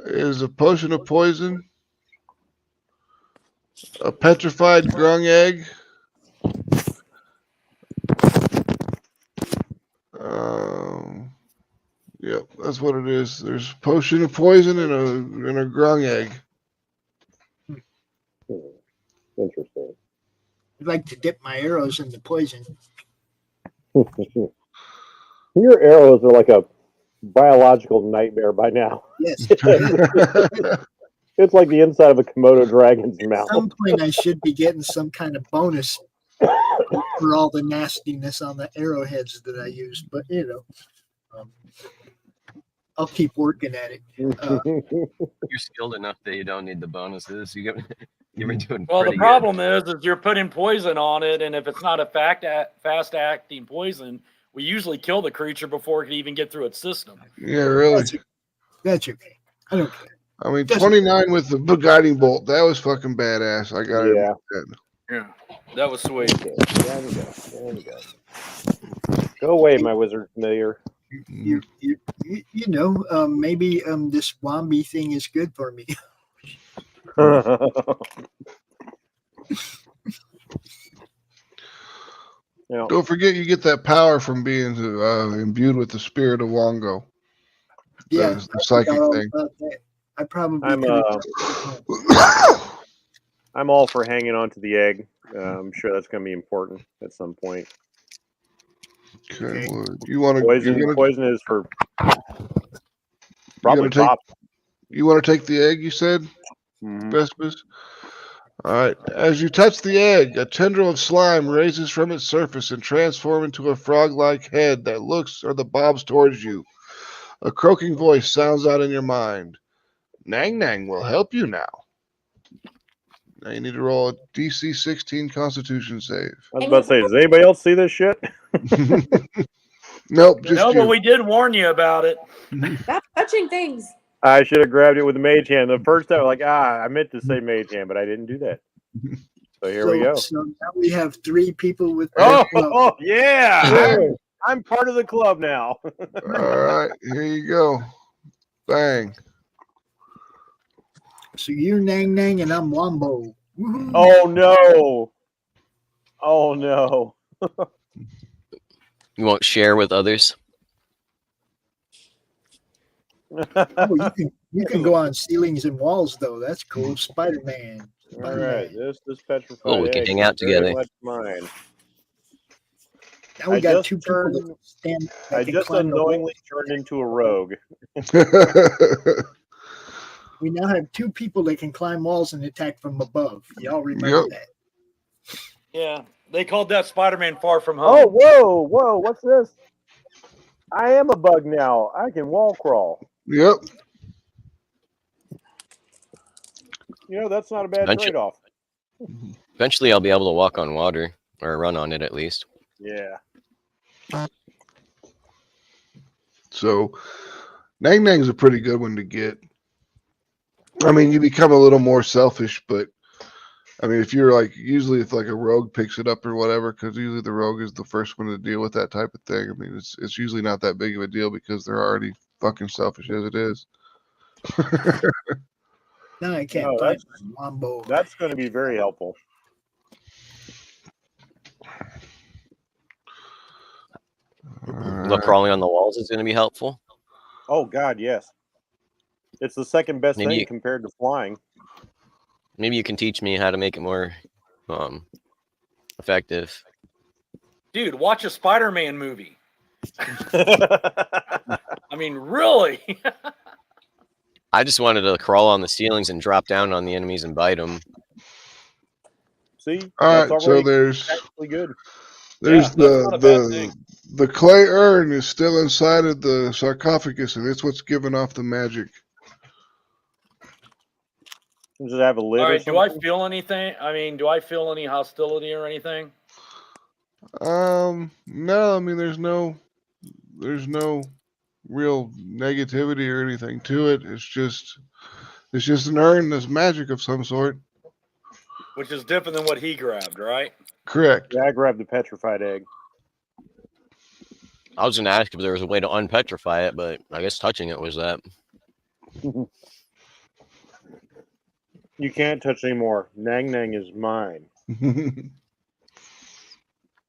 F: is a potion of poison, a petrified grung egg, yep, that's what it is. There's a potion of poison and a grung egg.
E: Interesting.
A: I'd like to dip my arrows in the poison.
E: Your arrows are like a biological nightmare by now.
A: Yes.
E: It's like the inside of a Komodo dragon's mouth.
A: At some point, I should be getting some kind of bonus for all the nastiness on the arrowheads that I used. But, I'll keep working at it.
H: You're skilled enough that you don't need the bonuses. You've been doing
I: Well, the
H: pretty
I: problem is you're putting poison on it, and if it's not a fast-acting poison, we usually kill the creature before it can even get through its system.
F: Yeah, really.
A: That's okay. I don't care.
F: I mean, 29 with the guiding bolt. That was fucking badass. I got it.
I: Yeah, that was sweet.
E: There we go. Go away, my wizard familiar.
A: Maybe this Wombi thing is good for me.
F: Don't forget you get that power from being imbued with the spirit of Wongo.
A: Yeah,
F: the psychic thing.
A: I probably
E: I'm all for hanging on to the egg. I'm sure that's going to be important at some point.
F: Okay. Well, you want to
E: poison is for probably top.
F: You want to take the egg? You said, Vespers. All right. As you touch the egg, a tendril of slime raises from its surface and transforms into a frog-like head that looks or bobs towards you. A croaking voice sounds out in your mind. Nang Nang will help you now. Now you need to roll a DC 16 Constitution save.
E: I was about to say, does anybody else see this shit?
F: Nope, just
I: no,
F: you.
I: but we did warn you about it.
G: Stop touching things.
E: I should have grabbed it with the mage hand. The first time, I meant to say mage hand, but I didn't do that. So here we go.
A: So now we have 3 people with.
E: Oh yeah! I'm part of the club now.
F: All right, here you go. Bang.
A: So you're Nang Nang and I'm Wombo. Woo-hoo.
E: Oh no! Oh no!
H: You won't share with others?
A: You can go on ceilings and walls though. That's cool. Spider-Man.
E: All right, this petrified.
H: Oh, we can hang out together.
E: Mine.
A: Now we got 2 people that stand.
E: I just unknowingly turned into a rogue.
A: We now have 2 people that can climb walls and attack from above. Y'all remember that?
I: Yeah, they called that Spider-Man Far From Home.
E: Oh, whoa! What's this? I am a bug now. I can wall crawl.
F: Yep.
E: That's not a bad
H: Eventually-
E: trade-off.
H: Eventually, I'll be able to walk on water or run on it at least.
E: Yeah.
F: So, Nang Nang's a pretty good one to get. I mean, you become a little more selfish, but I mean, if you're usually if a rogue picks it up or whatever, because usually the rogue is the first one to deal with that type of thing. I mean, it's usually not that big of a deal because they're already fucking selfish as it is.
A: Now I can't
E: No,
A: find my Wombo.
E: That's going to be very helpful.
H: Look, crawling on the walls is going to be helpful.
E: Oh God, yes. It's the second best
H: Maybe
E: thing
H: you-
E: compared to flying.
H: Maybe you can teach me how to make it more effective.
I: Dude, watch a Spider-Man movie. I mean, really?
H: I just wanted to crawl on the ceilings and drop down on the enemies and bite them.
E: See,
F: All
E: that's
F: right, so
E: already
F: there's
E: actually good.
F: there's
I: Yeah, that's not a bad thing.
F: the clay urn is still inside of the sarcophagus, and it's what's giving off the magic.
E: Does it have a lid
I: All
E: or
I: right, do I
E: something?
I: feel anything? I mean, do I feel any hostility or anything?
F: No, I mean there's no real negativity or anything to it. It's just an urn that's magic of some sort.
I: Which is different than what he grabbed, right?
F: Correct.
E: Yeah, I grabbed the petrified egg.
H: I was going to ask if there was a way to unpetrify it, but I guess touching it was that.
E: You can't touch anymore. Nang Nang is mine.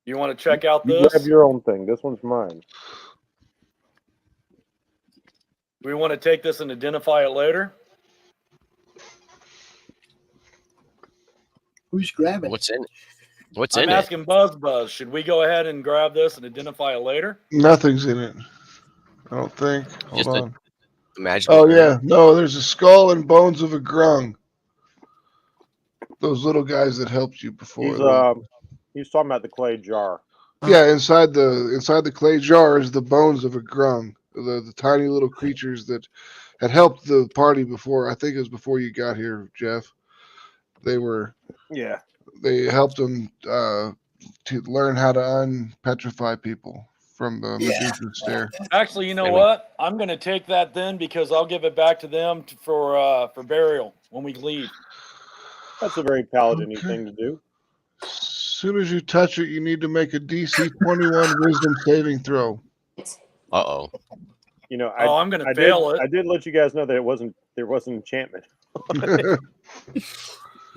I: You want to check out
E: You
I: this?
E: grab your own thing. This one's mine.
I: We want to take this and identify it later?
A: Who's grabbing?
H: What's in it? What's
I: I'm
H: in it?
I: asking Buzz. Should we go ahead and grab this and identify it later?
F: Nothing's in it. I don't think. Hold
H: Just
F: on.
H: a magical
F: Oh
H: urn?
F: yeah, no. There's a skull and bones of a grung. Those little guys that helped you before.
E: He's talking about the clay jar.
F: Yeah, inside the clay jar is the bones of a grung. The tiny little creatures that had helped the party before. I think it was before you got here, Jeff.
E: Yeah.
F: They helped them to learn how to unpetrify people from the Medusa stare.
I: Actually, you know what? I'm going to take that then because I'll give it back to them for burial when we leave.
E: That's a very paladin-y
F: Okay.
E: thing to do.
F: As soon as you touch it, you need to make a DC 21 Wisdom saving throw.
H: Uh-oh.
I: I'm going to fail it.
E: I did let you guys know that there wasn't enchantment.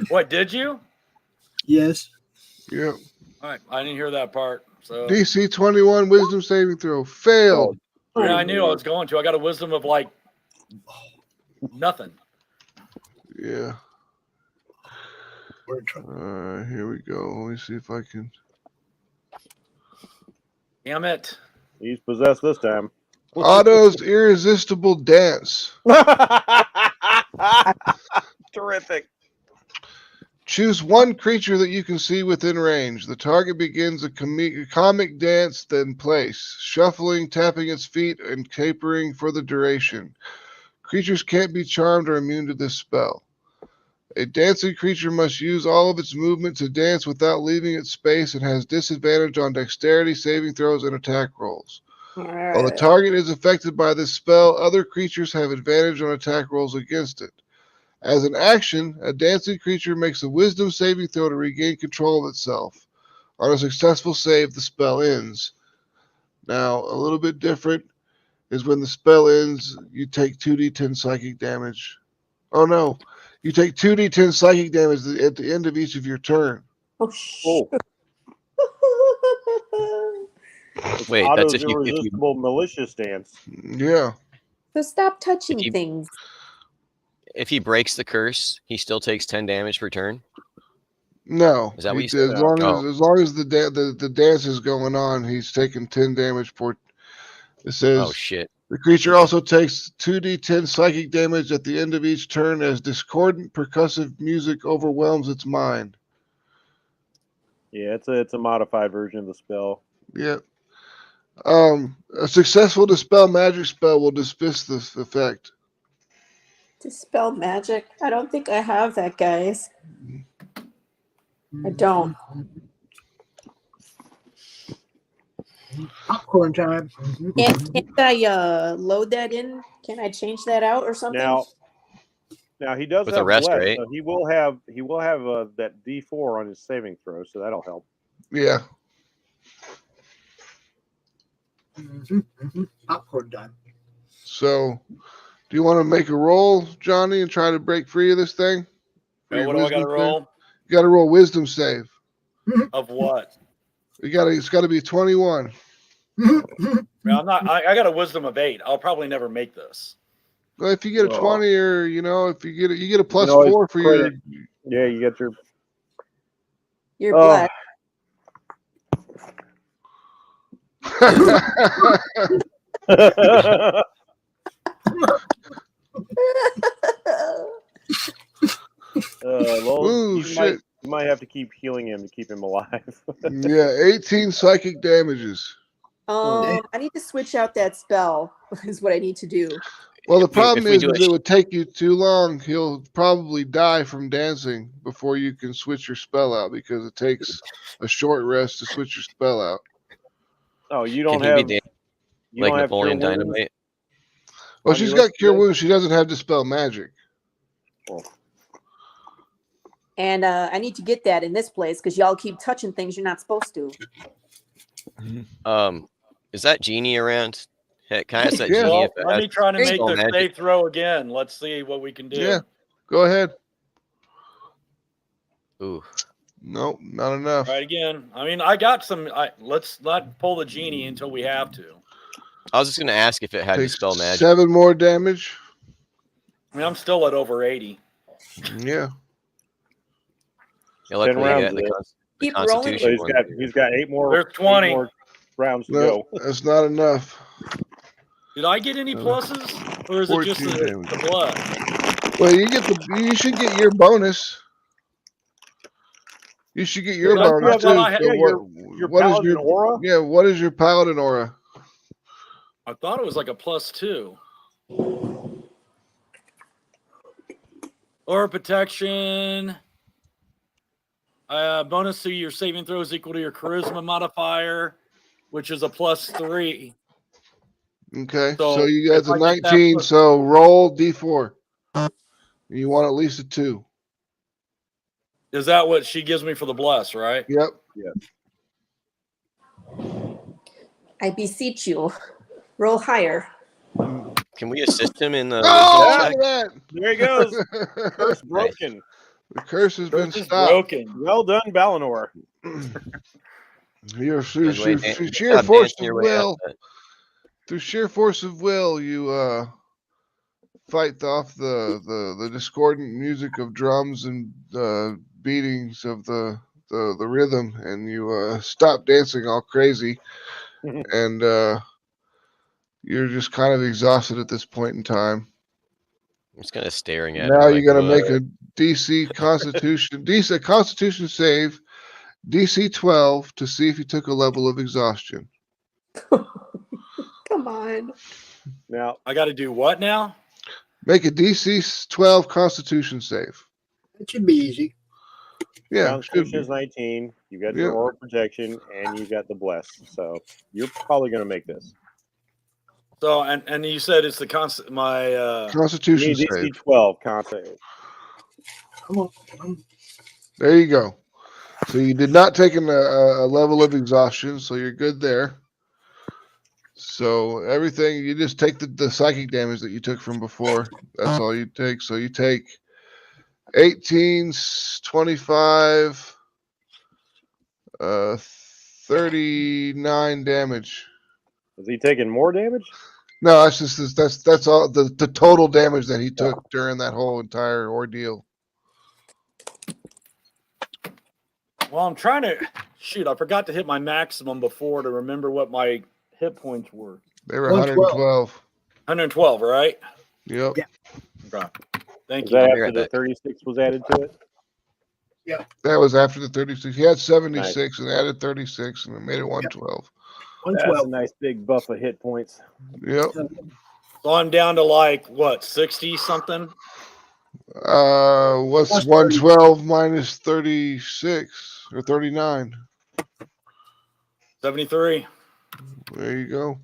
I: What, did you?
A: Yes.
F: Yep.
I: All right, I didn't hear that part. So
F: DC 21 Wisdom saving throw failed.
I: yeah, I knew I was going to. I got a wisdom of like nothing.
F: Yeah.
A: We're in trouble.
F: Here we go. Let me see if I can.
I: Damn it.
E: He's possessed this time.
F: Otto's irresistible dance.
E: Terrific.
F: Choose one creature that you can see within range. The target begins a comic dance, then place, shuffling, tapping its feet, and capering for the duration. Creatures can't be charmed or immune to this spell. A dancing creature must use all of its movement to dance without leaving its space and has disadvantage on dexterity saving throws and attack rolls. While the target is affected by this spell, other creatures have advantage on attack rolls against it. As an action, a dancing creature makes a wisdom saving throw to regain control of itself. On a successful save, the spell ends. Now, a little bit different is when the spell ends, you take 2d10 psychic damage. Oh no, you take 2d10 psychic damage at the end of each of your turn.
E: Oh.
H: Wait,
E: Otto's
H: that's if you
E: irresistible malicious dance.
F: Yeah.
G: So stop touching
H: If you-
G: things.
H: if he breaks the curse, he still takes 10 damage per turn.
F: No.
H: Is that what you
F: As
H: said?
F: long as the dance is going on, he's taking 10 damage per. It says
H: Oh shit.
F: the creature also takes 2d10 psychic damage at the end of each turn as discordant percussive music overwhelms its mind.
E: Yeah, it's a modified version of the spell.
F: Yep. A successful dispel magic spell will dismiss this effect.
G: Dispel magic. I don't think I have that, guys. I don't.
A: Popcorn time.
G: Can't I load that in? Can I change that out or something?
E: Now he does
H: With
E: have
H: a rest,
E: bless,
H: right?
E: so he will have that D4 on his saving throw, so that'll help.
F: Yeah.
A: Popcorn time.
F: So, do you want to make a roll, Johnny, and try to break free of this thing?
I: What do I got to roll?
F: You got to roll wisdom save.
I: Of what?
F: It's got to be 21.
I: I'm not. I got a wisdom of 8. I'll probably never make this.
F: Well, if you get a 20, or if you get a plus
E: always
F: 4 for your.
E: Yeah, you get your.
G: You're black.
E: Well,
F: Ooh,
E: you
F: shit.
E: might have to keep healing him to keep him alive.
F: Yeah, 18 psychic damages.
G: I need to switch out that spell. Is what I need to do.
F: Well, the problem is it would take you too long. He'll probably die from dancing before you can switch your spell out because it takes a short rest to switch your spell out.
E: Oh, you don't
H: Can he
E: have
H: be
E: you
H: like
E: don't have
H: Napoleon
E: Cure Wounds?
H: Dynamite?
F: Well,
E: On
F: she's
E: your
F: got
E: list
F: Cure
E: today?
F: Wounds. She doesn't have Dispel Magic.
G: And I need to get that in this place because y'all keep touching things you're not supposed to.
H: Is that genie around? Hey, can I ask that
F: Yeah.
H: genie
I: Well,
H: if it
I: let
H: has
I: me try to make
H: spell
I: the
H: magic?
I: save throw again. Let's see what we can do.
F: Yeah, go ahead.
H: Ooh.
F: Nope, not enough.
I: Try it again. I mean, I got some. Let's not pull the genie until we have to.
H: I was just going to ask if it had
F: Takes
H: dispel magic.
F: 7 more damage.
I: I mean, I'm still at over 80.
F: Yeah.
H: Yeah, luckily,
E: 10 rounds
H: yeah,
E: of
H: the,
E: it.
H: the
G: Keep rolling.
H: Constitution
E: So
H: one.
E: he's got 8 more.
I: There's 20.
E: 8 more rounds to
F: No,
E: go.
F: that's not enough.
I: Did I get any pluses, or is it just
F: 14 damage.
I: the blood?
F: Well, you should get your bonus. You should get your
I: Yeah,
F: bonus
I: well,
F: too.
I: I-
F: So
I: yeah,
E: your
F: what is
E: paladin aura?
F: Yeah, what is your paladin aura?
I: I thought it was like a +2. Aura protection. Bonus to your saving throw is equal to your charisma modifier, which is a +3.
F: Okay,
I: So
F: so you got
I: if
F: the
I: I get that
F: 19.
I: plus-
F: So roll d4. You want at least a 2.
I: Is that what she gives me for the bless, right?
F: Yep.
G: I beseech you, roll higher.
H: Can we assist him in the
F: Oh,
H: wisdom
F: look
H: check?
F: at
E: There he goes.
F: that.
E: Curse broken.
F: The curse has been
I: Curse is
F: stopped.
I: broken.
E: Well done, Balinor.
F: You're
H: Good way, Dan.
F: through
H: Good
F: sheer
H: job
F: force
H: dancing
F: of
H: your way out
F: will.
H: of that.
F: Through sheer force of will, you fight off the discordant music of drums and beatings of the rhythm, and you stop dancing all crazy, and you're just kind of exhausted at this point in time.
H: I'm just kind of staring at
F: Now
H: him.
F: you're gonna
H: like,
F: make a DC Constitution save, DC 12, to see if you took a level of exhaustion.
G: Come on.
E: Now,
I: I got to do what now?
F: Make a DC 12 Constitution save.
A: It should be easy.
F: Yeah, should
E: Constitution
F: be.
E: is 19. You got
F: Yeah.
E: your aura protection, and you got the bless. So you're probably going to make this.
I: So, and you said it's the my
E: You
F: Constitution
E: need DC
F: save.
E: 12 con save.
A: Come on.
F: There you go. So you did not take a level of exhaustion, so you're good there. So everything, you just take the psychic damage that you took from before. That's all you take. So you take 18, 25, 39 damage.
E: Is he taking more damage?
F: No, that's all the total damage that he took during that whole entire ordeal.
I: Well, I'm trying to shoot. I forgot to hit my maximum before to remember what my hit points were.
F: They were 112.
I: 112, right?
F: Yep.
A: Yeah.
I: Okay. Thank
E: Is
I: you.
E: that
H: I'll be
E: after
H: right
E: the
H: back.
E: 36 was added to it?
F: That was after the 36. He had 76 and added 36 and it made it 112.
E: That's
A: 112.
E: a nice big buff of hit points.
F: Yep.
I: So I'm down to like what, 60 something?
F: What's 112 minus 36 or 39?
I: 73.
F: There you go.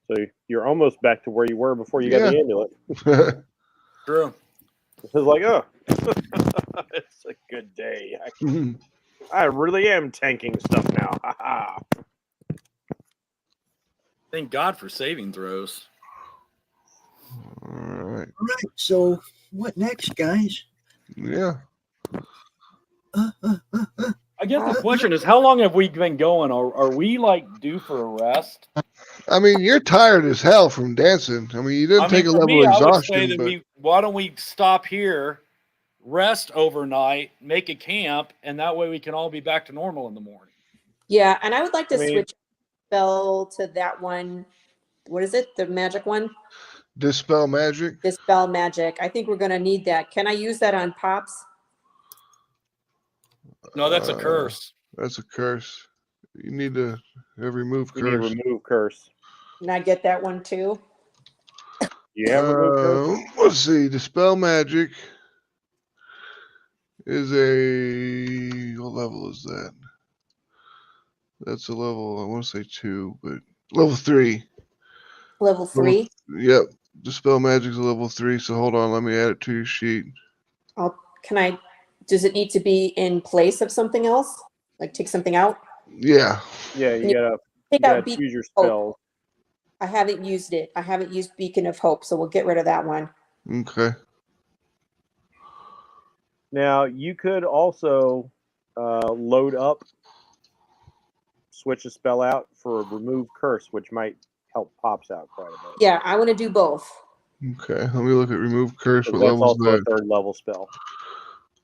E: So you're almost back to where you were before you got the amulet.
I: True.
E: It's like, oh, it's a good day. I really am tanking stuff now. Ha ha.
I: Thank God for saving throws.
F: All right.
A: All right. So what next, guys?
F: Yeah.
I: I guess the question is, how long have we been going? Are we like due for a rest?
F: I mean, you're tired as hell from dancing. I mean, you didn't take a
I: for
F: level
I: me,
F: of
I: I would say
F: exhaustion,
I: that
F: but
I: why don't we stop here, rest overnight, make a camp, and that way we can all be back to normal in the morning.
G: Yeah, and I would like to switch spell to that one. What is it? The magic one?
F: Dispel Magic.
G: Dispel Magic. I think we're going to need that. Can I use that on Pops?
I: No, that's a curse.
F: That's a curse. You need to remove curse.
E: You need remove curse.
G: Can I get that one too?
E: Yeah, remove curse.
F: Let's see. Dispel Magic is a... What level is that? That's a level, I want to say 2, but level 3.
G: Level 3?
F: Yep. Dispel Magic is a level 3, so hold on. Let me add it to your sheet.
G: Does it need to be in place of something else? Like take something out?
F: Yeah.
E: Yeah, you gotta choose your spells.
G: I haven't used it. I haven't used Beacon of Hope, so we'll get rid of that one.
F: Okay.
E: Now, you could also load up, switch a spell out for remove curse, which might help Pops out quite a bit.
G: Yeah, I want to do both.
F: Okay, let me look at remove curse. What
E: That's
F: level is
E: also
F: that?
E: a third level spell.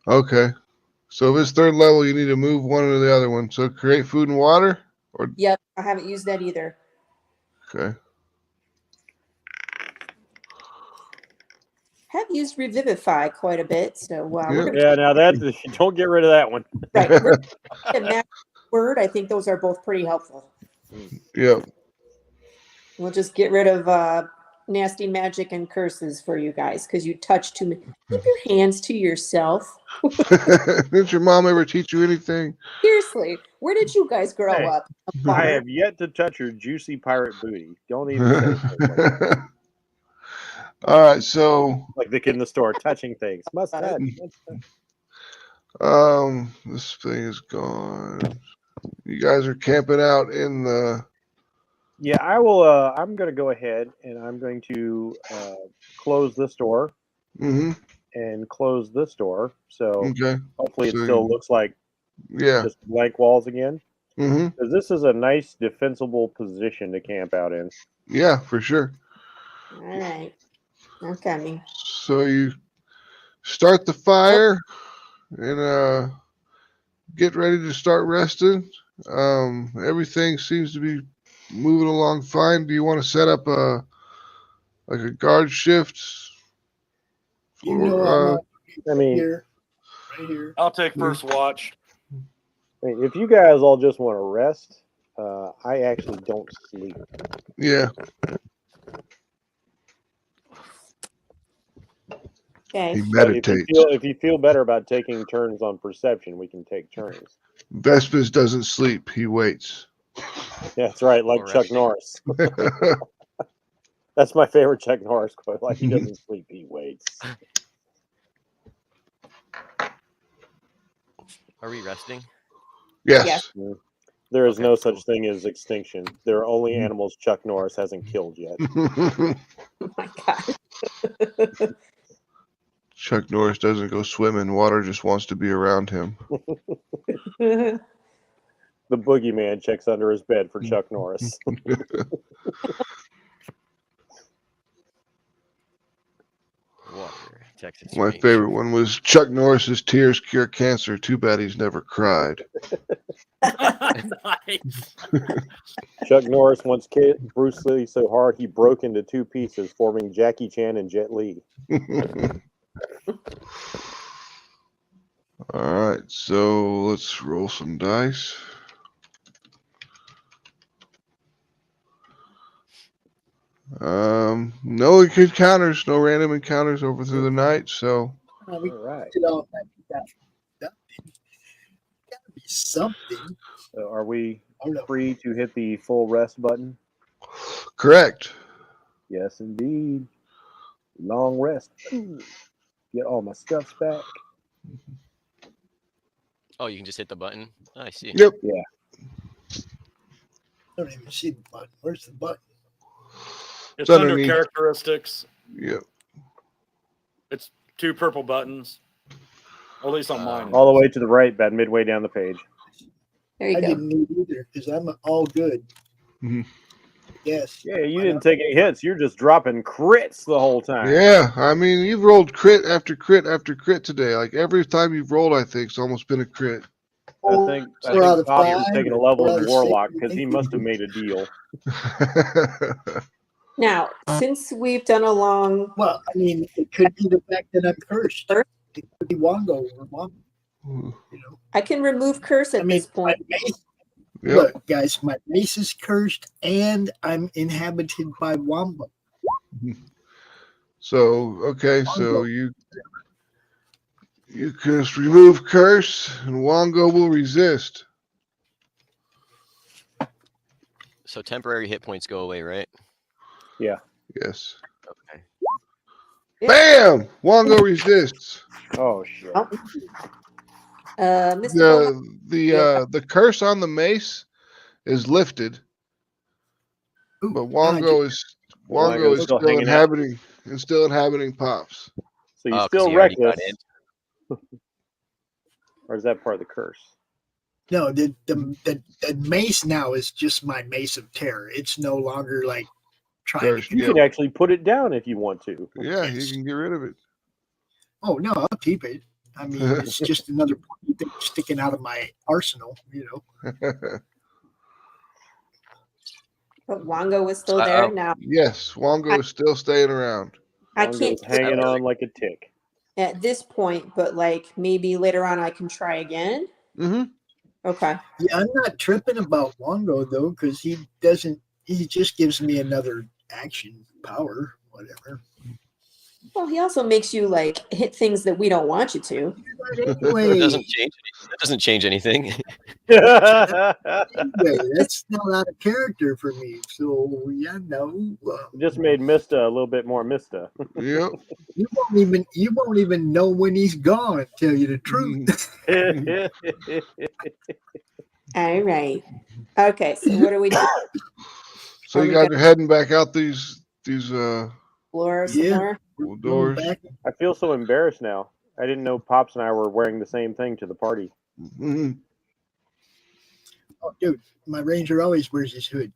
F: Okay. So if it's third level, you need to move one or the other one. So create food and water?
G: Yep, I haven't used that either.
F: Okay.
G: Have used Revivify quite a bit, so we're going to...
E: Yeah, now don't get rid of that one.
G: Right. Magic Word, I think those are both pretty helpful.
F: Yep.
G: We'll just get rid of nasty magic and curses for you guys because you touch too many. Keep your hands to yourself.
F: Didn't your mom ever teach you anything?
G: Seriously, where did you guys grow up?
E: I have yet to touch your juicy pirate booty. Don't even say things like that.
F: All right, so
E: like the kid in the store touching things. Must touch.
F: This thing is gone. You guys are camping out in the...
E: Yeah, I will. I'm going to go ahead and I'm going to close this door and close this door. So hopefully it still looks like just blank walls again. Because this is a nice defensible position to camp out in.
F: Yeah, for sure.
G: All right. I'm coming.
F: So you start the fire and get ready to start resting. Everything seems to be moving along fine. Do you want to set up a guard shift?
A: You know,
E: I mean,
A: right here.
I: I'll take first watch.
E: If you guys all just want to rest, I actually don't sleep.
F: Yeah.
G: Okay.
F: He meditates.
E: If you feel better about taking turns on perception, we can take turns.
F: Vespers doesn't sleep. He waits.
E: Yeah, that's right. Like Chuck Norris. That's my favorite Chuck Norris quote. Like he doesn't sleep, he waits.
H: Are we resting?
F: Yes.
E: There is no such thing as extinction. There are only animals Chuck Norris hasn't killed yet.
G: Oh my God.
F: Chuck Norris doesn't go swimming. Water just wants to be around him.
E: The boogeyman checks under his bed for Chuck Norris.
H: Water, Texas.
F: My favorite one was Chuck Norris's tears cure cancer. Too bad he's never cried.
I: Nice.
E: Chuck Norris once kicked Bruce Lee so hard he broke into two pieces, forming Jackie Chan and Jet Li.
F: All right, so let's roll some dice. No encounters, no random encounters over through the night. So
A: We
E: All right.
A: did all that. Gotta be something.
E: So are we
A: I don't know.
E: free to hit the full rest button?
F: correct.
E: Yes, indeed. Long rest. Get all my stuffs back.
H: Oh, you can just hit the button. I see.
F: Yep.
A: I don't even see the button. Where's the button?
I: It's under
F: underneath.
I: characteristics.
F: Yep.
I: It's 2 purple buttons. Or at least on mine.
E: All the way to the right, about midway down the page.
G: There you
A: I
G: go.
A: didn't need either because I'm all good.
F: Mhm.
A: Yes.
E: Yeah, you didn't take any hits. You're just dropping crits the whole time.
F: Yeah, I mean, you've rolled crit after crit after crit today. Like every time you've rolled, I think it's almost been a crit.
E: I think
A: Four out of
E: Bob's
A: five,
E: was taking a
A: or
E: level
A: four out
E: of
A: of
E: Warlock
A: six,
E: because he must have made a deal.
G: Now, since we've done a long,
A: Well, I mean, it could be the fact that I'm cursed. It could be Wongo or Wongo. You know,
G: I can remove curse at
A: I mean,
G: this point.
A: my mace,
F: Yep.
A: look, guys, my mace is cursed, and I'm inhabited by Wombo.
F: So okay, so you can remove curse, and Wongo will resist.
H: So temporary hit points go away, right?
E: Yeah.
F: Yes.
H: Okay.
F: Bam! Wongo resists.
E: Oh shit.
G: Oh. Mr. Bowman,
F: The curse on the mace is lifted,
A: Ooh,
F: but
A: now I
F: Wongo is
E: Wongo's
F: still
E: still hanging out.
F: inhabiting Pops.
E: So you
H: Oh, 'cause
E: still
H: he already
E: reckless,
H: got
E: or is that part of the curse?
A: No, the mace now is just my mace of terror. It's no longer like trying
F: Curse,
A: to.
E: You can actually put it down if you want to.
F: Yeah, you can get rid of it.
A: Oh no, I'll keep it. I mean, it's just another thing sticking out of my arsenal. You know.
G: but Wongo is still there now.
F: Yes, Wongo is still staying around.
G: I
E: Wongo's
G: can't
E: hanging on like a tick.
G: at this point, but like maybe later on I can try again.
F: Mm-hmm.
G: Okay.
A: Yeah, I'm not tripping about Wongo though, because he doesn't. He just gives me another action power, whatever.
G: Well, he also makes you like hit things that we don't want you to.
A: Anyway,
H: It doesn't change. That doesn't change anything.
A: anyway, that's not out of character for me. So yeah, no.
E: Just made Mista a little bit more Mista.
F: Yep.
A: You won't even know when he's gone. Tell you the truth.
G: All right. Okay. So what are we doing?
F: So
G: Are
F: you
G: we
F: guys
G: gonna-
F: are heading back out these
G: Floor some
A: Yeah.
G: more?
F: doors.
A: Back.
E: I feel so embarrassed now. I didn't know Pops and I were wearing the same thing to the party.
F: Mhm.
A: Oh, dude, my ranger always wears his hood.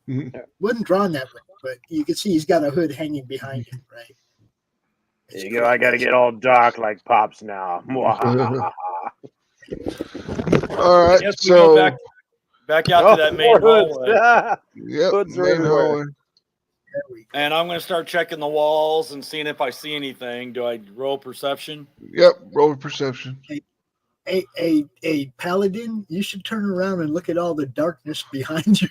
F: Mhm.
A: Wasn't drawn that way, but you can see he's got a hood hanging behind him, right?
E: There you go. I got to get all dark like Pops now.
F: All right,
I: Yes, we go
F: so
I: back out to that main hallway.
F: yep,
E: hoods are
F: main
E: everywhere.
F: hallway.
A: There we go.
I: And I'm going to start checking the walls and seeing if I see anything. Do I roll perception?
F: Yep, roll perception.
A: A paladin, you should turn around and look at all the darkness behind you.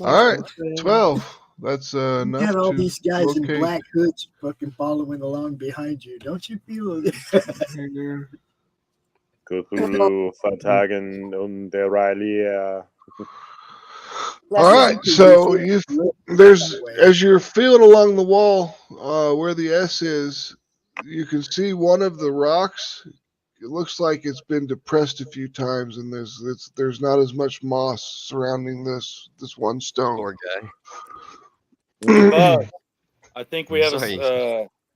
F: All right, 12. That's
A: You
F: enough
A: got all
F: to
A: these guys in
F: locate.
A: black hoods fucking following along behind you. Don't you feel it?
E: Cthulhu, Vertagen und der Railia.
F: All right, so there's as you're feeling along the wall where the S is, you can see one of the rocks. It looks like it's been depressed a few times, and there's not as much moss surrounding this one stone.
H: Poor guy.
I: But I think we have
H: Sorry.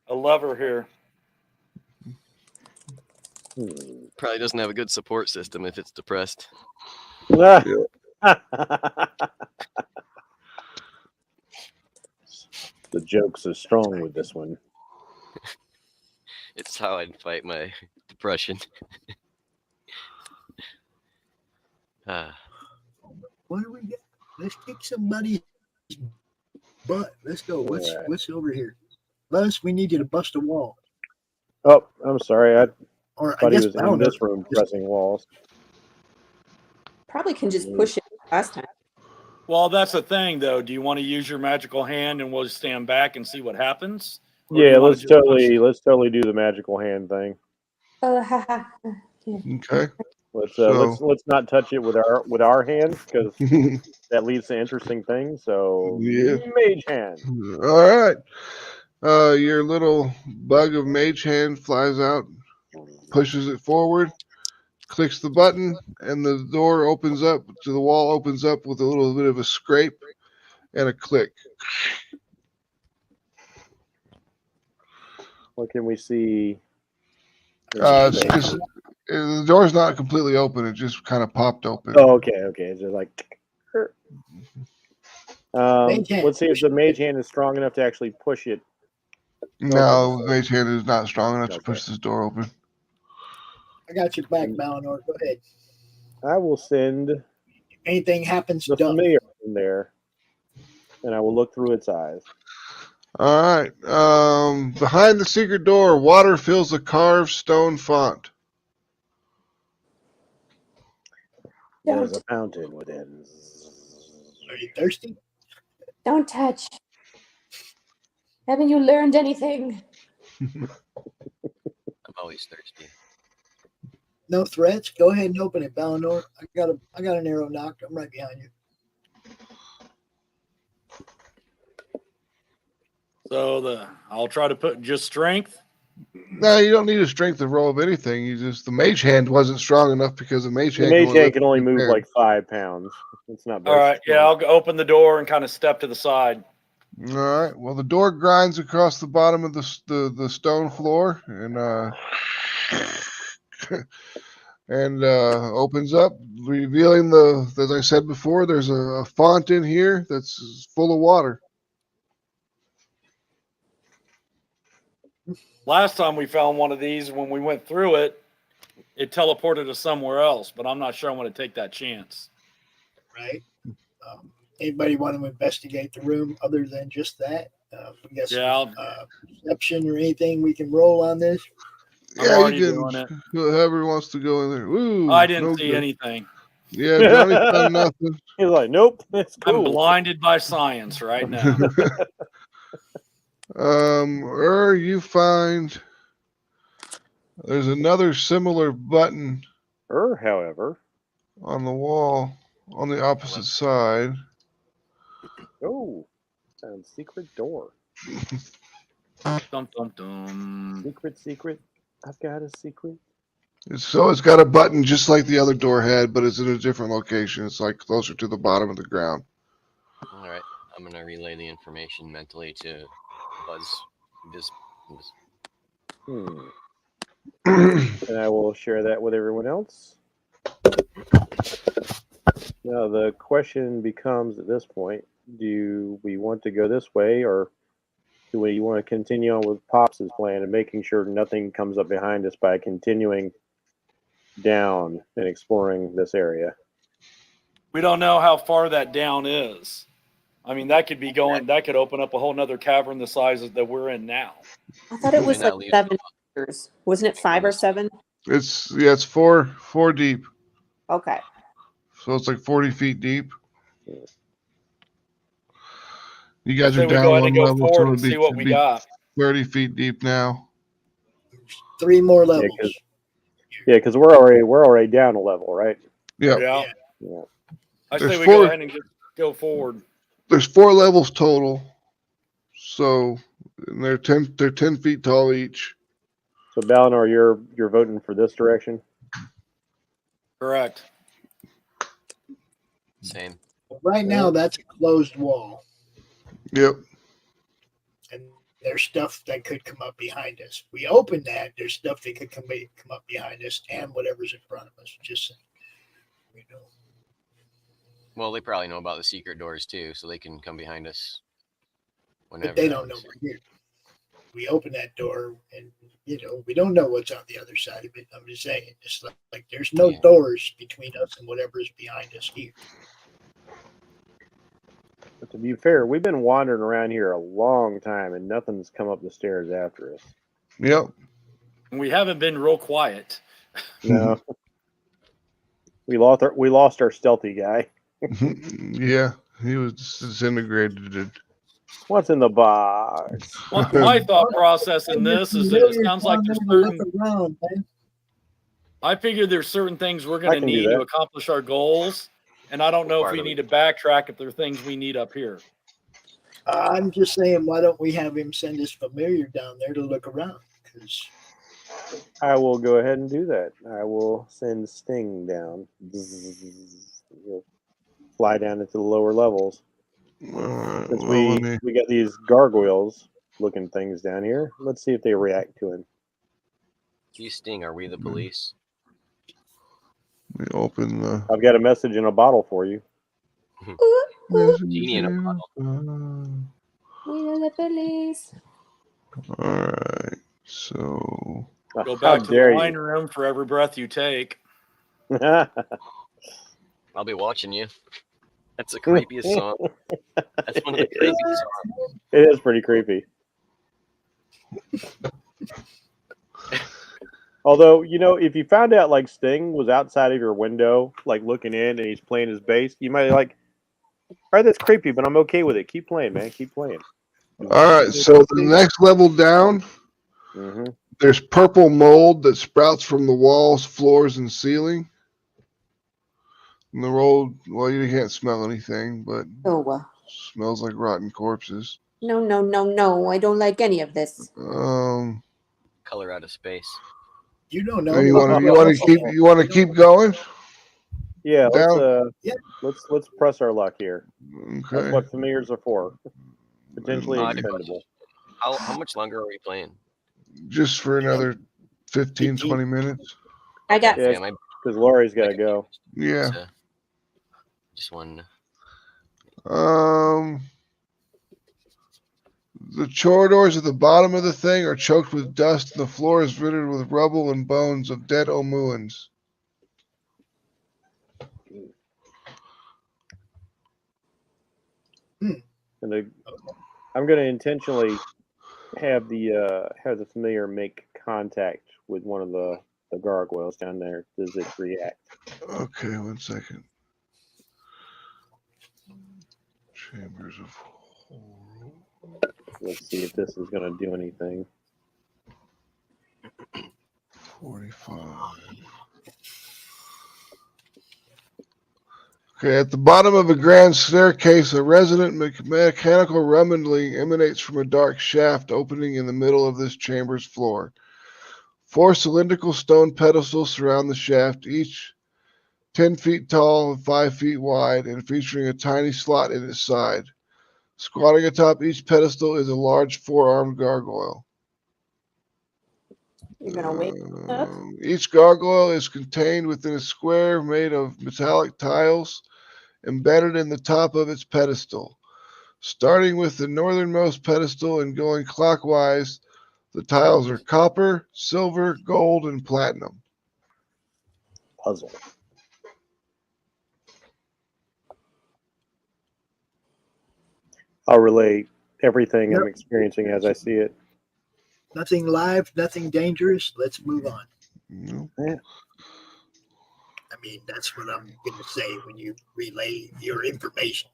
I: a lever here.
H: Probably doesn't have a good support system if it's depressed.
E: The jokes are strong with this one.
H: It's how I'd fight my depression.
A: What do we got? Let's kick somebody's butt. Let's go. What's over here? Buzz, we need you to bust a wall.
E: Oh, I'm sorry. I
A: Or I
E: thought he
A: guess
E: was in this room pressing walls.
G: Probably can just push it last time.
I: Well, that's the thing, though. Do you want to use your magical hand and we'll just stand back and see what happens? Or do
E: Yeah,
I: you wanna
E: let's
I: just push
E: totally
I: it?
E: do the magical hand thing.
G: Oh, haha. Yeah.
F: Okay.
E: Let's
F: So-
E: let's not touch it with our hands because that leads to interesting things. So
F: Yeah.
E: mage hand.
F: All right. Your little bug of mage hand flies out, pushes it forward, clicks the button, and the door opens up to the wall opens up with a little bit of a scrape and a click.
E: What can we see?
F: It's just the door's not completely open. It just kind of popped open.
E: Oh, okay. It's just like.
A: Mage hand.
E: Let's see if the mage hand is strong enough to actually push it.
F: No, mage hand is not strong enough to
E: Okay.
F: push this door open.
A: I got your back, Balinor. Go ahead.
E: I will send
A: If anything happens,
E: the
A: dump.
E: familiar in there, and I will look through its eyes.
F: All right. Behind the secret door, water fills a carved stone font.
E: There's a fountain within.
A: Are you thirsty?
G: Don't touch. Haven't you learned anything?
H: I'm always thirsty.
A: No threats. Go ahead and open it, Balinor. I got an arrow knocked. I'm right behind you.
I: So I'll try to put just strength.
F: No, you don't need a strength of roll of anything. You just the mage hand wasn't strong enough because the mage
E: The
F: hand
E: mage hand can only
F: lift
E: move
F: there.
E: like 5 pounds. It's not very
I: All right. Yeah, I'll open the door and kind of step to the side.
F: All right. Well, the door grinds across the bottom of the stone floor and opens up, revealing as I said before, there's a font in here that's full of water.
I: Last time we found one of these, when we went through it, it teleported us somewhere else, but I'm not sure I want to take that chance.
A: Right. Anybody want to investigate the room other than just that? I guess
I: Yeah,
A: perception or anything we can roll on this.
I: I'm
F: Yeah,
I: already
F: you
I: doing
F: can.
I: it.
F: Whoever wants to go in there. Ooh,
I: I didn't
F: no
I: see
F: good.
I: anything.
F: Yeah, Johnny found nothing.
E: He's like, nope, it's
I: I'm
E: cool.
I: blinded by science right now.
F: You find there's another similar button
E: However,
F: on the wall on the opposite side.
E: oh, found secret door.
I: Dum, dum, dum.
E: Secret. I've got a secret.
F: It's got a button just like the other door had, but it's in a different location. It's like closer to the bottom of the ground.
H: All right, I'm gonna relay the information mentally to Buzz.
E: And I will share that with everyone else. Now the question becomes at this point: do we want to go this way, or do we want to continue on with Pops' plan and making sure nothing comes up behind us by continuing down and exploring this area?
I: We don't know how far that down is. I mean, that could open up a whole nother cavern the size that we're in now.
G: I thought it was
H: And that
G: like
H: leaves
G: 7 meters. Wasn't it 5 or 7?
F: It's four deep,
G: Okay.
F: so it's like 40 feet deep. You
I: I
F: guys
I: say
F: are
I: we
F: down
I: go ahead
F: one
I: and go
F: level, so
I: forward
F: it'd
I: and see what we got.
F: 30 feet deep now.
A: 3 more levels.
E: Yeah, because we're already down a level, right?
F: Yeah.
I: Yeah. I
F: There's
I: say we
F: 4
I: go ahead and just go forward.
F: There's 4 levels total, so and they're 10 feet tall each.
E: So Balinor, you're voting for this direction.
I: Correct.
H: Same.
A: Right now, that's a closed wall,
F: Yep.
A: and there's stuff that could come up behind us. We open that, there's stuff that could come up behind us, and whatever's in front of us. Just you know.
H: Well, they probably know about the secret doors too, so they can come behind us whenever.
A: But they don't know we're here. We open that door, and we don't know what's on the other side of it. I'm just saying, it's like there's no doors between us and whatever's behind us here.
E: But to be fair, we've been wandering around here a long time, and nothing's come up the stairs after us.
F: Yep.
I: We haven't been real quiet.
E: No. We lost our stealthy guy.
F: Yeah, he was disintegrated.
E: What's in the box?
I: My thought process in this is that it sounds like there's certain.
A: Around, man.
I: I figure there's certain things we're
E: I
I: going to
E: can do
I: need
E: that.
I: to accomplish our goals, and I don't know if we need to backtrack if there are things we need up here.
A: I'm just saying, why don't we have him send his familiar down there to look around? Because
E: I will go ahead and do that. I will send Sting down. He'll fly down into the lower levels. Since we got these gargoyles looking things down here, let's see if they react to him.
H: You Sting, are we the police?
F: We open the.
E: I've got a message in a bottle for you.
H: Genie in a bottle.
G: We are the police.
F: All right, so
I: Go back to the wine room for every breath you take.
H: I'll be watching you. That's the creepiest song. That's one of the creepiest songs.
E: It is pretty creepy. Although, you know, if you found out like Sting was outside of your window, like looking in, and he's playing his bass, you might like, all right, that's creepy, but I'm okay with it. Keep playing, man. Keep playing.
F: all right, so the next level down, there's purple mold that sprouts from the walls, floors, and ceiling. And the road, well, you can't smell anything, but smells like rotten corpses.
G: No, no, no, no. I don't like any of this.
H: Color out of space.
A: You don't know.
F: You want to keep going?
E: Yeah,
F: Down?
E: let's press our luck here.
F: Okay.
E: That's what familiars are for. Potentially expendable.
H: How much longer are we playing?
F: Just for another 15, 20 minutes.
G: I got.
E: Yeah, because Laurie's got to go.
F: Yeah.
H: Just one.
F: The corridors at the bottom of the thing are choked with dust, and the floor is littered with rubble and bones of dead Omuans.
E: And I'm going to intentionally have the familiar make contact with one of the gargoyles down there. Does it react?
F: Okay, 1 second. Chambers of Horror.
E: Let's see if this is going to do anything.
F: 45. Okay, at the bottom of a grand staircase, a resonant mechanical rumbling emanates from a dark shaft opening in the middle of this chamber's floor. 4 cylindrical stone pedestals surround the shaft, each 10 feet tall and 5 feet wide, and featuring a tiny slot in its side. Squatting atop each pedestal is a large 4-armed gargoyle.
G: You're gonna wake up?
F: Each gargoyle is contained within a square made of metallic tiles embedded in the top of its pedestal. Starting with the northernmost pedestal and going clockwise, the tiles are copper, silver, gold, and platinum.
E: Puzzle. I'll relay everything I'm experiencing as I see it.
A: Nothing live, nothing dangerous. Let's move on.
E: Yeah.
A: I mean, that's what I'm going to say when you relay your information.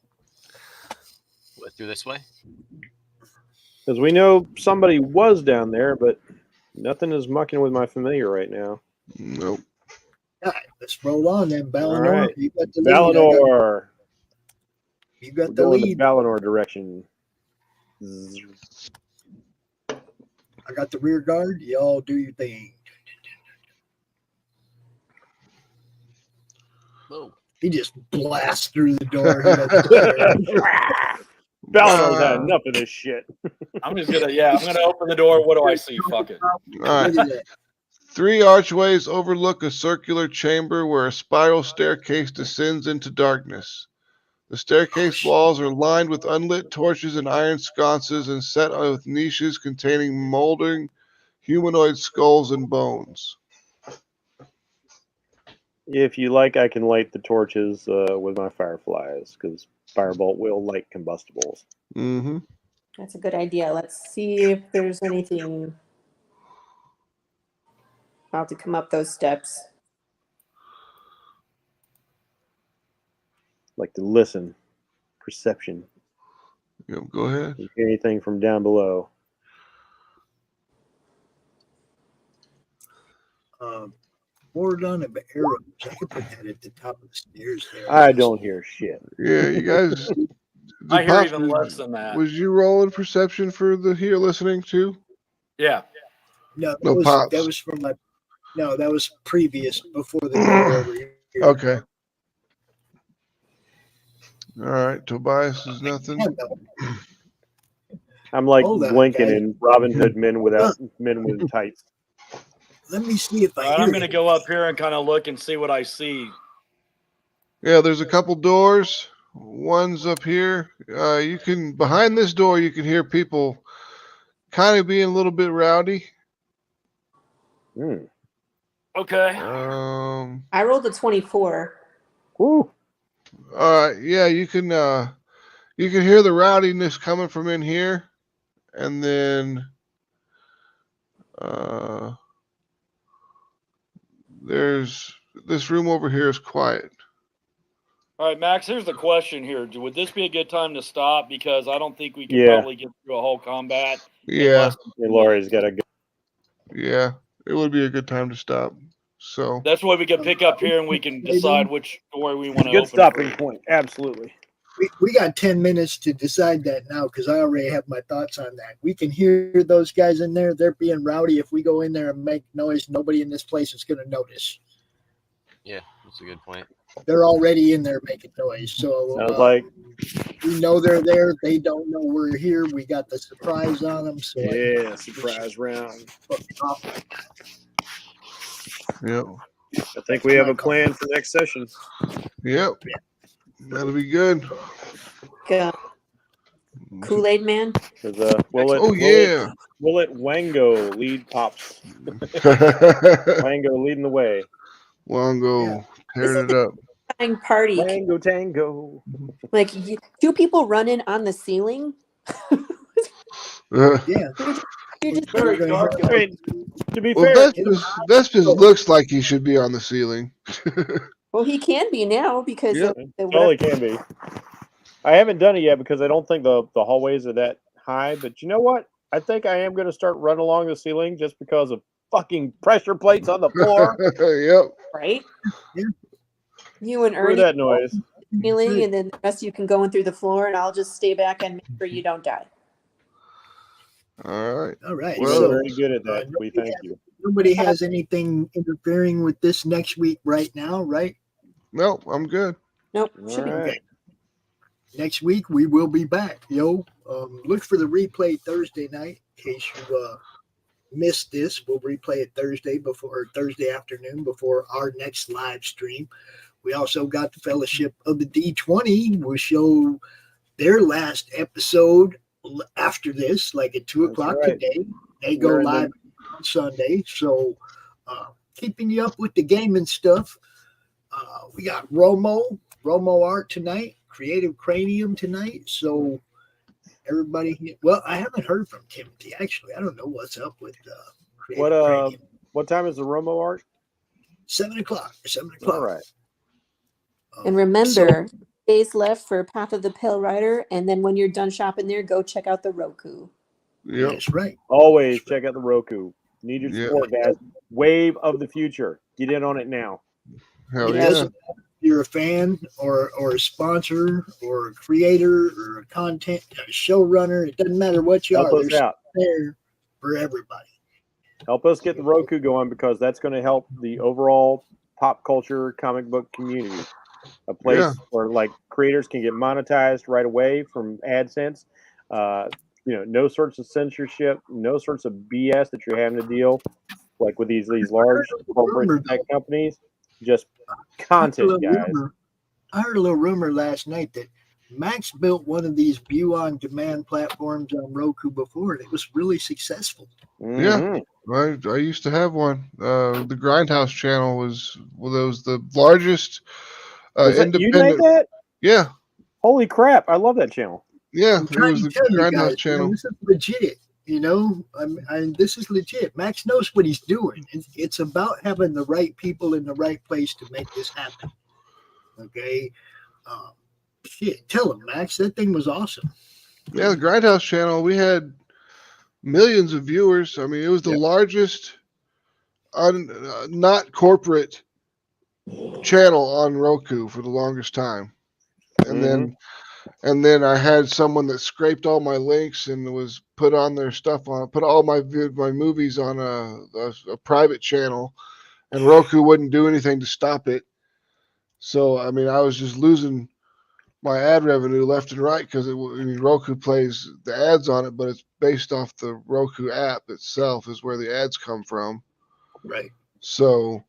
H: What, through this way?
E: Because we know somebody was down there, but nothing is mucking with my familiar right now.
F: Nope.
A: All right, let's roll on then, Balinor.
E: All right.
A: You got the lead.
E: Balinor.
A: You got
E: We're
A: the
E: going
A: lead.
E: the Balinor direction.
A: I got the rear guard. Y'all do your thing.
H: Whoa.
A: He just blasts through the door.
E: Balinor's had enough of this shit.
I: I'm gonna open the door. What do I see? Fuck it.
F: All right. 3 archways overlook a circular chamber where a spiral staircase descends into darkness. The staircase walls are lined with unlit torches and iron sconces and set with niches containing moldering humanoid skulls and bones.
E: If you like, I can light the torches with my fireflies, because firebolt will light combustibles.
F: Mm-hmm.
G: That's a good idea. Let's see if there's anything. I'll have to come up those steps.
E: Like to listen. Perception.
F: Yep, go ahead.
E: You hear anything from down below?
A: Board on of arrows. I could put that at the top of the stairs there.
E: I don't hear shit.
F: Yeah, you guys.
I: I hear
F: Pops,
I: even less than that.
F: Was you rolling perception for the here listening too?
I: Yeah.
A: No,
F: No, Pops.
A: that was from my. No, that was previous before the door over here.
F: Okay. All right, Tobias is nothing.
E: I'm like
A: Hold on,
E: blinking
A: guys.
E: in Robin Hood men with tights.
A: Let me see if I.
I: I'm going to go up here and kind of look and see what I see.
F: Yeah, there's a couple doors. One's up here. You can behind this door. You can hear people kind of being a little bit rowdy.
I: Okay.
G: I rolled a 24.
E: Woo.
F: All right. Yeah, you can hear the rowdiness coming from in here, and then there's this room over here is quiet.
I: All right, Max, here's the question here. Would this be a good time to stop? Because I don't think we can
E: Yeah.
I: probably get through a whole combat.
F: Yeah.
E: And Laurie's got to go.
F: Yeah, it would be a good time to stop. So
I: That's why we can pick up here and we can decide which door we want to
E: Good
I: open.
E: stopping point. Absolutely.
A: We got 10 minutes to decide that now because I already have my thoughts on that. We can hear those guys in there. They're being rowdy. If we go in there and make noise, nobody in this place is going to notice.
H: Yeah, that's a good point.
A: They're already in there making noise. So
E: Sounds like
A: we know they're there. They don't know we're here. We got the surprise on them. So
E: surprise round.
F: yep.
E: I think we have a plan for next session.
F: Yep. That'll be good.
G: Kool-Aid Man.
E: Will it Wango lead Pops? Wango leading the way.
F: Wango tearing it up.
G: Party.
E: Wango Tango.
G: Like two people running on the ceiling.
A: Yeah.
G: You're just
E: I mean, to be
F: Well,
E: fair,
F: that just looks like he should be on the ceiling.
G: well, he can be now because
F: Yep.
E: Totally can be. I haven't done it yet because I don't think the hallways are that high. But you know what? I think I am going to start running along the ceiling just because of fucking pressure plates on the floor.
F: Yep.
G: Right?
A: Yeah.
G: You and
E: Hear
G: Ernie
E: that noise.
G: ceiling, and then the rest of you can go in through the floor, and I'll just stay back and make sure you don't die.
F: All right.
A: All right.
E: You're
A: So
E: very good at that. We thank you.
A: nobody has anything interfering with this next week right now, right?
F: No, I'm good.
G: Nope.
E: All
G: Should be
E: right.
G: okay.
A: Next week we will be back, yo. Look for the replay Thursday night in case you missed this. We'll replay it Thursday afternoon before our next live stream. We also got the Fellowship of the D20. We'll show their last episode after this, like at 2 o'clock
E: right.
A: today. They go live on Sunday. So keeping you up with the gaming stuff. We got Romo art tonight, Creative Cranium tonight. So everybody, well, I haven't heard from Timothy actually. I don't know what's up with Creative Cranium.
E: What time is the Romo art?
A: 7 o'clock. 7
E: All
A: o'clock.
E: right.
G: And remember, days left for Path of the Pale Rider, and then when you're done shopping there, go check out the Roku.
F: Yep.
A: That's right.
E: Always check out the Roku. Need your
F: Yeah.
E: support, guys. Wave of the future. Get in on it now.
F: Hell
A: It
F: yeah.
A: doesn't matter if you're a fan or a sponsor or a creator or a content a showrunner. It doesn't matter what you
E: Help
A: are.
E: us
A: There's
E: out.
A: there for everybody.
E: Help us get the Roku going because that's going to help the overall pop culture comic book community. A place
F: Yeah.
E: where like creators can get monetized right away from AdSense. No sorts of censorship, no sorts of BS that you're having to deal like with these large corporate tech companies. Just content, guys.
A: I heard a little rumor last night that Max built one of these view-on-demand platforms on Roku before, and it was really successful.
E: Mhm.
F: I used to have one. The Grindhouse channel was the largest
E: Was that, you
F: independent.
E: made that?
F: Yeah,
E: Holy crap! I love that channel.
F: yeah.
A: I'm
F: It
A: trying
F: was
A: to
F: the
A: tell you
F: Grindhouse
A: guys,
F: channel.
A: man, this is legit. You know, this is legit. Max knows what he's doing. It's about having the right people in the right place to make this happen. Okay. shit. Tell him, Max, that thing was awesome.
F: Yeah, the Grindhouse channel, we had millions of viewers. I mean, it was the largest not corporate channel on Roku for the longest time. And then I had someone that scraped all my links and was put on their stuff on, put all my movies on a private channel, and Roku wouldn't do anything to stop it. So, I mean, I was just losing my ad revenue left and right because Roku plays the ads on it, but it's based off the Roku app itself is where the ads come from.
A: Right.
F: So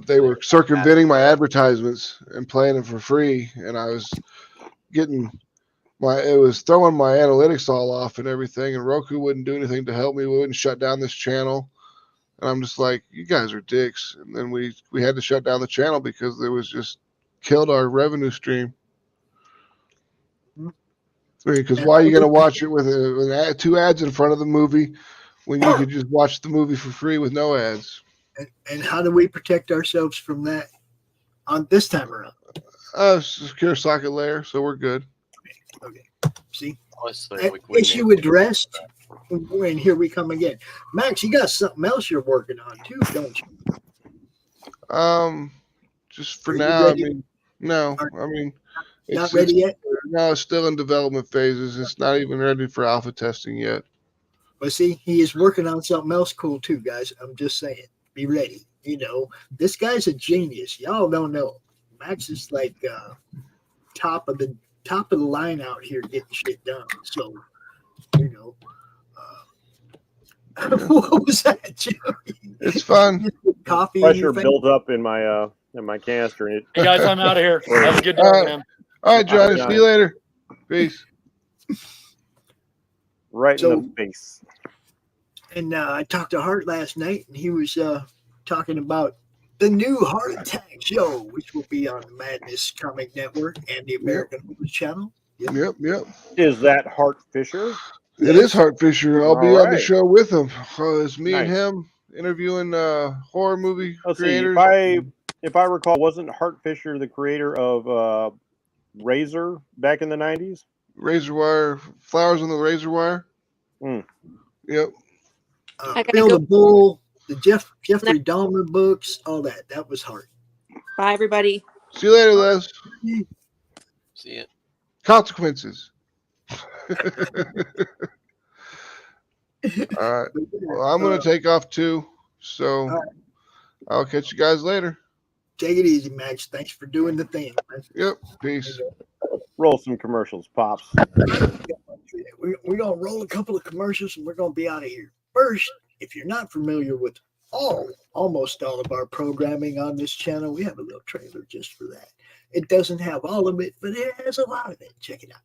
F: they were circumventing my advertisements and playing them for free, and I was getting it was throwing my analytics all off and everything, and Roku wouldn't do anything to help me. We wouldn't shut down this channel. And I'm just like, you guys are dicks. And then we had to shut down the channel because it was just killed our revenue stream. Because why are you going to watch it with two ads in front of the movie when you could just watch the movie for free with no ads?
A: And how do we protect ourselves from that on this time around?
F: Secure socket layer, so we're good.
A: Okay. See?
H: Honestly,
A: issue addressed. And here we come again. Max, you got something else you're working on too, don't
F: you? Just for now, I mean, no. I mean,
A: not ready yet?
F: No, it's still in development phases. It's not even ready for alpha testing yet.
A: But see, he is working on something else cool too, guys. I'm just saying. Be ready. You know, this guy's a genius. Y'all don't know. Max is like top of the line out here getting shit done. So, you know. What was that, Jerry?
F: It's fun.
A: Coffee.
E: Pressure built up in my canister. And
I: hey guys, I'm out of here. Have a good day, man.
F: All right, Johnny. See you later. Peace.
E: Right in the face.
A: And I talked to Hart last night, and he was talking about the new Heart Attack show, which will be on the Madness Comic Network and the American Horror Channel.
F: Yep.
E: Is that Hart Fisher?
F: It is Hart Fisher. I'll be on the
E: right.
F: show with him. It's me and him interviewing horror movie creators.
E: If I recall, wasn't Hart Fisher the creator of Razor back in the 90s?
F: Razor Wire, Flowers on the Razor Wire. Yep.
A: Bill the Bull, the Jeffrey Dahmer books, all that. That was Hart.
G: Bye, everybody.
F: See you later, Les.
H: See ya.
F: Consequences. All right. Well, I'm going to take off too. So I'll catch you guys later.
A: Take it easy, Max. Thanks for doing the thing.
F: Yep. Peace.
E: Roll some commercials, Pops.
A: We're going to roll a couple of commercials and we're going to be out of here. First, if you're not familiar with almost all of our programming on this channel, we have a little trailer just for that. It doesn't have all of it, but it has a lot of it. Check it out.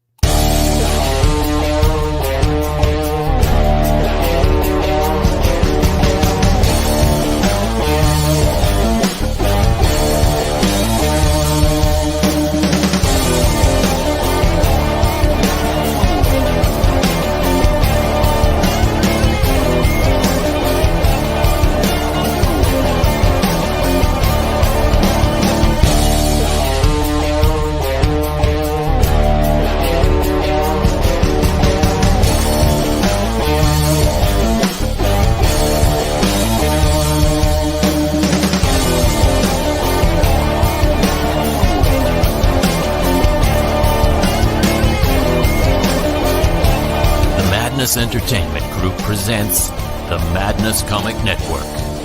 J: Madness Entertainment Group presents the Madness Comic Network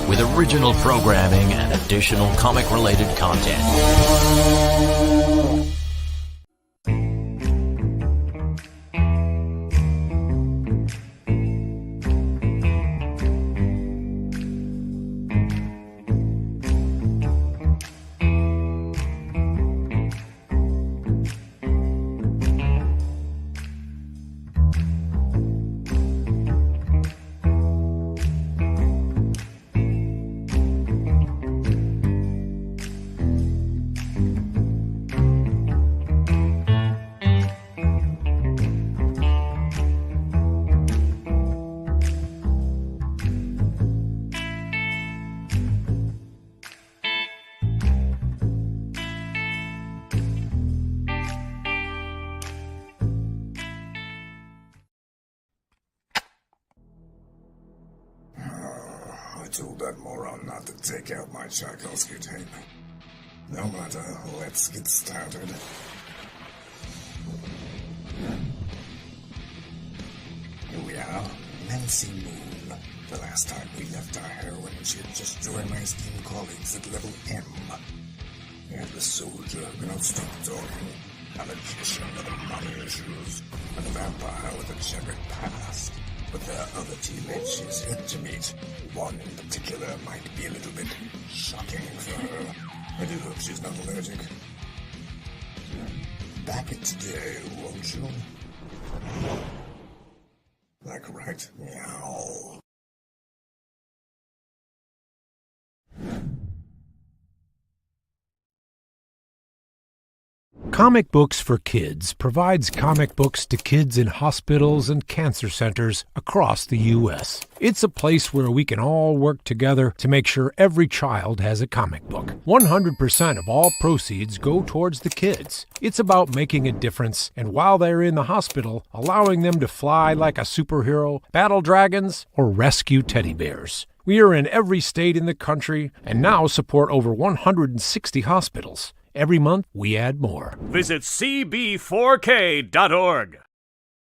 J: with original programming and additional comic-related content.
K: told that moron not to take out my Tchaikovsky tape. No matter, let's get started. Here we are, Nancy Moon. The last time we left our heroine, she had just joined my esteemed colleagues at level M. And the soldier who cannot stop talking, a magician with money issues, and a vampire with a checkered past. But there are other teammates she's yet to meet. One in particular might be a little bit shocking for her. I do hope she's not allergic. Back it today, won't you? Like right meow.
L: Comic Books for Kids provides comic books to kids in hospitals and cancer centers across the U.S. It's a place where we can all work together to make sure every child has a comic book. 100% of all proceeds go towards the kids. It's about making a difference, and while they're in the hospital, allowing them to fly like a superhero, battle dragons, or rescue teddy bears. We are in every state in the country and now support over 160 hospitals. Every month, we add more.
M: Visit cb4k.org.